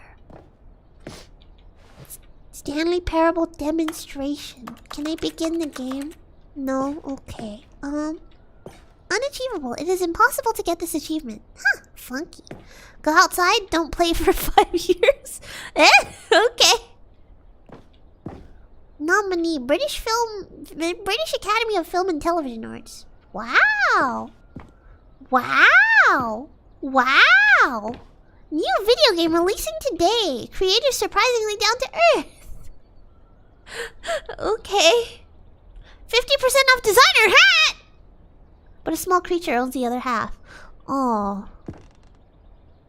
Stanley Parable demonstration. Can I begin the game? No? Okay. Unachievable. It is impossible to get this achievement. Huh, funky. Go outside, don't play for 5 years. Okay. Nominee, British Academy of Film and Television Arts. Wow. Wow. Wow. New video game releasing today. Creators surprisingly down to earth. Okay. 50% off designer hat! But a small creature owns the other half. Oh.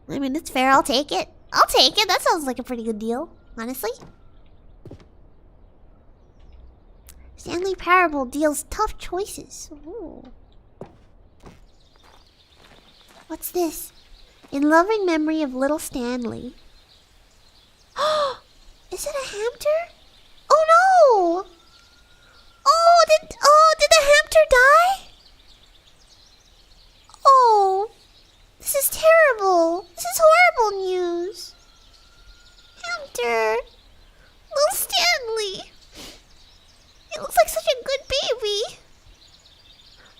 I mean, it's fair. I'll take it. I'll take it. That sounds like a pretty good deal, honestly. Stanley Parable deals tough choices. Ooh. What's this? In loving memory of little Stanley. Is it a hamster? Oh no! Did the hamster die? Oh, this is terrible. This is horrible news. Hamster. Little Stanley. He looks like such a good baby.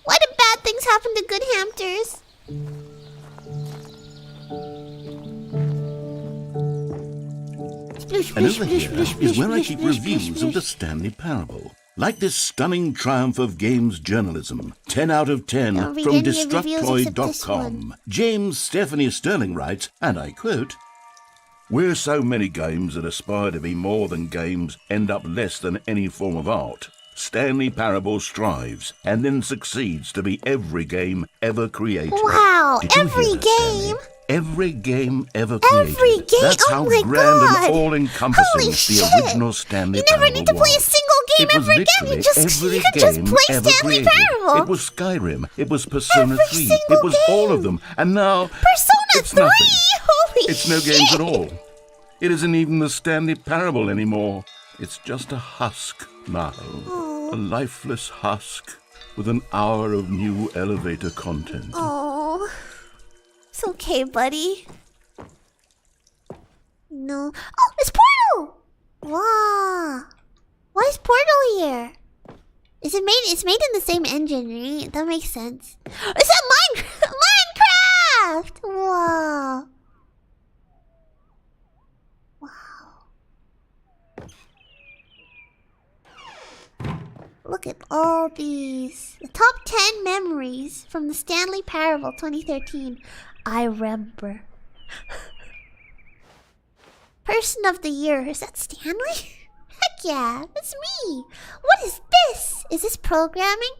Why do bad things happen to good hamsters? And over here is where I keep reviews of the Stanley Parable. Like this stunning triumph of games journalism. 10 out of 10 from Destructoid.com. James Stephanie Sterling writes, and I quote, "Where so many games that aspire to be more than games end up less than any form of art, Stanley Parable strives and then succeeds to be every game ever created." Wow, Did you every hear that, game? Stanley? Every game ever created. Every game? That's Oh how my grand God. and all-encompassing Holy the shit. original Stanley You never Parable need to play a was. single game It was ever again. You literally could just every play game ever Stanley created. Parable. It was Skyrim. It was Persona Every 3. single It was all game. of them. And now Persona it's 3? nothing. Holy It's no shit. games at all. It isn't even the Stanley Parable anymore. It's just a husk now. A lifeless husk with an hour of new elevator content. Oh. It's okay, buddy. No. Oh, it's Portal! Wow. Why is Portal here? Is it made? It's made in the same engine, right? That makes sense. Is that Minecraft? Wow. Look at all these. The top 10 memories from the Stanley Parable 2013. I remember. Person of the year. Is that Stanley? Heck yeah, that's me. What is this? Is this programming?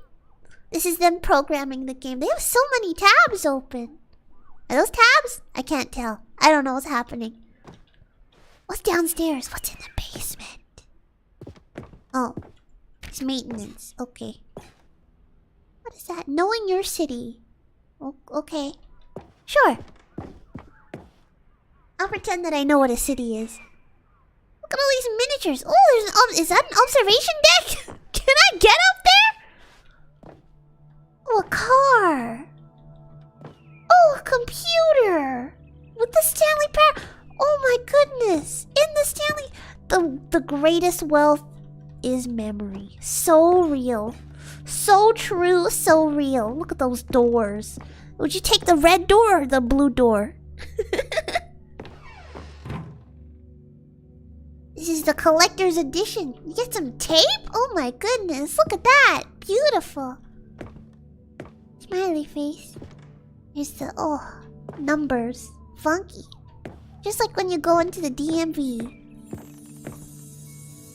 This is them programming the game. They have so many tabs open. Are those tabs? I can't tell. I don't know what's happening. What's downstairs? What's in the basement? Oh, it's maintenance. Okay. What is that? Knowing your city. Oh, okay. Sure. I'll pretend that I know what a city is. Look at all these miniatures. Oh, there's an is that an observation deck? Can I get up there? Oh, a car. Oh, a computer. With the Stanley Parable. Oh my goodness. In the Stanley... The greatest wealth is memory. So real. So true, so real. Look at those doors. Would you take the red door or the blue door? This is the collector's edition. You get some tape? Oh my goodness. Look at that. Beautiful. Smiley face. Here's the... Oh, numbers. Funky. Just like when you go into the DMV.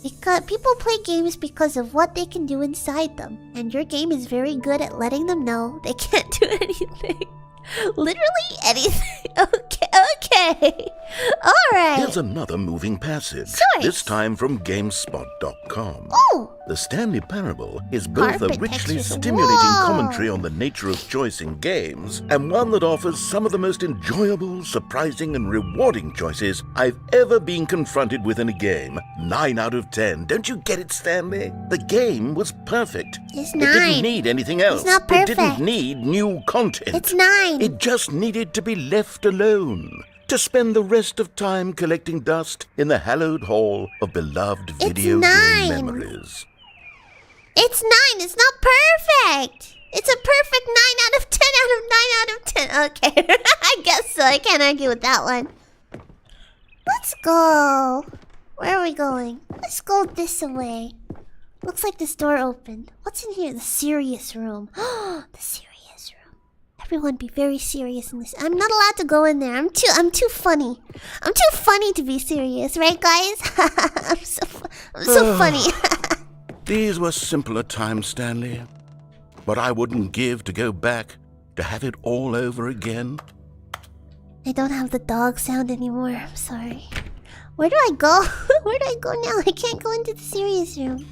Because people play games because of what they can do inside them. And your game is very good at letting them know they can't do anything. Literally anything. Okay. Alright. Here's another moving passage. Source. This time from GameSpot.com. Oh! The Stanley Parable is both a Carpet richly textures. stimulating Whoa. commentary on the nature of choice in games, and one that offers some of the most enjoyable, surprising, and rewarding choices I've ever been confronted with in a game. 9 out of 10. Don't you get it, Stanley? The game was perfect. It's It 9. didn't need anything else. It's not It perfect. didn't need new content. It's 9. It just needed to be left alone. To spend the rest of time collecting dust in the hallowed hall of beloved video 9. game memories. It's 9. It's not perfect. It's a perfect 9 out of 10 out of 9 out of 10. Okay. I guess so. I can't argue with that one. Let's go. Where are we going? Let's go this way. Looks like this door opened. What's in here? The serious room. The serious room. Everyone be very serious in this. I'm not allowed to go in there. I'm too funny. I'm too funny to be serious, right guys? I'm so funny. These were simpler times, Stanley. But I wouldn't give to go back to have it all over again. I don't have the dog sound anymore. I'm sorry. Where do I go? Where do I go now? I can't go into the serious room.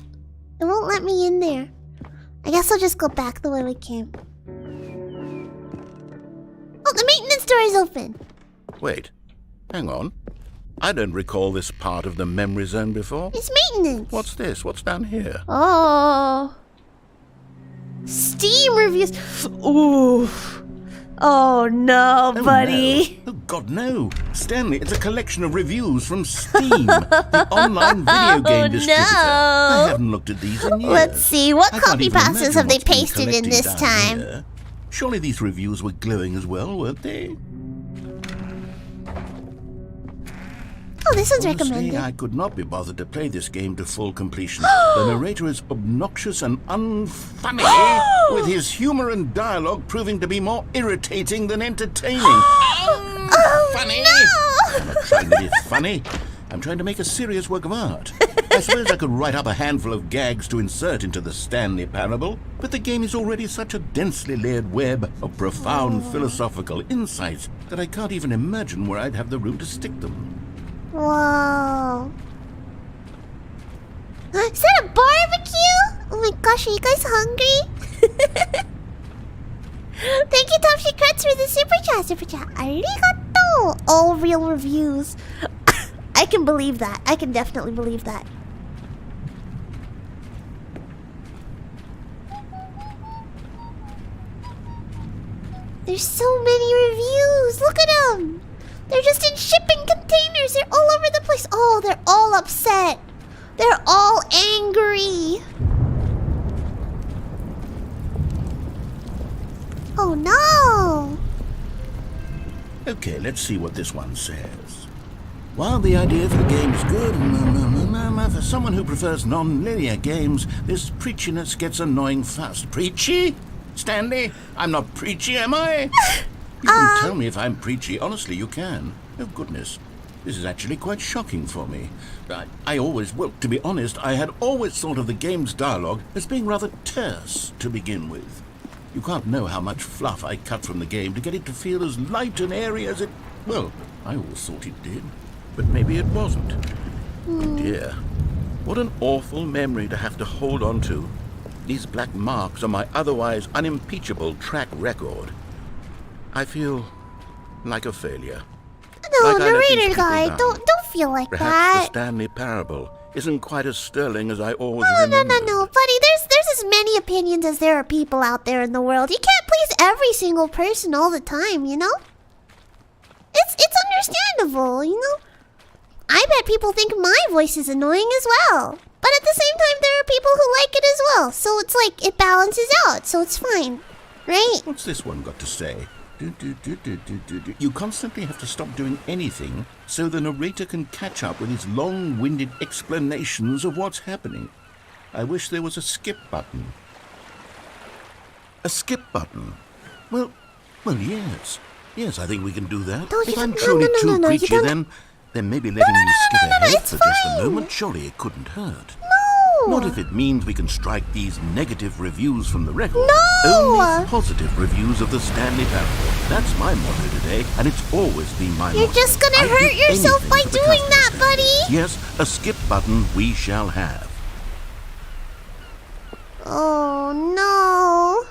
It won't let me in there. I guess I'll just go back the way we came. Oh, the maintenance door is open. Wait, hang on. I don't recall this part of the memory zone before. It's maintenance. What's this? What's down here? Oh. Steam reviews. Ooh. Oh no, buddy. No. Oh God, no. Stanley, it's a collection of reviews from Steam, the online video game distributor. No. I haven't looked at these in years. Let's see. What I can't copy even passes imagine have they what's been pasted in collected this down time? here. Surely these reviews were glowing as well, weren't they? Oh, this one's Honestly, recommended. I could not be bothered to play this game to full completion. The narrator is obnoxious and unfunny, with his humor and dialogue proving to be more irritating than entertaining. Unfunny! No! I'm not trying to be funny. I'm trying to make a serious work of art. I suppose I could write up a handful of gags to insert into the Stanley Parable, but the game is already such a densely layered web of profound philosophical insights that I can't even imagine where I'd have the room to stick them. Whoa. Is that a barbecue? Oh my gosh, are you guys hungry? Thank you, Top Secrets, for the super chat. Arigato! All real reviews. I can believe that. I can definitely believe that. There's so many reviews. Look at them. They're just in shipping containers. They're all over the place. Oh, they're all upset. They're all angry. Oh no. Okay, let's see what this one says. While the idea for the game is good, for someone who prefers non-linear games, this preachiness gets annoying fast. Preachy? Stanley? I'm not preachy, am I? You can tell me if I'm preachy. Honestly, you can. Oh, goodness. This is actually quite shocking for me. Well, to be honest, I had always thought of the game's dialogue as being rather terse to begin with. You can't know how much fluff I cut from the game to get it to feel as light and airy as it... Well, I always thought it did. But maybe it wasn't. Oh dear. What an awful memory to have to hold on to. These black marks on my otherwise unimpeachable track record. I feel like a failure. No, Like I let these narrator people guy, down. don't feel like Perhaps that. the Stanley Parable isn't quite as sterling as I always No, remembered. buddy. There's as many opinions as there are people out there in the world. You can't please every single person all the time, you know? It's understandable, you know? I bet people think my voice is annoying as well. But at the same time, there are people who like it as well. So it's like, it balances out, so it's fine. Right? What's this one got to say? You constantly have to stop doing anything so the narrator can catch up with his long-winded explanations of what's happening. I wish there was a skip button. A skip button? Well, yes. Yes, I think we can do that. If I'm truly too preachy, then maybe letting you skip ahead for just a moment, surely it couldn't hurt. Not if it means we can strike these negative reviews from the record. No! Only positive reviews of the Stanley Parable. That's my motto today, and it's always been my motto. You're just gonna I'd hurt do yourself anything by for the doing customer that, service. buddy. Yes, a skip button we shall have. Oh, no.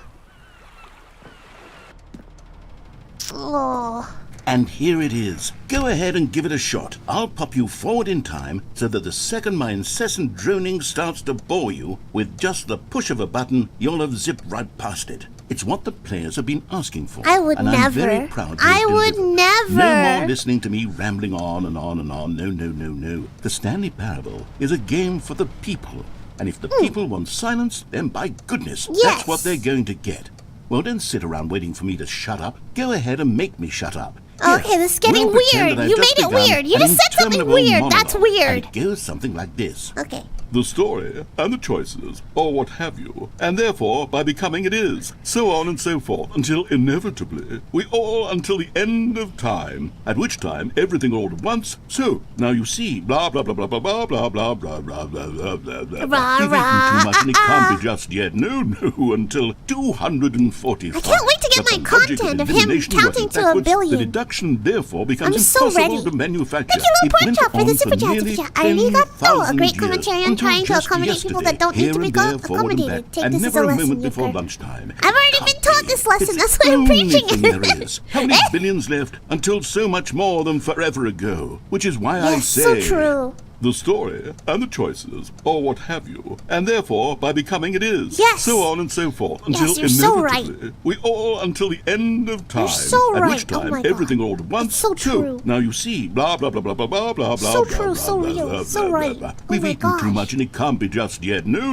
Oh. And here it is. Go ahead and give it a shot. I'll pop you forward in time so that the second my incessant droning starts to bore you, with just the push of a button, you'll have zipped right past it. It's what the players have been asking for. I would and never. I'm very proud to I have would delivered. never. No more listening to me rambling on and on and on. No. The Stanley Parable is a game for the people. And if the people want silence, then by goodness, Yes. that's what they're going to get. Well, don't sit around waiting for me to shut up. Go ahead and make me shut up. Okay, this is getting We'll pretend weird. that I've You just made it begun weird. You an just said something interminable weird. monologue, That's weird. And it goes something like this. Okay. The story, and the choices, or what have you, and therefore, by becoming it is, so on and so forth, until inevitably, we all until the end of time, at which time everything all at once, so, now you see, blah blah blah blah blah blah blah blah blah blah blah blah blah blah. Rah, We've eaten rah, too much and it can't be just yet, no, until 245. I can't wait to get But my the logic content of him elimination counting working to a backwards, billion. The deduction therefore becomes I'm so impossible ready. to manufacture. Thank you, It little pork went chop, for on the super nearly chat. Arigato. A 10,000 great years, commentary on until trying to just accommodate people that don't yesterday, need to be here and there, forward and accommodated. back, Take and this as never a a lesson, moment before Yuuka. lunchtime. I've already been taught this lesson. It's That's the why I'm only preaching thing it. there is. How many billions left until so much more than forever ago? Which is why I Yes, say... so true. The story, and the choices, or what have you, and therefore, by becoming it is, Yes. so on and so forth, until Yes, you're so right. inevitably, we all until the end of time, so at right. which time Oh my God. everything all at once, It's so true. now you see, blah blah blah blah blah blah blah blah So blah, true, blah, so blah, real, blah, so blah, right. blah. Oh We've my eaten too gosh. much and it can't be just yet, no,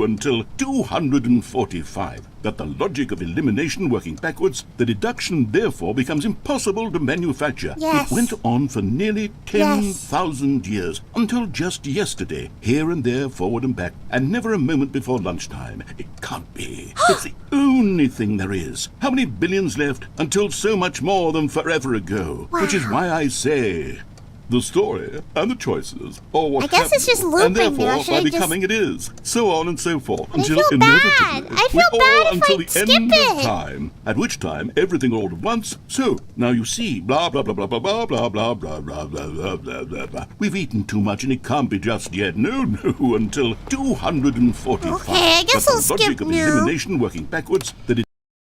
until 245. That the logic of elimination working backwards, the deduction therefore becomes impossible to manufacture. Yes. It went on for nearly 10,000 years, until just yesterday, here and there, forward and back, and never a moment before lunchtime. It can't be. It's the only thing there is. How many billions left until so much more than forever ago? Which is why I say... The story, and the choices, or what I guess have it's you, just looping and therefore, now. Should by I just- becoming it is, so on and so forth, I until feel bad. inevitably, I feel we bad all if until I the skip end it. of time, at which time everything all at once, so, now you see, blah blah blah blah blah blah blah blah blah blah blah blah blah blah blah. We've eaten too much and it can't be just yet, no, until 245. Okay, I guess But I'll the skip logic of now. elimination working backwards, that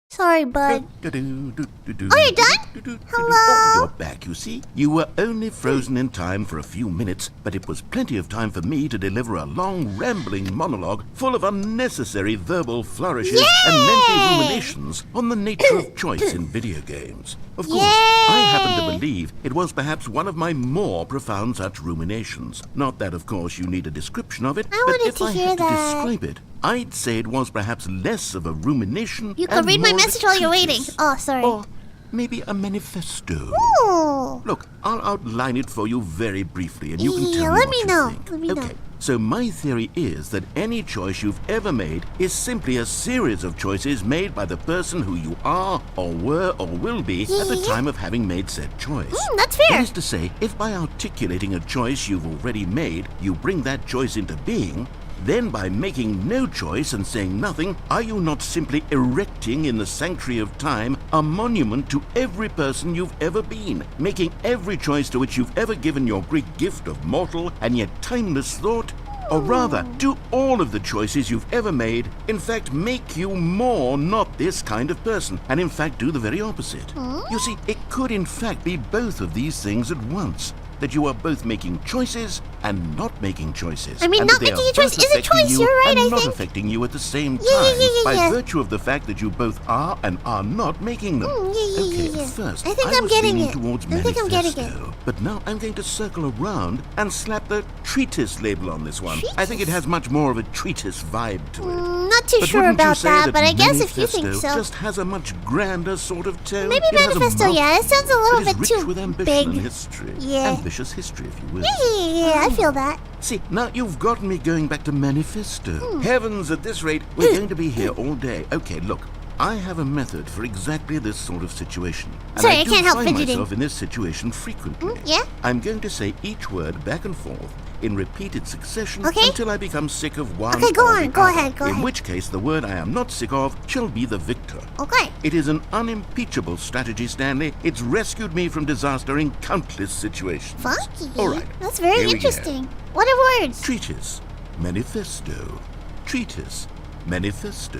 Sorry, bud. Oh, you're done? Hello? Oh, you're back, you see. You were only frozen in time for a few minutes, but it was plenty of time for me to deliver a long, rambling monologue full of unnecessary verbal flourishes and lengthy ruminations on the nature of choice in video games. Of course, I happen to believe it was perhaps one of my more profound such ruminations. Not that, of course, you need a description of it, I but wanted if to I hear had to that. describe it, I'd say it was perhaps less of a rumination You can and read my more of a message while you're waiting. treatise. Oh, sorry. Or maybe a manifesto. Ooh. Look, I'll outline it for you very briefly, and you can tell Yeah, me let what me you know. think. Let me know. Okay. So my theory is that any choice you've ever made is simply a series of choices made by the person who you are, or were, or will be at the Yeah. time of having made said choice. That's fair. That is to say, if by articulating a choice you've already made, you bring that choice into being, then by making no choice and saying nothing, are you not simply erecting in the sanctuary of time a monument to every person you've ever been, making every choice to which you've ever given your Greek gift of mortal and yet timeless thought? Or rather, do all of the choices you've ever made, in fact, make you more not this kind of person, and in fact do the very opposite? You see, it could in fact be both of these things at once. That you are both making choices and not making choices. I mean, and not that they making are a choice both is a affecting choice, you you're right, and I not think. affecting you at the same time Yeah, by virtue of the fact that you both are and are not making them. Okay, yeah. at first, I think I'm was getting leaning it. towards I think I'm getting manifesto, but now I'm going to circle around and slap the treatise label on this one. I think it has much more of a treatise vibe to it. Not too But sure wouldn't you about say that, but I guess if you manifesto think so. just has a much grander sort of tone. Maybe It has a manifesto, yeah. It mouthful sounds a little that is bit rich too with ambition big. and history. Yeah. Ambitious history, if you will. Yeah, I feel that. See, now you've gotten me going back to manifesto. Heavens, at this rate, we're going to be here all day. Okay, look, I have a method for exactly this sort of situation. And Sorry, I I do can't help find fidgeting. myself in this situation frequently. Yeah? I'm going to say each word back and forth in repeated succession Okay. until I become sick of one Okay, go or on, the go other, ahead, go in ahead. which case the word I am not sick of shall be the victor. Okay. It is an unimpeachable strategy, Stanley. It's rescued me from disaster in countless situations. Funky. All right. That's very here we go. interesting. What are words? Treatise, manifesto, treatise, manifesto,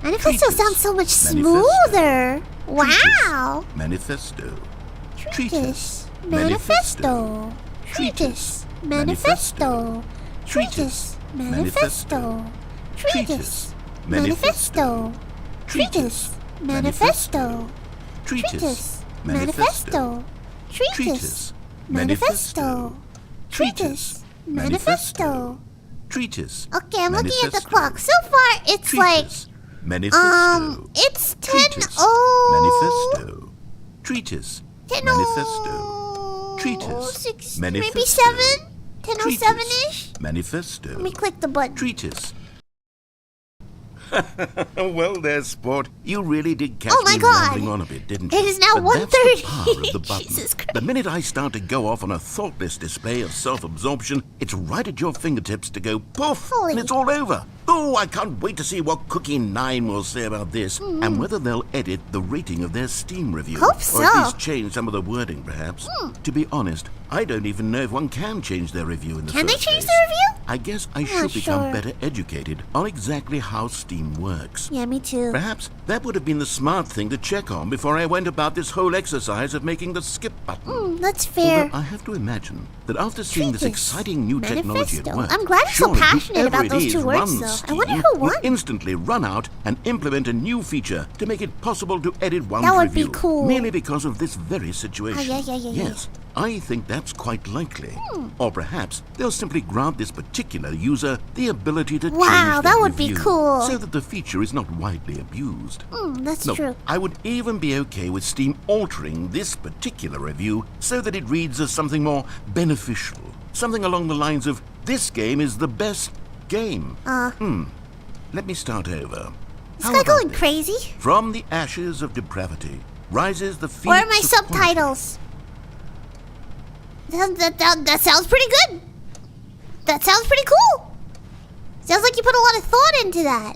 Manifesto treatise, sounds so much manifesto, smoother. Wow. manifesto, Treatise. Manifesto. Treatise. Manifesto. Treatise. Manifesto. Treatise. Manifesto. Treatise. Manifesto. treatise, Treatise. Manifesto. Treatise. Manifesto. Treatise. Manifesto. treatise. Okay, I'm looking at the manifesto, clock. So far, it's like, treatise, manifesto, it's 10:00. treatise, manifesto, treatise, 10:00. manifesto, treatise, Six, manifesto, maybe 7? 10:07-ish? manifesto, Let me click the button. treatise. Well, there, sport. You really did catch Oh my me God. rambling on a bit, didn't you? It is now But that's the 1:30. power of the button. Jesus Christ. The minute I start to go off on a thoughtless display of self-absorption, it's right at your fingertips to go poof, Holy. and it's all over. Oh, I can't wait to see what Cookie 9 will say about this, and whether they'll edit the rating of their Steam review. Hope Or at so. least change some of the wording, perhaps. To be honest, I don't even know if one can change their review in the Can they first change place. the review? I guess I Not should become sure. better educated on exactly how Steam works. Yeah, me too. Perhaps that would have been the smart thing to check on before I went about this whole exercise of making the skip button. That's fair. Although I have to imagine that after seeing this Treatise. exciting new technology at Manifesto. work, I'm glad you're so surely passionate about whoever those it two is words, runs though. I Steam wonder who will won. instantly run out and implement a new feature to make it possible to edit one's That would be review, cool. merely because of this very situation. yeah. Yes, I think that's quite likely. Or perhaps they'll simply grant this particular user the ability to Wow, change that their would be review cool. so that the feature is not widely abused. That's Look, true. I would even be okay with Steam altering this particular review so that it reads as something more beneficial. Something along the lines of, this game is the best game. Let me start over. This How guy about going this? crazy? From the ashes of depravity rises the phoenix Where are my of quality. subtitles? That sounds pretty good. That sounds pretty cool. Sounds like you put a lot of thought into that.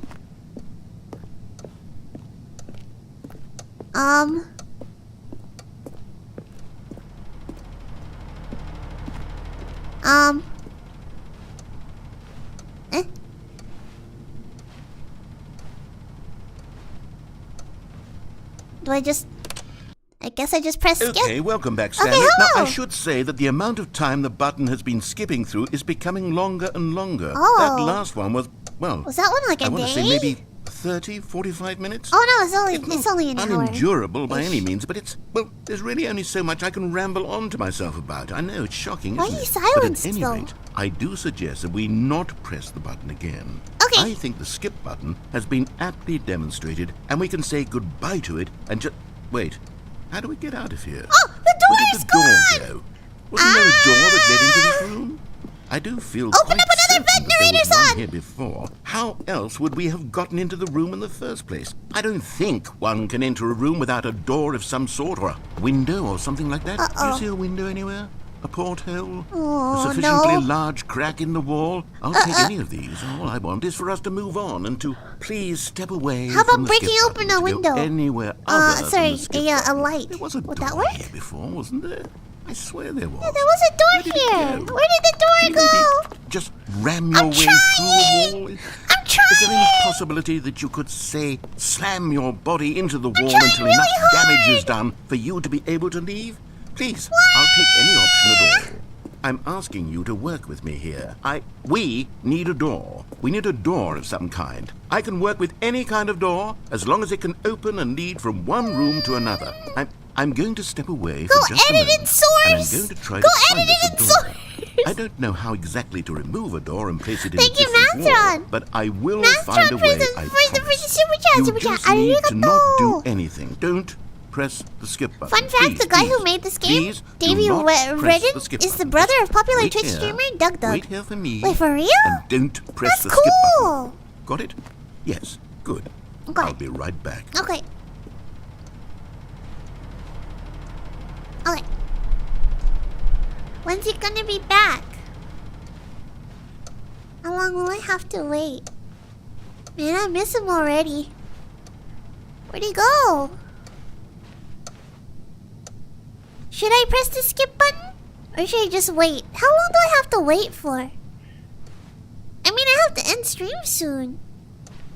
I guess I just press skip. Okay, welcome back, Stanley. Okay, Now, hello. I should say that the amount of time the button has been skipping through is becoming longer and longer. Oh. That last one was, well, Was that one like a I want day? to say maybe 30, 45 minutes? Oh no, it's not only an hour. unendurable by any means, but it's, well, there's really only so much I can ramble on to myself about. I know, it's shocking, Why isn't are you it? silenced, But at any though? rate, I do suggest that we not press the button again. Okay. I think the skip button has been aptly demonstrated, and we can say goodbye to it and just... Wait, How do we get out of here? Oh, the door Where is did the door gone! go? Wasn't there a door that led into this room? I do feel Open quite up another certain vent, that there narrator's was one on! here before. How else would we have gotten into the room in the first place? I don't think one can enter a room without a door of some sort, or a window or something like that. Do you see a window anywhere? A porthole? Oh, A sufficiently no. large crack in the wall? I'll take any of these. All I want is for us to move on and to please step away How about from the breaking skip open button a to go window? anywhere other than Sorry, the skip a button. light. There was a Would door that work? here before, wasn't there? I swear there was. Yeah, there was a door Where did it here. go? Where did the Can you door go? maybe just ram your I'm way trying. through a wall? I'm Is there any trying! possibility that you could, say, slam your body into the wall trying until really enough damage hard. is done for you to be able to leave? Please, I'll take any option at all. I'm asking you to work with me here. We need a door. We need a door of some kind. I can work with any kind of door as long as it can open and lead from one room to another. I'm going to step away Go for just a edit moment. in Source! And I'm going to try Go to find edit us it a in door. Source! I don't know how exactly to remove a door and place it in Thank a you, different Mastron. wall, but I will Mastron find a way, I for the promise. super chat, You super chat. just need to not do Arigato. anything. Don't press the skip button. Fun fact, Please, the guy who please, made this game, please do Davey not press Reddit, the skip is the button. brother Just of popular wait Twitch here. streamer Doug Doug. Wait here for me. Wait, for real? And don't press That's the skip cool. button. Got it? Yes. Good. Okay. I'll be right back. Okay. Okay. When's he gonna be back? How long will I have to wait? Man, I miss him already. Where'd he go? Should I press the skip button? Or should I just wait? How long do I have to wait for? I mean, I have to end stream soon.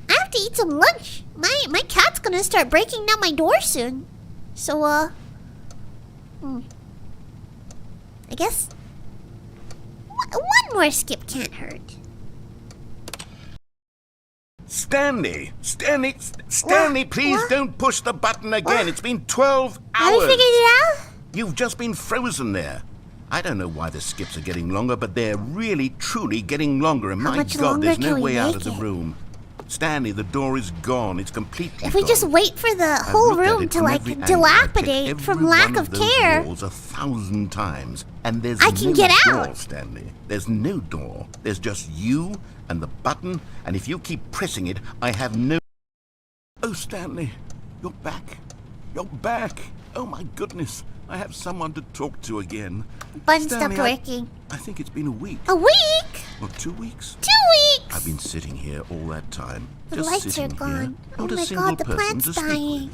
I have to eat some lunch. My cat's gonna start breaking down my door soon. So, I guess one more skip can't hurt. Stanley, What? please What? don't push the button again. What? It's been 12 Have you hours. figured it out? You've just been frozen there. I don't know why the skips are getting longer, but they're really, truly getting longer. And How my much God, longer there's can no we way out make of the it? room. Stanley, the door is gone. It's completely If we gone. just wait for the I've whole looked at room it to from like every angle. I've checked dilapidate every from lack one of those care, walls 1,000 times, and there's I can no get door, out. Stanley. There's no door. There's just you and the button, and if you keep pressing it, I have no... Oh, Stanley, you're back. You're back. Oh, my goodness. I have someone to talk to again. button Stanley, stopped working. I think it's been a week. A week? Or 2 weeks. 2 weeks? I've been sitting here all that time. The just lights sitting are gone. Here, Oh not a my single God, the person plant's to speak dying. with.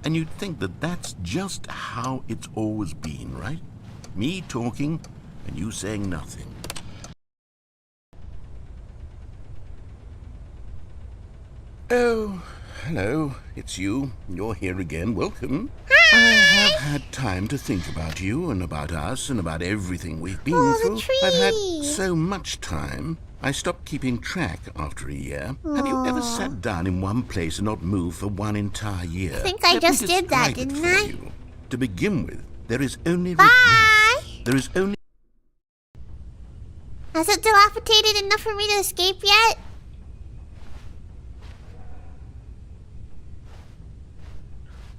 And you'd think that that's just how it's always been, right? Me talking and you saying nothing. Oh, hello. It's you. You're here again. Welcome. I have had time to think about you and about us and about everything we've been Oh, the through. I've had tree. so much time. I stopped keeping track after a year. Have you ever sat down in one place and not moved for one entire year? I think I Let me just did that, describe it didn't for I? you. To begin with, there is only Bye! regret. There is only... Has it dilapidated enough for me to escape yet?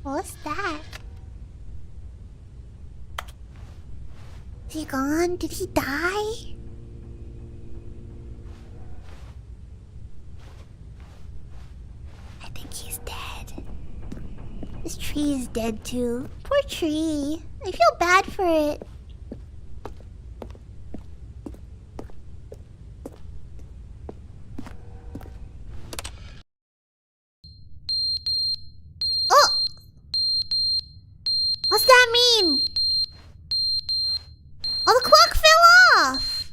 What's that? Is he gone? Did he die? I think he's dead. This tree is dead too. Poor tree. I feel bad for it. Oh! What's that mean? Oh, the clock fell off!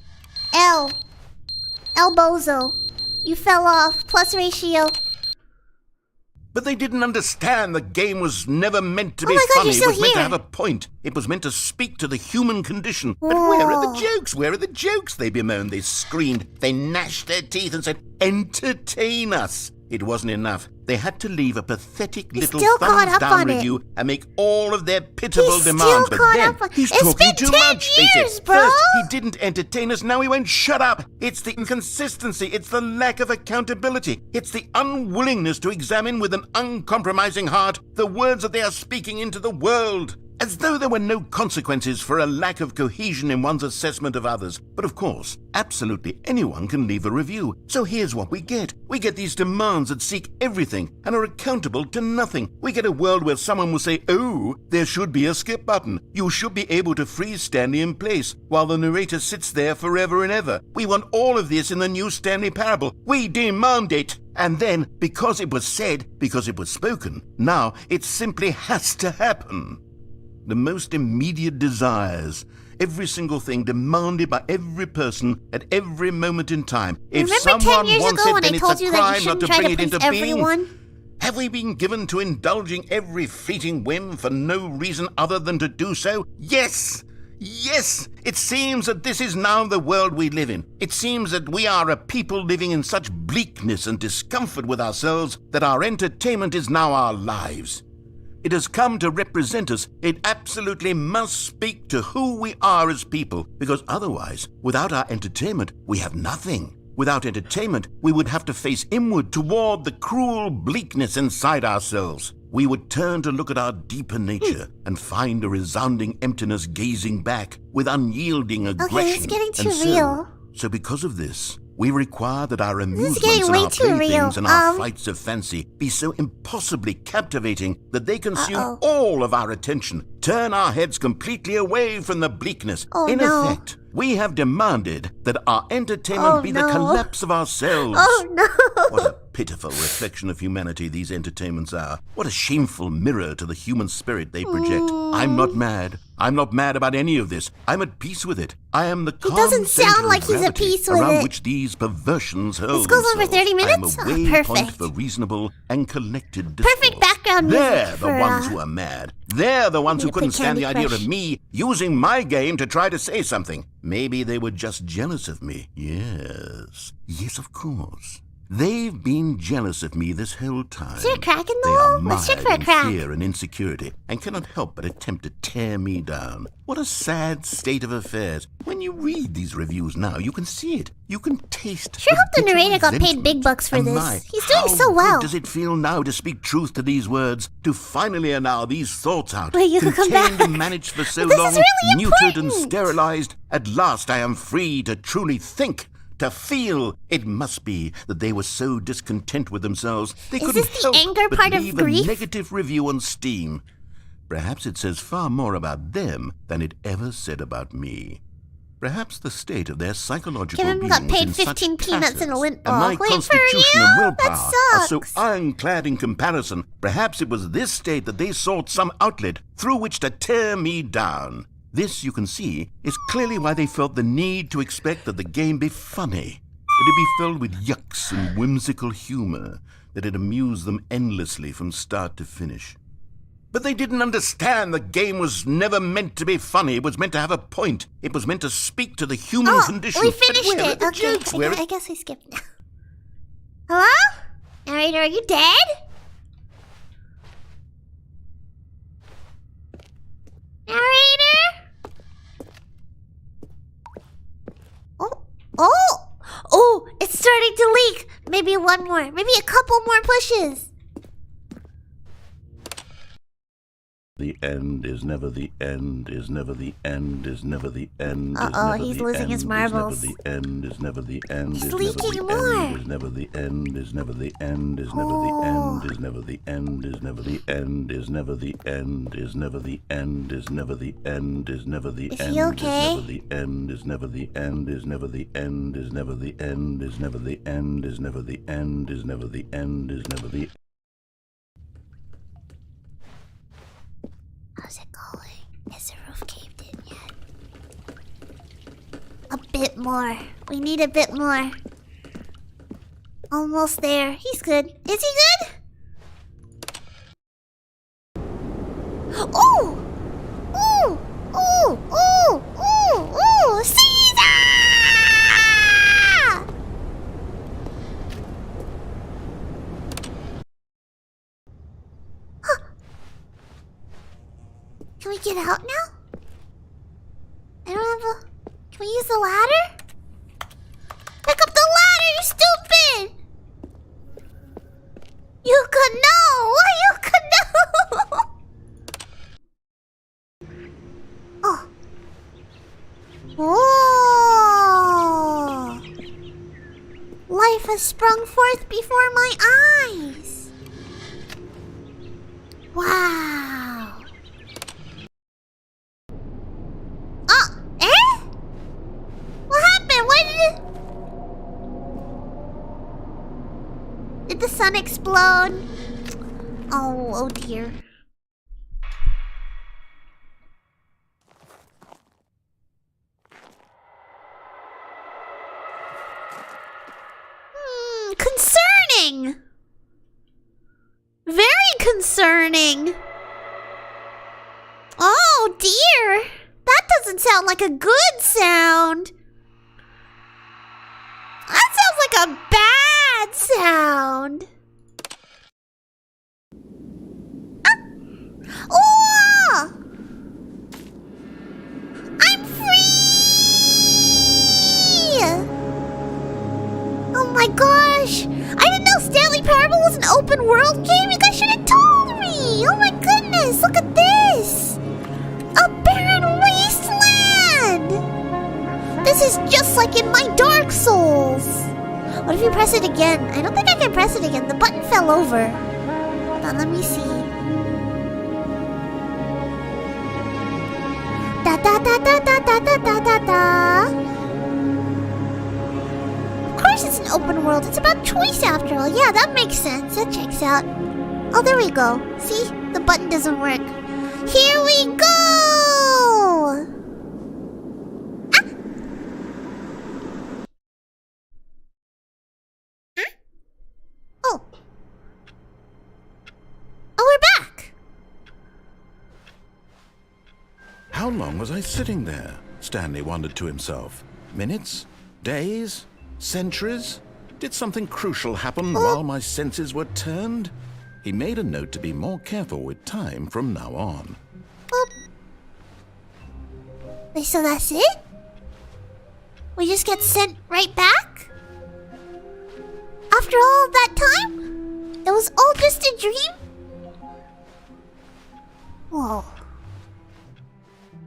El Bozo. You fell off. Plus ratio. But they didn't understand the game was never meant to Oh be my God, funny. you're It still was meant to here. have a point. It was meant to speak to the human condition. But where are the Whoa. jokes? Where are the jokes? They bemoaned, they screamed, they gnashed their teeth and said, entertain us. it wasn't enough. They had to leave a pathetic He's little still caught up thumbs-down on it. review and make all of their pitiful He's demands. still But caught then, up on- he's It's talking been too 10 much, they years, said. bro. First, he didn't entertain us, now he won't shut up. It's the inconsistency, it's the lack of accountability, it's the unwillingness to examine with an uncompromising heart the words that they are speaking into the world. As though there were no consequences for a lack of cohesion in one's assessment of others. But of course, absolutely anyone can leave a review. So here's what we get. We get these demands that seek everything and are accountable to nothing. We get a world where someone will say, oh, there should be a skip button. You should be able to freeze Stanley in place while the narrator sits there forever and ever. We want all of this in the new Stanley Parable. We demand it. And then, because it was said, because it was spoken, now it simply has to happen. The most immediate desires, every single thing demanded by every person at every moment in time. If Remember someone 10 years wants ago it, when then I it's told a you that you crime not shouldn't to try bring to it into please being. everyone? Have we been given to indulging every fleeting whim for no reason other than to do so? Yes! Yes! It seems that this is now the world we live in. It seems that we are a people living in such bleakness and discomfort with ourselves that our entertainment is now our lives. It has come to represent us. It absolutely must speak to who we are as people, because otherwise, without our entertainment, we have nothing. Without entertainment, we would have to face inward toward the cruel bleakness inside ourselves. We would turn to look at our deeper nature and find a resounding emptiness gazing back with unyielding aggression. Okay, it's getting too And real. So because of this, we require that our getting amusements and way our too playthings real. and our flights of fancy be so impossibly captivating that they consume all of our attention, turn our heads completely away from the bleakness. Oh, In no. effect, we have demanded that our entertainment be the no. collapse of ourselves. Oh no! What a pitiful reflection of humanity these entertainments are. What a shameful mirror to the human spirit they project. I'm not mad. I'm not mad about any of this. I'm at peace with it. I am the calm doesn't sound center of like he's at gravity peace with around it. which these perversions hurl This goes on for themselves. 30 minutes? I'm Oh, a waypoint perfect. for reasonable and collected discourse. Perfect background music They're the for, ones who are mad. They're the ones who need to couldn't play stand the Candy idea Crush. of me using my game to try to say something. Maybe they were just jealous of me. Yes. Yes, of course. They've been jealous of me this whole time. Is there a crack in the They are wall? Let's check mired for a in crack. fear and insecurity and cannot help but attempt to tear me down. What a sad state of affairs. When you read these reviews now, you can see it. You can taste Sure hope the bitter narrator got paid resentment. big bucks for And this. my, He's doing how so well. good does it feel now to speak truth to these words, to finally allow these thoughts out, Wait, you can come contained back. and managed for so But this long, is really neutered and important. sterilized. At last I am free to truly think, to feel. It must be that they were so discontent with themselves they Is couldn't this the help anger but part of leave grief? a negative review on Steam. Perhaps it says far more about them than it ever said about me. Perhaps the state of their psychological Kevin being got was paid in such 15 peanuts in a tatters, lint and ball. my Wait, for constitution real? and That willpower are so sucks. ironclad in comparison. Perhaps it was this state that they sought some outlet through which to tear me down. This, you can see, is clearly why they felt the need to expect that the game be funny, that it be filled with yucks and whimsical humor, that it amuse them endlessly from start to finish. But they didn't understand the game was never meant to be funny. It was meant to have a point. It was meant to speak to the human condition. We But finished where are it. the Okay, jokes? Where I guess I skipped now. Hello? Narrator, are you dead? Narrator? Oh, it's starting to leak. Maybe one more. Maybe a couple more pushes. The end is never the end, is never the end, is never the end. Uh-oh, he's losing his marbles. Is never the end, is never the end. He's is leaking never the more. End, is never the end, is never the end, is never the end, is never the end, is never the end, is never the end, is never the end, is never the end, is never the Is end. he okay? Is never the end, is never the end, is never the end, is never the end, is never the end, is never the end, is never the end, is never the. How's it going? Is the roof caved in yet? A bit more. We need a bit more. Almost there. He's good. Is he good? Ooh! Ooh! Ooh! Ooh! Ooh! Ooh! Caesar! Can we get out now? I don't have a... Can we use the ladder? Pick up the ladder, you stupid! Yuuka, no! Yuuka, no! Oh. Oh! Life has sprung forth before my eyes. Wow. Oh, eh? What happened? Why did it... Did the sun explode? Oh dear. Concerning! Very concerning! Oh dear! That doesn't sound like a good sound! That sounds like a bad sound! Oh! I'm free! Oh my gosh! I didn't know Stanley Parable was an open world game! You guys should have told me! Oh my goodness! Look at this! A barren wasteland! This is just like in my Dark Souls! What if you press it again? I don't think I can press it again. The button fell over. Hold on, let me see. Da da da da da da da da da da. Of course it's an open world. It's about choice after all. Yeah, that makes sense. That checks out. Oh, there we go. See? The button doesn't work. Here we go! Ah! Huh? Oh. Oh, we're back! How long was I sitting there? Stanley wondered to himself. Minutes? Days? Centuries? Did something crucial happen while my senses were turned? He made a note to be more careful with time from now on. Wait, so that's it? We just get sent right back? After all that time? It was all just a dream? Whoa.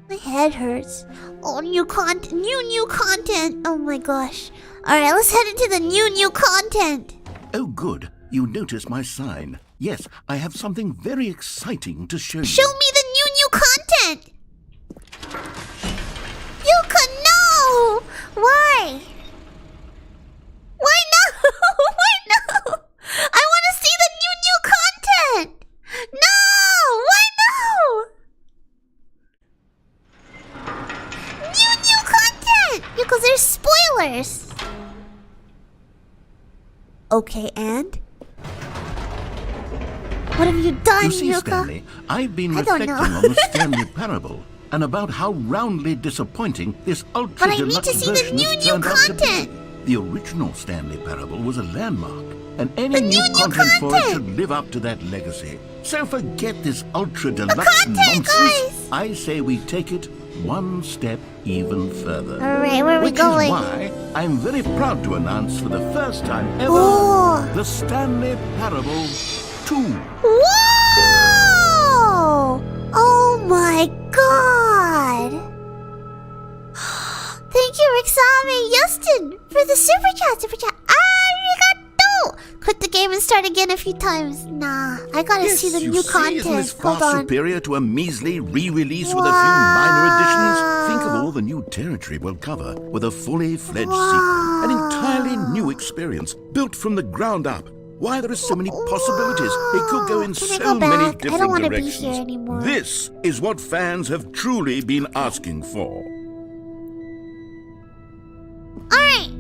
My head hurts. Oh, new content. New content. Oh my gosh. Alright, let's head into the new content. Oh, good. You noticed my sign. Yes, I have something very exciting to show you. Show me the new content! Yuuka, no! Why? Why no? Why no? I want to see the new content! No! Why no? New content! Because there's spoilers! Okay, and? What have you done, You see, Yuuka? Stanley, I've been I don't reflecting know. on the Stanley Parable and about how roundly disappointing this But I ultra-deluxe need to see the version has new turned out to be. content! The original Stanley Parable was a landmark, and any The new new content for it content! should live up to that legacy. So forget this ultra-deluxe content, nonsense. guys! I say we take it one step even further. Alright, where are we Which going? is why I'm very proud to announce for the first time ever Oh. the Stanley Parable 2. Whoa! Oh my god! Thank you, Rixami Yustin, for the super chat. Arigato! Quit the game and start again a few times. Nah, I gotta see the new content. Isn't this far Hold on. superior to a measly re-release with a few minor additions? Think of all the new territory we'll cover with a fully fledged sequel. An entirely new experience, built from the ground up. Why, there are so many possibilities. It could go in Can I so go many back? I don't different wanna be directions. here anymore. This is what fans have truly been asking for. Alright,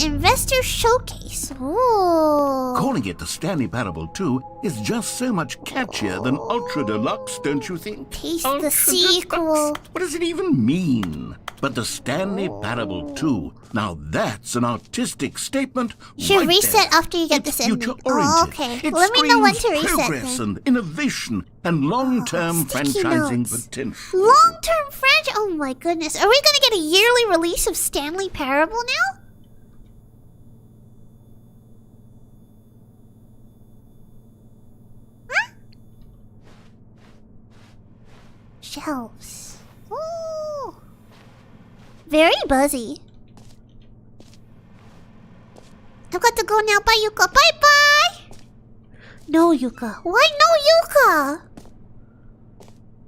investor feature showcase. Ooh. Calling it the Stanley Parable 2 is just so much catchier than Ultra Deluxe, don't you think? Taste the Ultra sequel. Deluxe. What does it even mean? But the Stanley Parable 2, now that's an artistic statement. Should right reset there. after you get It's this ending. future-oriented. Oh, okay. It Let me know when to screams reset progress then. and innovation and long-term sticky franchising notes. potential. Long-term franchise. Oh my goodness. Are we gonna get a yearly release of Stanley Parable now? Huh? Shelves. Ooh. Very buzzy. I've got to go now. Bye, Yuuka. Bye-bye. No, Yuuka. Why no, Yuuka?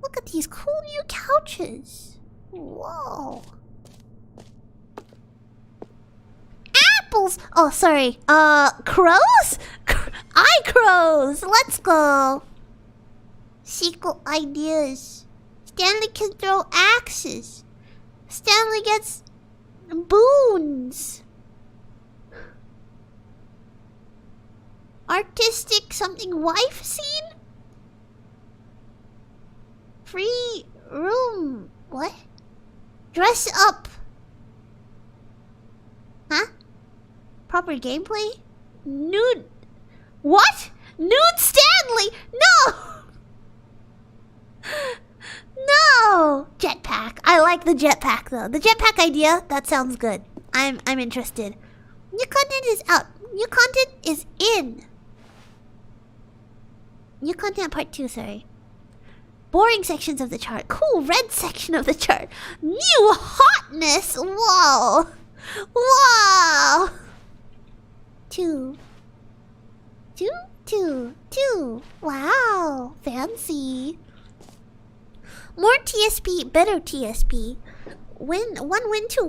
Look at these cool new couches. Whoa. Apples. Oh, sorry. Crows? Crows. Let's go. Sequel ideas. Stanley can throw axes. Stanley gets boons. Artistic something wife scene? Free room. What? Dress up. Huh? Proper gameplay? Nude. What? Nude Stanley! No! No! Jetpack. I like the jetpack though. The jetpack idea, that sounds good. I'm interested. New content is out. New content is in. New content part 2, sorry. Boring sections of the chart. Cool red section of the chart. New hotness. Whoa. Whoa. 2. Wow. Fancy. More TSP, better TSP. One win to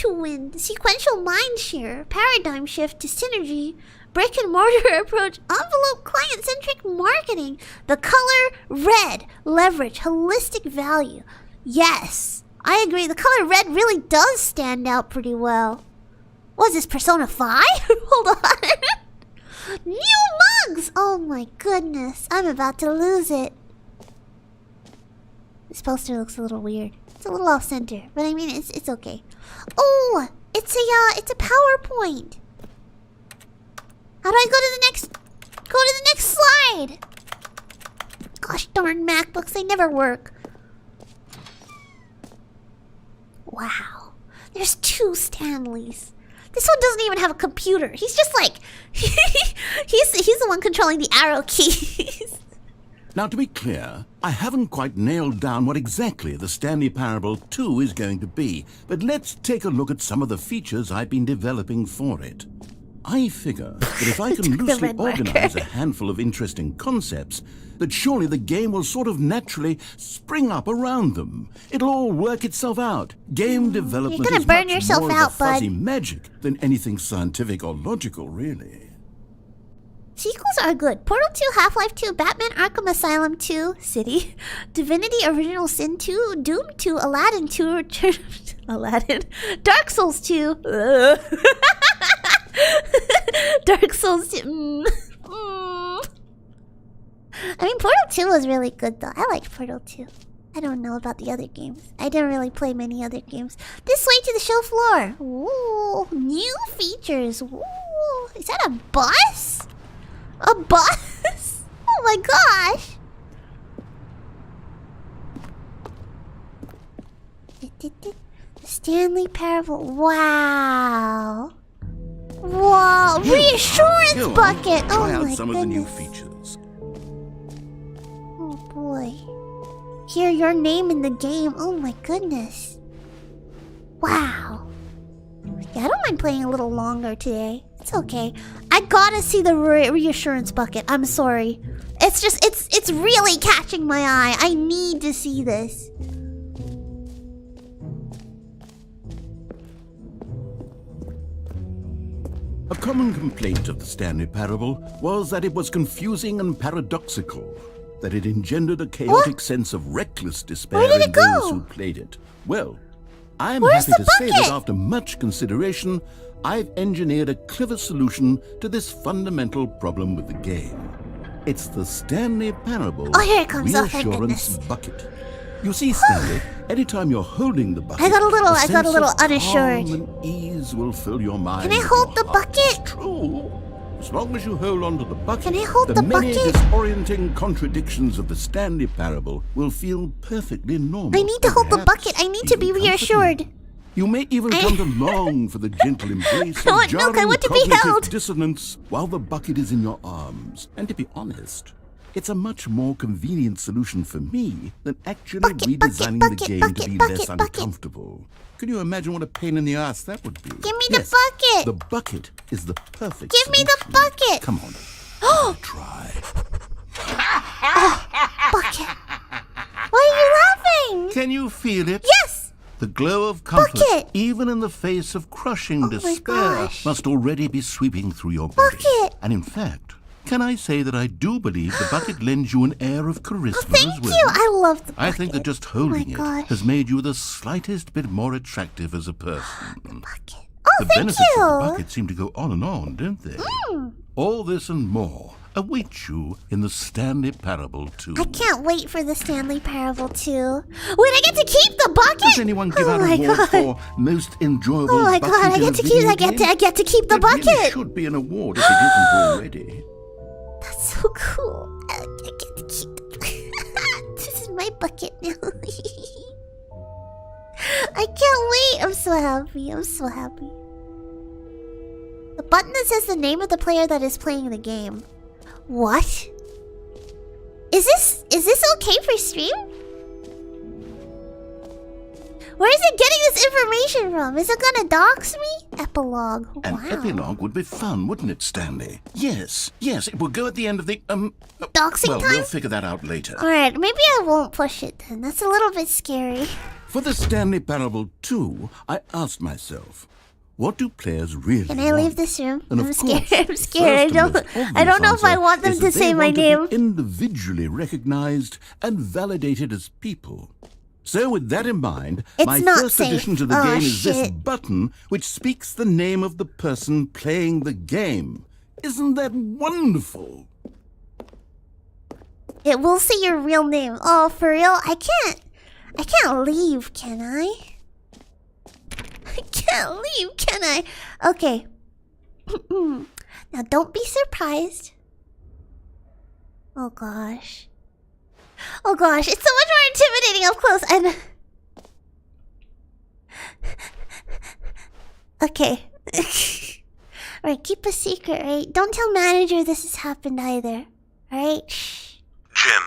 win. Sequential mind share. Paradigm shift to synergy. Brick and mortar approach. Envelope client-centric marketing. The color red. Leverage. Holistic value. Yes. I agree. The color red really does stand out pretty well. What is this, Persona 5? Hold on. New mugs! Oh my goodness. I'm about to lose it. This poster looks a little weird. It's a little off center, but I mean it's okay. Oh, it's a PowerPoint. How do I go to the next slide? Gosh darn MacBooks, they never work. Wow. There's 2 Stanleys. This one doesn't even have a computer. He's just like he's the one controlling the arrow keys. Now, to be clear, I haven't quite nailed down what exactly the Stanley Parable 2 is going to be, but let's take a look at some of the features I've been developing for it. I figure that if I can loosely organize a handful of interesting concepts, that surely the game will sort of naturally spring up around them. It'll all work itself out. Game development You're gonna is burn much yourself more out, of a fuzzy bud. magic than anything scientific or logical, really. Sequels are good. Portal 2, Half-Life 2, Batman Arkham Asylum 2, City, Divinity Original Sin 2, Doom 2, Aladdin 2, Aladdin, Dark Souls 2, Dark Souls 2, I mean, Portal 2 was really good though. I liked Portal 2. I don't know about the other games. I didn't really play many other games. This way to the show floor. Ooh, new features. Ooh, is that a bus? A bus? Oh my gosh! Stanley Parable. Wow. Wow. Reassurance bucket. Oh Try out my some goodness. of the new features. Oh boy. Hear your name in the game. Oh my goodness. Wow. Yeah, I don't mind playing a little longer today. It's okay. I gotta see the reassurance bucket. I'm sorry. It's just, it's really catching my eye. I need to see this. A common complaint of the Stanley Parable was that it was confusing and paradoxical, that it engendered a chaotic sense of reckless despair Where did in it go? those who played it. Well, I'm Where's happy the to say that bucket? after much consideration, I've engineered a clever solution to this fundamental problem with the game. It's the Stanley Parable Oh, here it comes. Oh, thank Reassurance goodness. Bucket. You see, Stanley, anytime you're holding the bucket, I got a little sense of unassured. calm and ease will fill your mind. Can I and hold your the heart. bucket? It's true. As long as you hold on to the bucket, Can I hold the many bucket? disorienting contradictions of the Stanley Parable will feel perfectly normal. I need to hold the perhaps bucket. I need to be even reassured. comforting. You may even come to long for the gentle embrace I of want milk. I jarring want to be cognitive held. dissonance while the bucket is in your arms. And to be honest, it's a much more convenient solution for me than actually redesigning the game to be less uncomfortable. Can you imagine what a pain in the ass that would be? Give me Yes, the bucket. The bucket is the perfect Give me the solution. bucket. Come on. I'll try. Bucket. Why are you laughing? Can you feel it? Yes. The glow of comfort, Bucket. even in the face of crushing my despair, gosh. must already be sweeping through your body. Bucket. And in fact, can I say that I do believe the bucket lends you an air of charisma as Thank well? you. I love the bucket. I think that just holding it gosh. has made you the slightest bit more attractive as a person. Bucket. Oh, The thank benefits you. of the bucket seem to go on and on, don't they? All this and more await you in the Stanley Parable 2. I can't wait for the Stanley Parable 2. Wait, I get to keep the bucket? Does anyone give out my awards God. for most enjoyable Oh my bucket God, I in get a to keep video I get game? to keep the It really bucket. should be an award if it isn't already. That's so cool. I get to keep the This is my bucket now. I can't wait. I'm so happy. I'm so happy. The button that says the name of the player that is playing the game. What? Is this okay for stream? Where is it getting this information from? Is it gonna dox me? Epilogue. An Wow. epilogue would be fun, wouldn't it, Stanley? Yes, it will go at the end of the, Doxing well, time? we'll figure that out later. Alright, maybe I won't push it then. That's a little bit scary. For the Stanley Parable 2, I asked myself, what do players really Can I want? leave this room? And I'm of scared. course, I'm scared. the first and most I don't know obvious if I answer want them is to that say they my want to name. be individually recognized and validated as people. So with that in mind, It's my not first safe. addition to the Oh, game is this shit. button which speaks the name of the person playing the game. Isn't that wonderful? It will say your real name. Oh, for real? I can't leave, can I? I can't leave, can I? Okay. Now don't be surprised. Oh gosh. Oh gosh, it's so much more intimidating up close and... Okay. Alright, keep a secret, right? Don't tell manager this has happened either. Alright? Shh. Jim.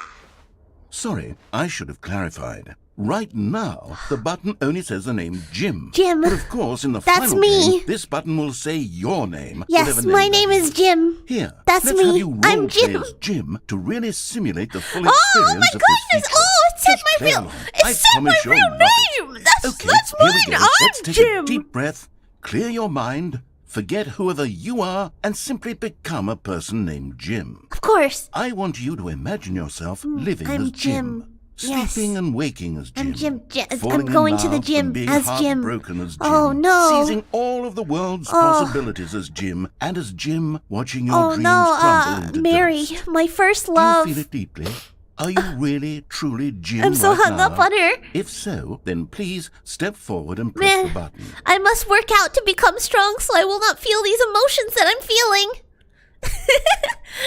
Sorry, I should have clarified. Right now, the button only says the name Jim. Jim. But of course, in the That's final me. game, this button will say your name. Yes, whatever my that name is Jim. Here, That's let's me. have you role I'm play Jim. as Jim to really simulate the full Oh experience my of this goodness! feature. Oh, it said Just my play real. along. It I said my promise you'll real love it. name. That's Okay, that's here we mine. go. Let's I'm take Jim. a deep breath, clear your mind, forget whoever you are, and simply become a person named Jim. Of course. I want you to imagine yourself living I'm as Jim. Yes. sleeping and waking as Jim. I'm Jim. I'm falling in going to the love gym and being as Jim. heartbroken as Jim. Oh, no. Seizing all of the world's Oh. possibilities as Jim, and as Jim watching your Oh dreams no, crumble into Mary, dust. my first Do love. you feel it deeply? Are you really, truly Jim I'm so right hung now? up on her. If so, then please step forward and press the Man, button. I must work out to become strong so I will not feel these emotions that I'm feeling.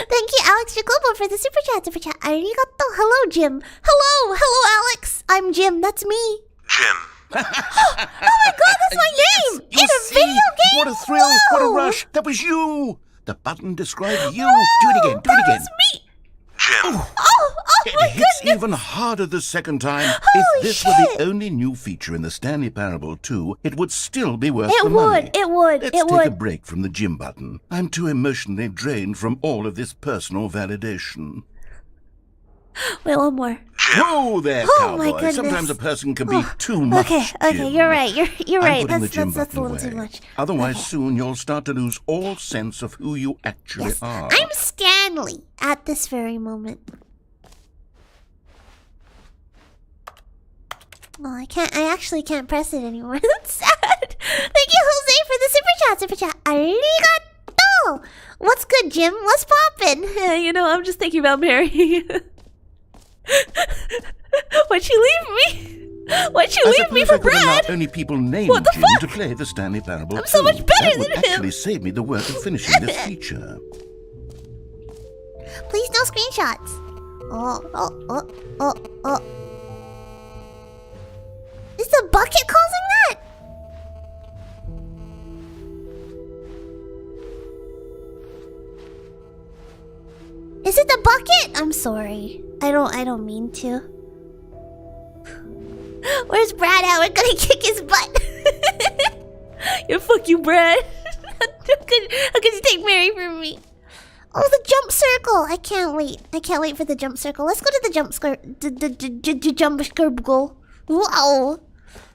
Thank you, Alex Jacobo, for the super chat. Arigato. Hello, Jim. Hello, Alex. I'm Jim. That's me. Jim. Oh my God, that's my name You in a see? video game. What a thrill! What a Whoa. rush! That was you! The button described you! Do it again! Do That it again! was me. Jim. Oh my It hits goodness. even harder the second time. Holy If this were shit. the only new feature in the Stanley Parable 2, it would still be worth It the money. would. Let's It take a would. break from the Jim button. I'm too emotionally drained from all of this personal validation. Wait, one more. Whoa there, Oh, my cowboy! goodness. Sometimes a person can be too much. Okay, Jim. you're right. You're I'm right. putting the That's Jim a button little too away. much. Otherwise, Okay. soon you'll start to lose all sense of who you actually Yes, are. I'm Stanley at this very moment. Oh, I actually can't press it anymore. That's sad. Thank you, Jose, for the super chat. Arigato. What's good, Jim? What's poppin'? You know, I'm just thinking about Mary. Why'd you leave me? Why'd you leave me for Brad? Allow only people named What the Jim fuck? to play the Stanley Parable. I'm so much better that would than him. actually save me the work of finishing this feature. Please, no screenshots. Oh. Is the bucket causing that? Is it the bucket? I'm sorry. I don't mean to. Where's Brad at? We're gonna kick his butt. Yeah, fuck you, Brad. How could you take Mary from me? Oh, the jump circle! I can't wait. I can't wait for the jump circle. Let's go to the jump jump circle. Wow!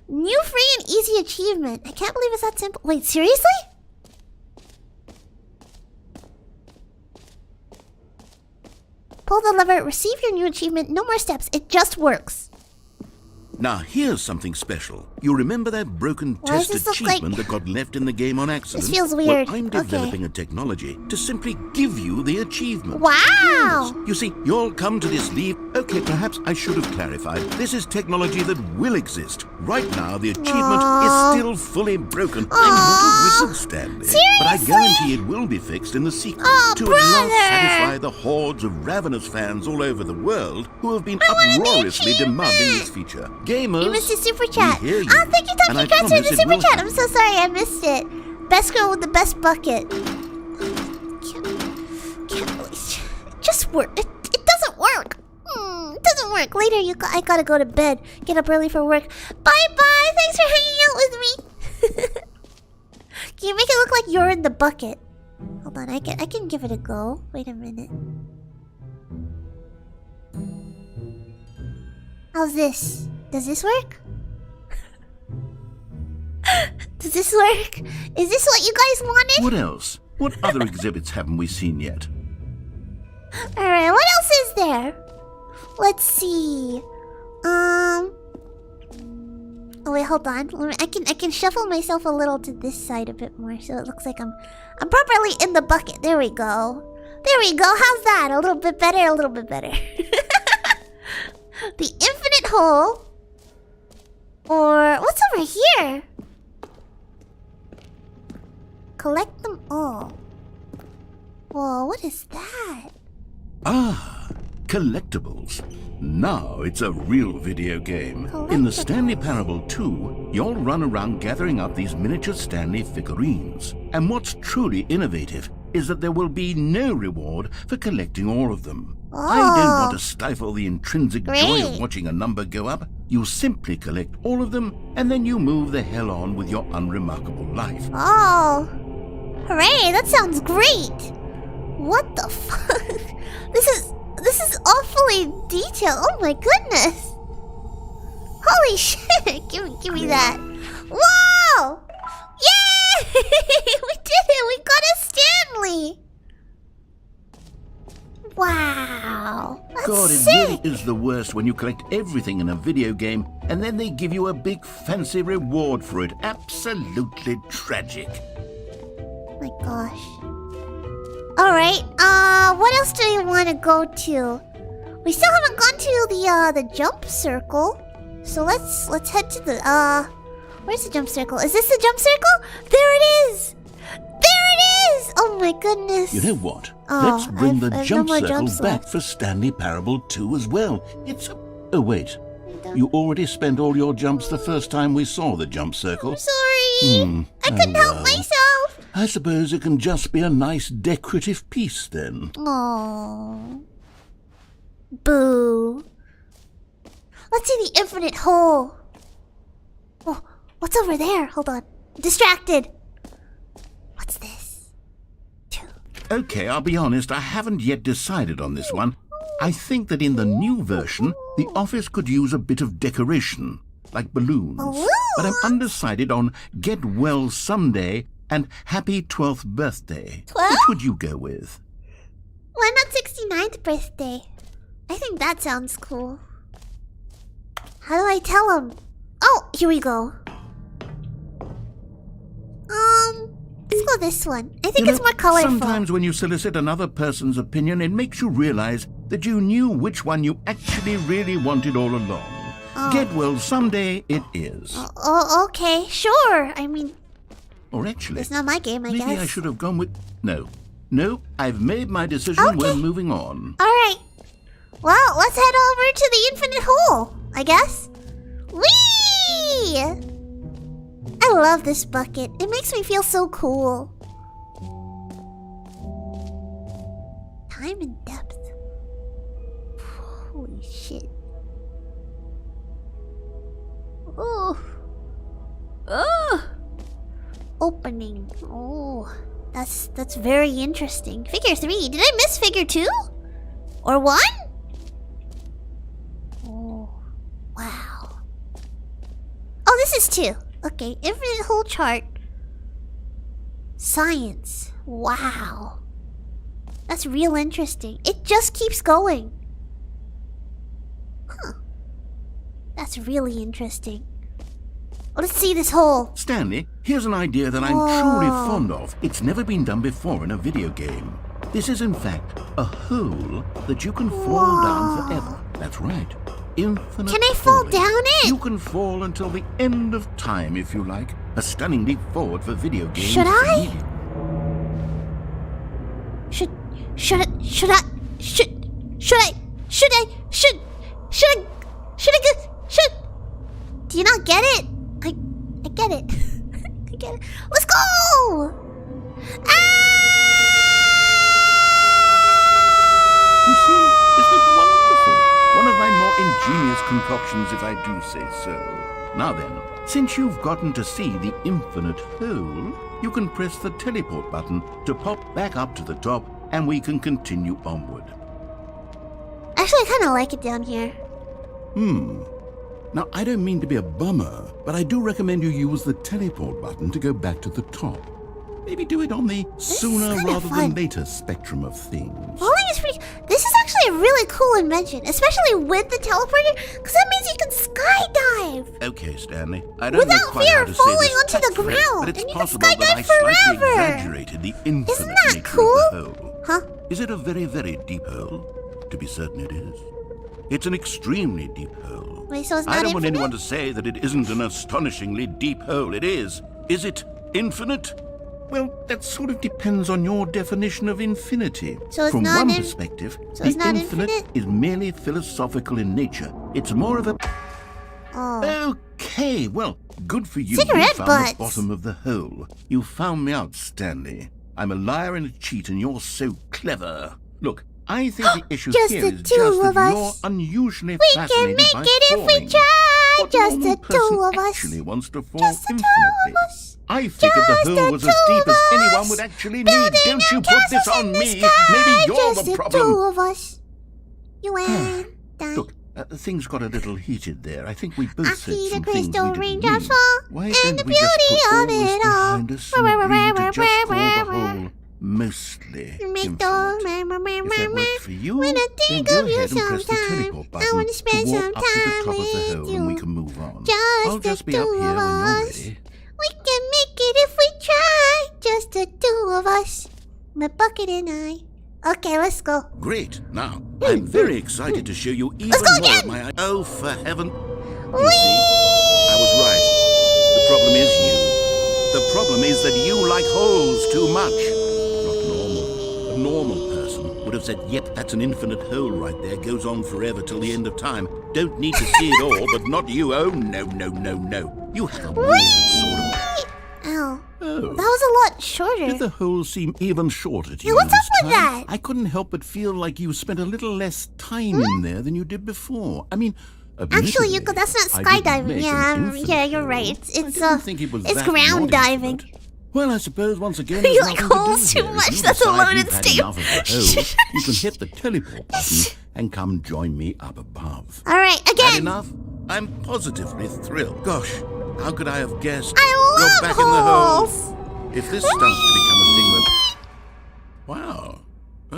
New free and easy achievement. I can't believe it's that simple. Wait, seriously? Pull the lever, receive your new achievement. No more steps. It just works. Now, here's something special. You remember that broken Why does test this look achievement that got left in the game on accident? This feels weird. Well, I'm developing a technology to simply give you the achievement. Wow! Yes. You see, you'll come to this leave. Okay, perhaps I should have clarified. This is technology that will exist. Right now, the achievement is still fully broken. I'm not a wizard, Stanley. But I guarantee it will be fixed in the sequel to at last satisfy the hordes of ravenous fans all over the world who have been uproariously demanding this feature. Gamers, You missed a super chat. we hear you. Oh, thank you, And I Toppy Crunch, for the promise it super will chat. happen. I'm so sorry I missed it. Best girl with the best bucket. Can't believe it just work. It doesn't work. It doesn't work. Later, I gotta go to bed. Get up early for work. Bye. Thanks for hanging out with me. Can you make it look like you're in the bucket? Hold on, I can give it a go. Wait a minute. How's this? Does this work? Does this work? Is this what you guys wanted? What else? What other exhibits haven't we seen yet? Alright, what else is there? Let's see. Oh wait, hold on. I can shuffle myself a little to this side a bit more so it looks like I'm properly in the bucket. There we go. How's that? A little bit better, The infinite hole. Or what's over here? Collect them all. Whoa, what is that? Ah, collectibles. Now it's a real video game. In the Stanley Parable 2, you'll run around gathering up these miniature Stanley figurines. And what's truly innovative is that there will be no reward for collecting all of them. I don't want to stifle the intrinsic joy of watching a number go up. You simply collect all of them, and then you move the hell on with your unremarkable life. Oh, hooray! That sounds great. What the fuck? This is awfully detailed. Oh my goodness! Holy shit! Give me that. Whoa! Yay! We did it! We got a Stanley. Wow! That's God, it sick. really is the worst when you collect everything in a video game and then they give you a big fancy reward for it. Absolutely tragic. My gosh. Alright, what else do you want to go to? We still haven't gone to the jump circle. So let's head to the, where's the jump circle? Is this the jump circle? There it is! Oh my goodness. You know what? Oh, Let's bring the I've jump no more circle jumps back left. for Stanley Parable 2 as well. Oh wait, you already spent all your jumps the first time we saw the jump circle. Sorry. I couldn't help myself. I suppose it can just be a nice decorative piece then. Aww. Boo. Let's see the infinite hole. Oh, what's over there? Hold on. Distracted. What's this? Okay, I'll be honest, I haven't yet decided on this one. I think that in the new version, the office could use a bit of decoration, like balloons. But I'm undecided on Get Well Someday and Happy 12th Birthday. 12? Which would you go with? Why not 69th birthday? I think that sounds cool. How do I tell him? Oh, here we go. go this one. I think it's more colorful. Sometimes when you solicit another person's opinion, it makes you realize that you knew which one you actually really wanted all along. Get well, someday it is. Oh, okay, sure. I mean, or actually, it's not my game, I guess. Maybe I should have gone with... No, I've made my decision. Okay. We're moving on. All right. Well, let's head over to the infinite hole, I guess. Whee! I love this bucket. It makes me feel so cool. Time and depth. Holy shit. Oh. Opening. Oh. That's very interesting. Figure 3. Did I miss figure 2? Or 1? Oh. Wow. Oh, this is 2. Okay, infinite hole chart. Science. Wow. That's real interesting. It just keeps going. Huh. That's really interesting. Let's see this hole. Stanley, here's an idea that I'm truly fond of. It's never been done before in a video game. This is, in fact, a hole that you can fall down forever. That's right. Infinite Can I fall falling. down it? You can fall until the end of time, if you like. A stunning leap forward for video games. Should I? Do you not get it? I get it. I get it. Let's go! You see, isn't it wonderful? One of my more ingenious concoctions, if I do say so. Now then, since you've gotten to see the infinite hole, you can press the teleport button to pop back up to the top, and we can continue onward. Actually, I kind of like it down here. Now, I don't mean to be a bummer, but I do recommend you use the teleport button to go back to the top. Maybe do it on the sooner rather than later spectrum of things. Falling is pretty... This is actually a really cool invention, especially with the teleporter, because that means you can skydive! Okay, Stanley. I don't know Without quite fear how of to say falling this onto the tactfully, ground, but it's and you can possible that I skydive slightly forever. exaggerated the infinite Isn't that nature cool? of the hole. Huh? Is it a very, very deep hole? To be certain it is. It's an extremely deep hole. Wait, so it's not I don't want infinite? anyone to say that it isn't an astonishingly deep hole. It is. Is it infinite? Well, that sort of depends on your definition of infinity. So it's From not one in- perspective, so the it's not infinite infinite? is merely philosophical in nature. It's more of a... Oh. Okay, well, good for you. Cigarette You found butts. the bottom of the hole. You found me out, Stanley. I'm a liar and a cheat, and you're so clever. Look, I think the issue Just here the is two just of that us. you're unusually We can fascinated make by it if we falling. try. What Just normal the two of person us. actually wants to fall Just the two infinitely. of us. I figured the Just hole the was two as deep of as us. anyone would actually need. Building Don't you our put this castles on in the me. sky. Maybe you're Just the the problem. two of us. You and I. Look, things got a little heated there. I think we both I said see the some things we crystal didn't raindrops mean. fall, Why and don't the we just beauty put all of this it all. behind us and agree to just call the hole mostly Make infinite? those If that works for you, when I then think go of you ahead and press the sometime, teleport I button wanna spend to walk some up to the time top of the with hole and we you. can move on. Just I'll just the be up two here of when you're us. ready. We can make it if we try. Just the two of us. My bucket and I. Okay, let's go. Great. Now, I'm very excited to show you even Let's go more of again. my... Oh, for heaven. You see, I was right. The problem is you. The problem is that you like holes too much. Not normal. A normal person would have said, yep, that's an infinite hole right there. Goes on forever till the end of time. Don't need to see it all, but not you. Oh, no, no, no, no. You have a weird sort of... Ow. Oh. That was a lot shorter. Did the hole seem even shorter to you what's this up with time? that? I couldn't help but feel like you spent a little less time in there than you did before. I mean, Actually, admittedly, Yuuka, that's not I didn't skydiving. make Yeah, an infinite yeah, you're hole. right. I It's didn't think it was it's that ground not diving. infinite. Well, I suppose once again, You there's like nothing to do holes too here. If much. you That's a decide loaded you've had statement. enough of the hole, you can hit the teleport button and come join me up above. All right, Had again. enough? I'm positively thrilled. Gosh, how could I have guessed? I You're love back in the hole. holes. If this starts to become a thing that... Wow.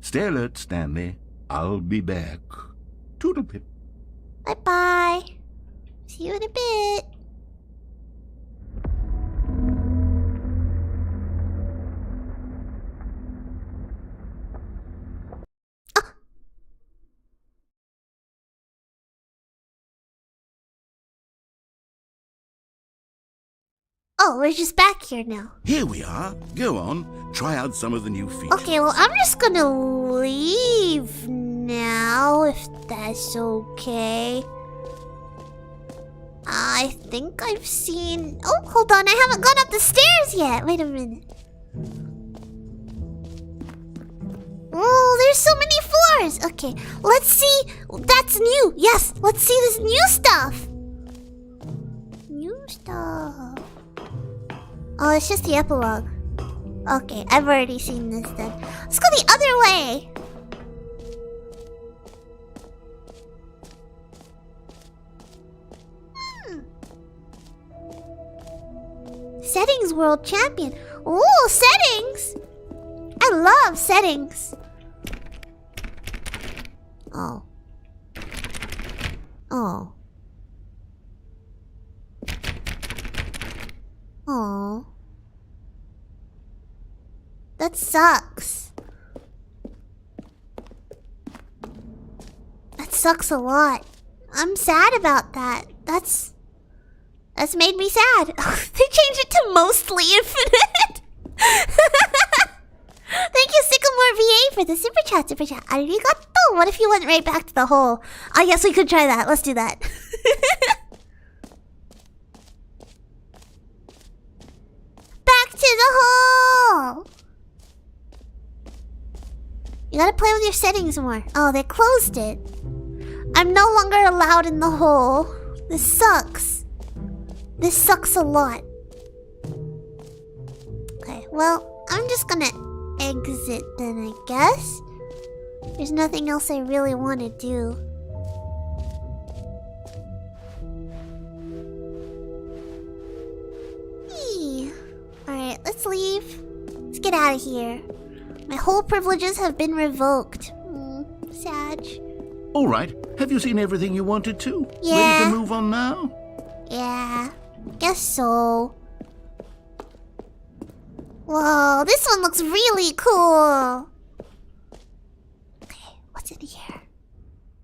Stay alert, Stanley. I'll be back. Toodlepip. Bye-bye. See you in a bit. Oh, we're just back here now. Here we are. Go on. Try out some of the new features. Okay, well, I'm just gonna leave now, if that's okay. I think I've seen... Oh, hold on, I haven't gone up the stairs yet. Wait a minute. Oh, there's so many floors. Okay, let's see. That's new. Yes, let's see this new stuff. New stuff. Oh, it's just the epilogue. Okay, I've already seen this then. Let's go the other way. Settings World Champion. Ooh, settings. I love settings. Oh. Oh. Oh. That sucks. That sucks a lot. I'm sad about that. That's made me sad. They changed it to mostly infinite. Thank you, Sycamore VA, for the super chat. Arigato. What if you went right back to the hole? I guess we could try that. Let's do that. Back to the hole. You gotta play with your settings more. Oh, they closed it. I'm no longer allowed in the hole. This sucks. This sucks a lot. Okay, well, I'm just gonna exit then, I guess. There's nothing else I really want to do. Alright, let's leave. Let's get out of here. My whole privileges have been revoked. Sad. All right. Have you seen everything you wanted to? Yeah. Ready to move on now? Yeah, guess so. Whoa, this one looks really cool. Okay, what's in here?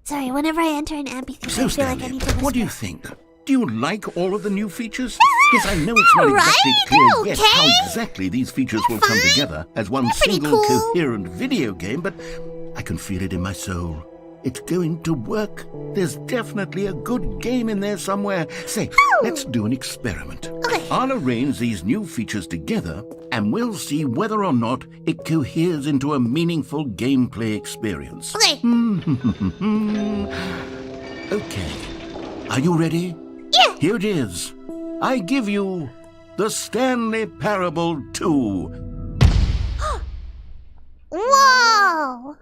Sorry, whenever I enter an amphitheater, So, I feel like Stanley, I need to whisper. what do you think? Do you like all of the new features? Yes, I know it's not exactly Right? clear They're yet okay. how exactly these features will come fine. together as one They're pretty single cool. coherent video game, but I can feel it in my soul. It's going to work. There's definitely a good game in there somewhere. Say, let's do an experiment. Okay. I'll arrange these new features together, and we'll see whether or not it coheres into a meaningful gameplay experience. Okay. Okay. Are you ready? Yeah. Here it is. I give you the Stanley Parable 2. Whoa!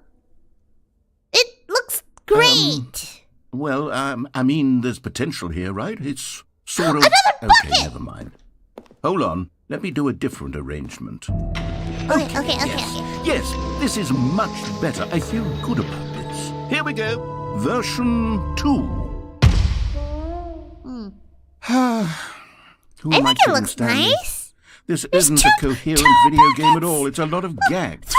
It looks great. Well, I mean, there's potential here, right? It's sort of... Another bucket! Okay, never mind. Hold on. Let me do a different arrangement. Okay. Yes, this is much better. I feel good about this. Here we go. Version 2. Who I am think it kidding, looks Stanley? nice. This There's isn't two- a coherent two video game at buckets. all. It's a lot of gags. 3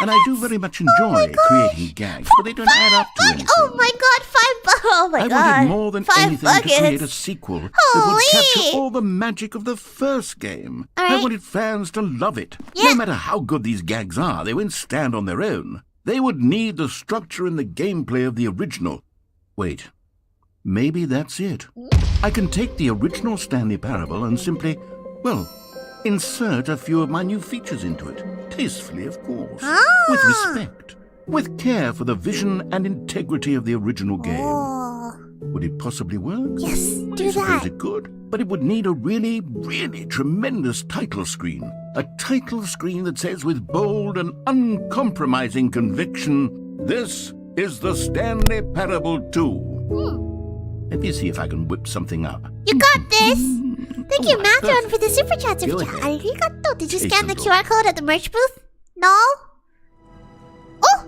And I do very much enjoy creating gags, but they don't add up to anything. Oh my god, 5 buckets. Oh my I god. wanted more than 5 anything to create a buckets. sequel that Holy! would capture all the magic of the first game. All I right. wanted fans to love it. Yeah. No matter how good these gags are, they won't stand on their own. They would need the structure and the gameplay of the original. Wait, maybe that's it. I can take the original Stanley Parable and simply, well, insert a few of my new features into it. Tastefully, of course. With respect. With care for the vision and integrity of the original game. Oh. Would it possibly work? Yes, I do suppose that. it could, but it would need a really, really tremendous title screen. A title screen that says with bold and uncompromising conviction, "This is the Stanley Parable 2." Let me see if I can whip something up. You got this. Thank you, Oh, Matron, perfect. for the super chat. Go ahead. Arigato. Did you Take scan the some QR code at the merch booth? No? Oh!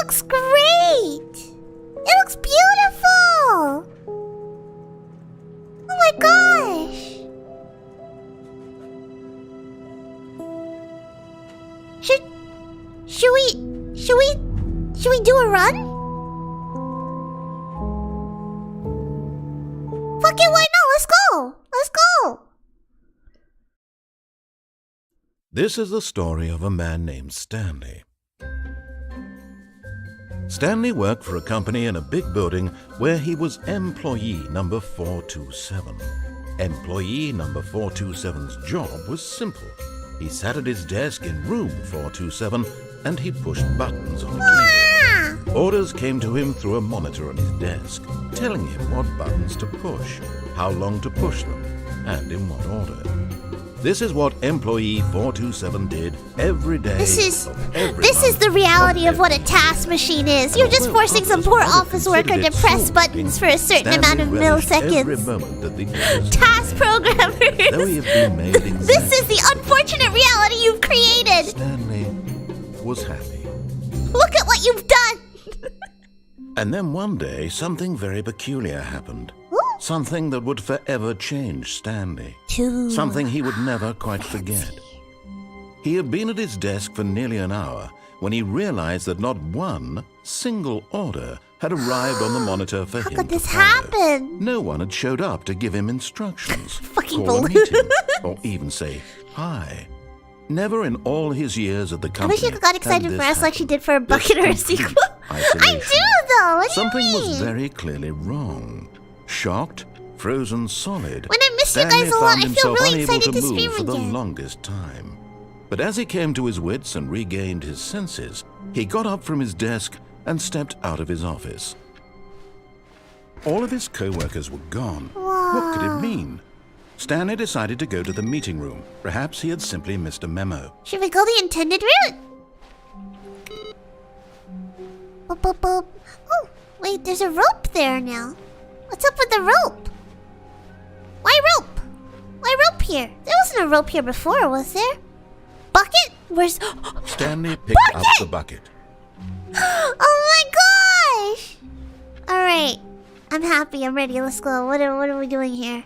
looks great! It looks beautiful! Oh my gosh! Should we do a run? Fuck it, why not? Let's go! Let's go! This is the story of a man named Stanley. Stanley worked for a company in a big building where he was employee number 427. Employee number 427's job was simple. He sat at his desk in room 427 and he pushed buttons on a keyboard. Orders came to him through a monitor on his desk, telling him what buttons to push, how long to push them, and in what order. This is what employee 427 did every day. This is the reality of what a task machine is. You're just forcing some poor office worker to press buttons for a certain amount of milliseconds. Task programmers. This is the unfortunate reality you've created. Stanley was happy. Look at what you've done. And then one day, something very peculiar happened. Something that would forever change Stanley. Something he would never quite forget. He had been at his desk for nearly an hour when he realized that not one single order had arrived on the monitor for him How could this to follow. happen? No one had showed up to give him instructions, Fucking call a balloon. meeting, or even say hi. Never in all his years at the I company wish you got excited for us like she did for a bucket or a sequel. I do though. What do Something you mean? was very clearly wrong. Shocked, frozen solid. When I miss you Stanley guys a lot, found I feel himself really unable excited to move stream for the again. longest time. But as he came to his wits and regained his senses, he got up from his desk and stepped out of his office. All of his co-workers were gone. What could it mean? Stanley decided to go to the meeting room. Perhaps he had simply missed a memo. Should we go the intended route? Boop, boop, boop. Oh, wait, there's a rope there now. What's up with the rope? Why rope? Why rope here? There wasn't a rope here before, was there? Bucket? Where's... Stanley picked up the bucket. Oh my gosh! Alright. I'm happy. I'm ready. Let's go. What are we doing here?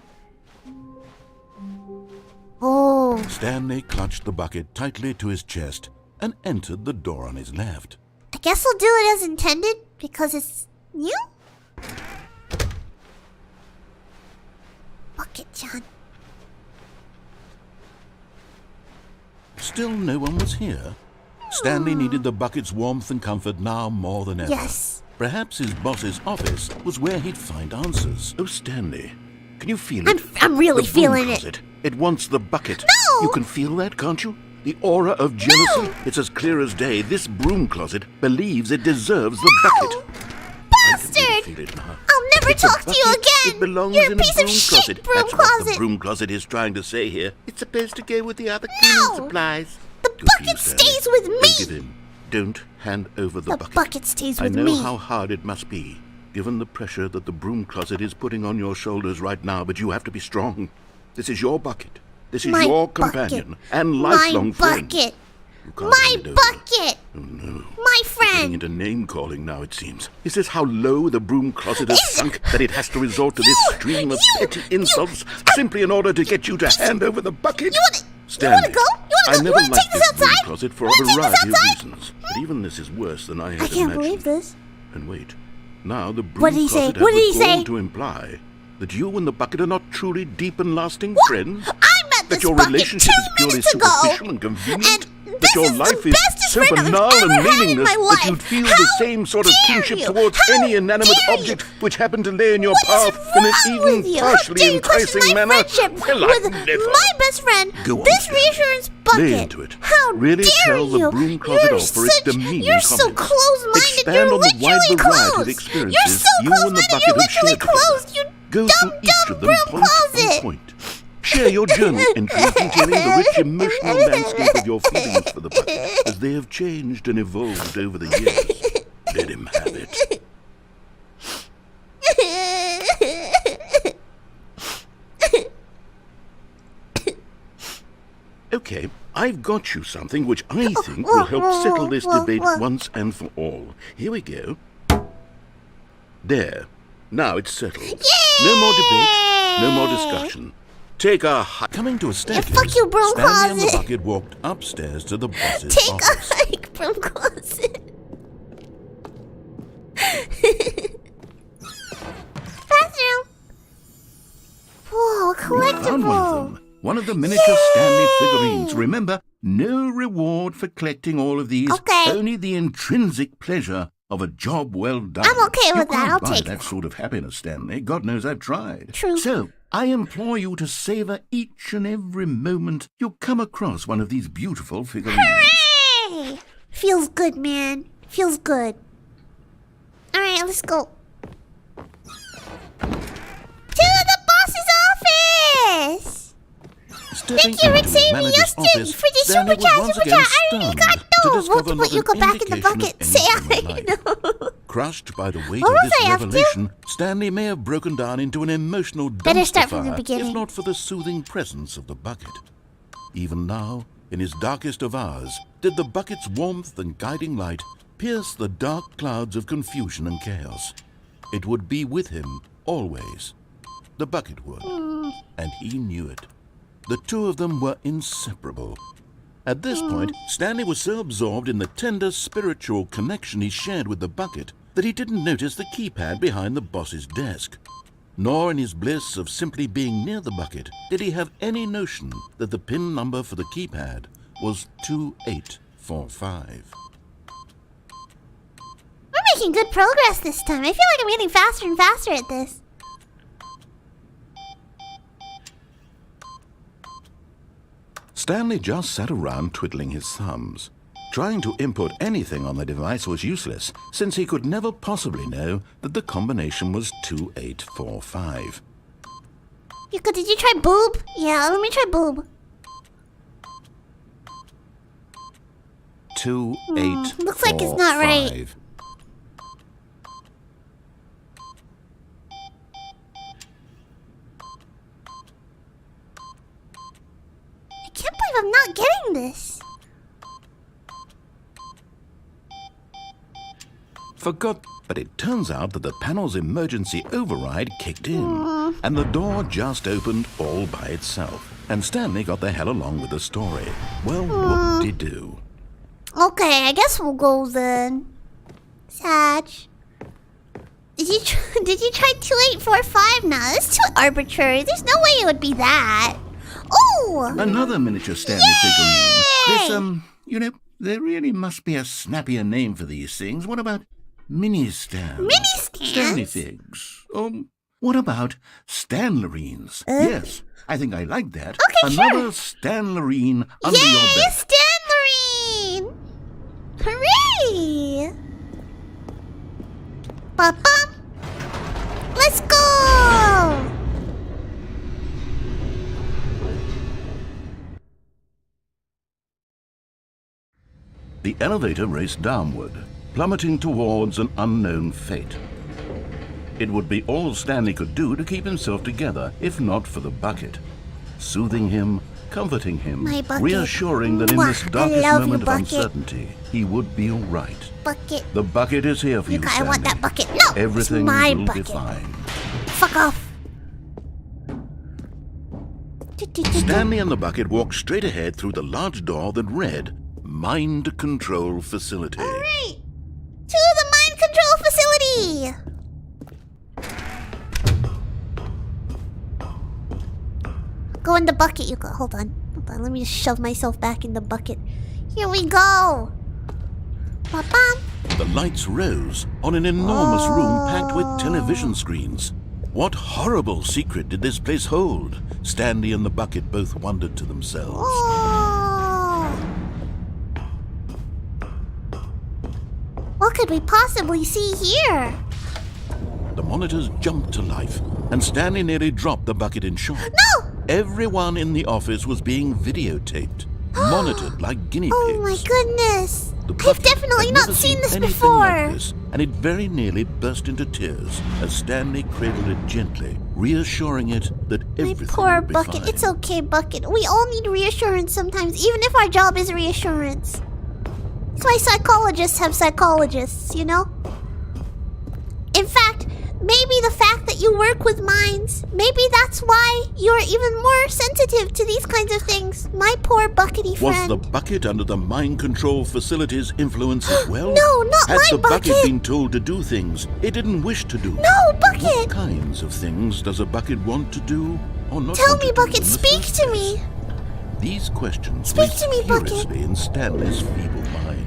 Oh. Stanley clutched the bucket tightly to his chest and entered the door on his left. I guess we'll do it as intended because it's new? Bucket, John. Still no one was here. Stanley needed the bucket's warmth and comfort now more than ever. Yes. Perhaps his boss's office was where he'd find answers. Oh, Stanley, can you feel it? I'm really The broom feeling closet. It wants the bucket. No! You can feel that, can't you? The aura of jealousy. No! It's as clear as day. This broom closet believes it deserves the bucket. Bastard! I can feel it now. I'll never It's a talk to you bucket. again! It belongs You're a in piece a of broom shit, closet. broom That's what the closet! broom closet is trying to say here. It's supposed to go with the other cleaning supplies. The bucket stays with Don't me! give in. Don't hand over the The bucket. bucket stays I with know me. how hard it must be, given the pressure that the broom closet is putting on your shoulders right now, but you have to be strong. This is your bucket. This is My your bucket. companion and lifelong My friend. bucket! You can't My hand it over. bucket! Oh no. My Getting friend! into name-calling now, it seems. Is this how low the broom closet has sunk that it has to resort to this stream of petty insults simply in order to get you to hand over the bucket? You wanna Stanley, go? I never wanna liked take this this broom outside? closet for You a wanna take this variety of outside? reasons. But even this is worse than I had I can't imagined. believe this. And wait, now the broom What did he say? closet has What did he the gall say? to imply that you and the bucket are not truly deep and lasting What? friends. I met That this your bucket relationship 2 is purely minutes ago, superficial and convenient. and that your this is the life is bestest so friend I've banal ever and had in meaningless my that life. you'd feel How the same sort of dare kinship you? towards How any inanimate dare you? object which happened to lay in your What is path in an wrong with even you? How partially dare you question enticing my manner. friendship Well, with I'd never. my best friend, Go on, this Stanley. reassurance bucket? Lay into it. How Really dare tell the you? broom closet You're off for its such, demeaning You're so comments. close-minded. Expand You're on the wide literally variety closed. of experiences You're so you and the close-minded. bucket You're have literally shared together. closed. You Go dumb, through each dumb of them broom point by closet. point. Share your journal entries detailing the rich emotional landscape of your feelings for the bucket as they have changed and evolved over the years. Let him have it. Okay, I've got you something which I think will help settle this debate once and for all. Here we go. There. Now it's settled. Yay! No more debate, no more discussion. Take our coming to a staircase. Fuck you, broom Stanley and the closet. bucket walked upstairs to the boss's Take office. a hike, broom closet. Bathroom. Whoa, We found one of collectible. them. One of the miniature Stanley figurines. Remember, no reward for collecting all of these. Okay. Only the intrinsic pleasure of a job well done. I'm okay with You that. can't I'll buy take that it. sort of happiness, Stanley. God knows I've tried. True. So, I implore you to savor each and every moment you come across one of these beautiful figurines. Hooray! Feels good, man. Feels good. Alright, let's go. To the boss's office! Stepping Thank you, into Rick the manager's Justin, office, for the Stanley super chat, was once super again chat. stunned Arigato! to discover We'll not put Yuuka an back in the indication bucket. of Say anything I in life. know. Crushed by the weight What of was this I up to? revelation, Stanley may have broken down into an emotional Better dumpster start from the fire, beginning. if not for the soothing presence of the bucket. Even now, in his darkest of hours, did the bucket's warmth and guiding light pierce the dark clouds of confusion and chaos. It would be with him always. The bucket would, and he knew it. The two of them were inseparable. At this point, Stanley was so absorbed in the tender spiritual connection he shared with the bucket that he didn't notice the keypad behind the boss's desk. Nor in his bliss of simply being near the bucket did he have any notion that the PIN number for the keypad was 2845. We're making good progress this time. I feel like I'm getting faster and faster at this. Stanley just sat around twiddling his thumbs. Trying to input anything on the device was useless, since he could never possibly know that the combination was 2845. Yuuka, did you try boob? Yeah, let me try boob. 2845. Looks like it's not right. I can't believe I'm not getting this. Forgot, but it turns out that the panel's emergency override kicked in, and the door just opened all by itself. And Stanley got the hell along with the story. Well, whoop-de-doo. Okay, I guess we'll go then. Sag. Did you try 2845 now? That's too arbitrary. There's no way it would be that. Oh! Another miniature Stanley figurine. This, you know, there really must be a snappier name for these things. What about mini-stands? Mini-stands? Stanley figs. What about Stanlerines? Yes, I think I like that. Okay, Another Stanlerine under your Yay, belt. Stanlerine! Hooray! Ba-bum! Let's go! The elevator raced downward, plummeting towards an unknown fate. It would be all Stanley could do to keep himself together, if not for the bucket. Soothing him, comforting him, My bucket. reassuring that in Mwah, this I darkest love you, moment of bucket. uncertainty, he would be all right. Bucket. The bucket is here for you, Yuuka, I Stanley. want that bucket. No! Everything it's my will bucket. be fine. Fuck off. Stanley and the bucket walked straight ahead through the large door that read, Mind Control Facility. Alright. To the mind control facility! Go in the bucket, Yuuka. Hold on. Let me just shove myself back in the bucket. Here we go. Ba-bum. The lights rose on an enormous room packed with television screens. What horrible secret did this place hold? Stanley and the bucket both wondered to themselves. Oh. What could we possibly see here? The monitors jumped to life, and Stanley nearly dropped the bucket in shock. No! Everyone in the office was being videotaped, monitored like guinea pigs. Oh my goodness! The I've bucket definitely had not never seen this anything like before. this, and it very nearly burst into tears as Stanley cradled it gently, reassuring it that My everything poor would be Bucket. fine. It's okay, Bucket. We all need reassurance sometimes, even if our job is reassurance. That's why psychologists have psychologists, you know? In fact, maybe the fact that you work with minds, maybe that's why you're even more sensitive to these kinds of things. My poor Buckety Was friend. the Bucket under the mind control facility's influence as well? No, not Had my the Bucket Bucket. been told to do things it didn't wish to do? No, What Bucket! kinds of things does a Bucket want to do or not Tell want me, to do Bucket, in the speak first to place? me. These questions Speak raced to me, Bucket. furiously in Stanley's feeble mind.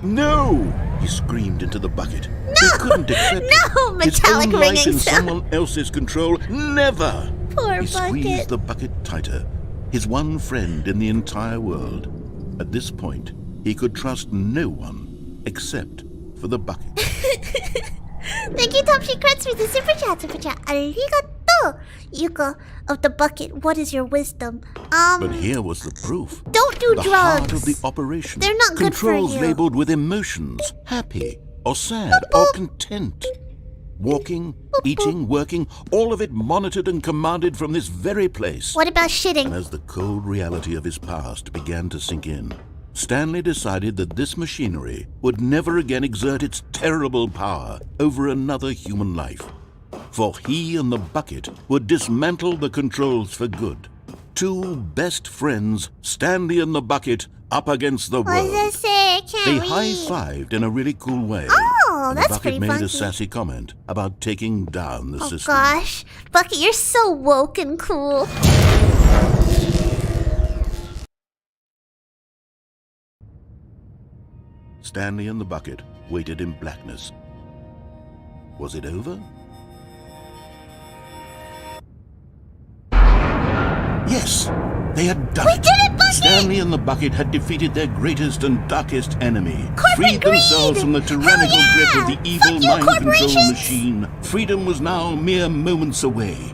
No! He screamed into the bucket. He couldn't accept No! it. His Metallic own life ringing in sound. someone else's control. Never! Poor He squeezed Bucket. the bucket tighter. His one friend in the entire world. At this point, he could trust no one except for the bucket. Thank you, Top Secrets, for the super chat. Arigato! Yuuka of the Bucket, what is your wisdom? But here was the proof. Don't do The drugs. heart of the operation. They're not good for Controls you. labeled with emotions. Happy or sad or content. Walking, eating, working, all of it monitored and commanded from this very place. What about And shitting? as the cold reality of his past began to sink in, Stanley decided that this machinery would never again exert its terrible power over another human life. For he and the bucket would dismantle the controls for good. Two best friends, Stanley and the bucket, up against the What does world. it say? I They can't read. high-fived in a really cool way. Oh, and that's the bucket pretty made funky. a sassy comment about taking down the Oh system. gosh. Bucket, you're so woke and cool. Stanley and the bucket waited in blackness. Was it over? Yes! They had done it! did it, Bucket! Stanley and the bucket had defeated their greatest and darkest enemy. Corporate freed themselves greed! from the tyrannical Hell grip yeah! of the evil Fuck you, mind control corporations! machine. Freedom was now mere moments away.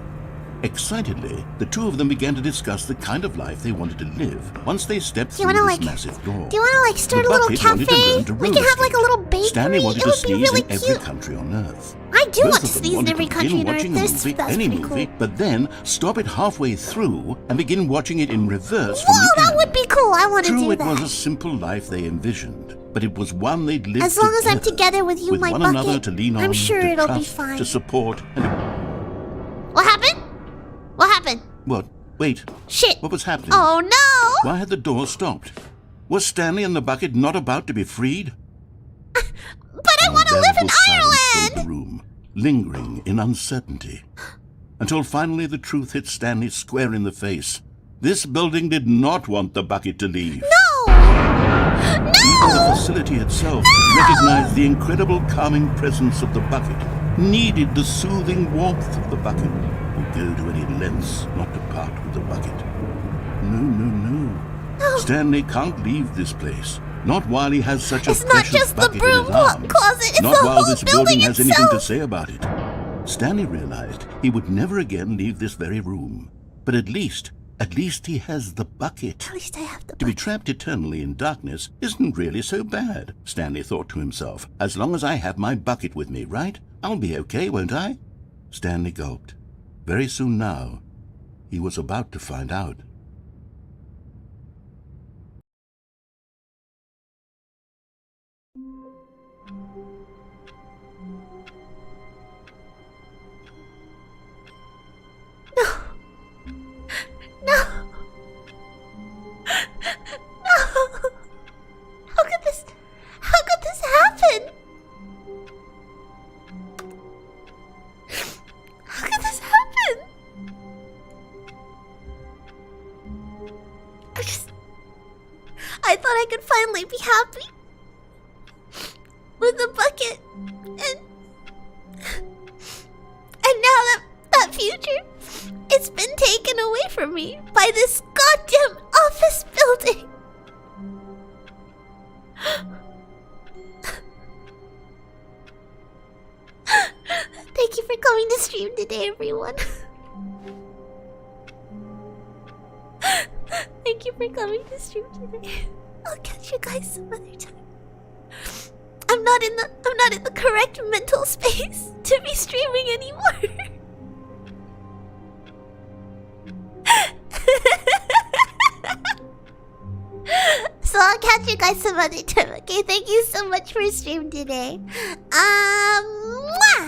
Excitedly, the two of them began to discuss the kind of life they wanted to live once they stepped Do you through wanna, this like- massive door. Do you want to start The a little bucket wanted to cafe? learn to We can roller have like a skate. little bakery. Stanley wanted It to would be sneeze really in every cute. country on Earth. I do Both want to of them sneeze in wanted every to country begin on Earth. watching a That's movie, pretty any cool. movie, but then stop it halfway through and begin watching it in reverse from Whoa, the that end. would be cool. I want to True, do it was a that. simple life they envisioned, but it was one they'd lived As long as I'm together with you, with my one bucket, another to lean on, I'm sure to it'll be trust, fine. to support, and What happened? What happened? what? Wait, Shit. what was happening? Oh no! Why had the door stopped? Was Stanley and the bucket not about to be freed? But I want to live in Unbearable silence filled Ireland! the room, lingering in uncertainty. Until finally the truth hit Stanley square in the face. This building did not want the bucket to leave. No! Even the No! facility itself recognized the incredible calming presence of the bucket, needed the soothing warmth of the bucket, would go to any lengths not to part with the bucket. No. Stanley can't leave this place. Not while he has such a It's not precious just the bucket in broom his arms. closet, it's Not the while whole this building building has anything to itself. say about it. Stanley realized he would never again leave this very room. But at least he has the bucket. At least I have the To be bucket. trapped eternally in darkness isn't really so bad, Stanley thought to himself. As long as I have my bucket with me, right? I'll be okay, won't I? Stanley gulped. Very soon now, he was about to find out. No! How could this happen? How could this happen? I thought I could finally be happy with the bucket, and now that future, it's been taken away from me by this goddamn office building. Thank you for coming to stream today, everyone. Thank you for coming to stream today. I'll catch you guys some other time. I'm not in the correct mental space. to be streaming anymore. So I'll catch you guys some other time, okay? Thank you so much for stream today.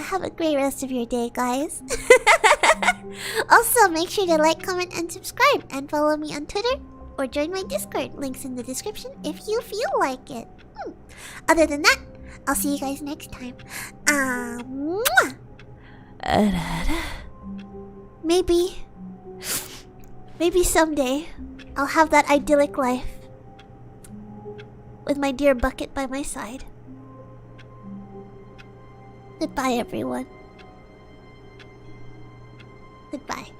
Have a great rest of your day, guys. Also, make sure to like, comment, and subscribe. And follow me on Twitter or join my Discord. Links in the description if you feel like it. Other than that, I'll see you guys next time. Maybe someday I'll have that idyllic life with my dear bucket by my side. Goodbye, everyone. Goodbye.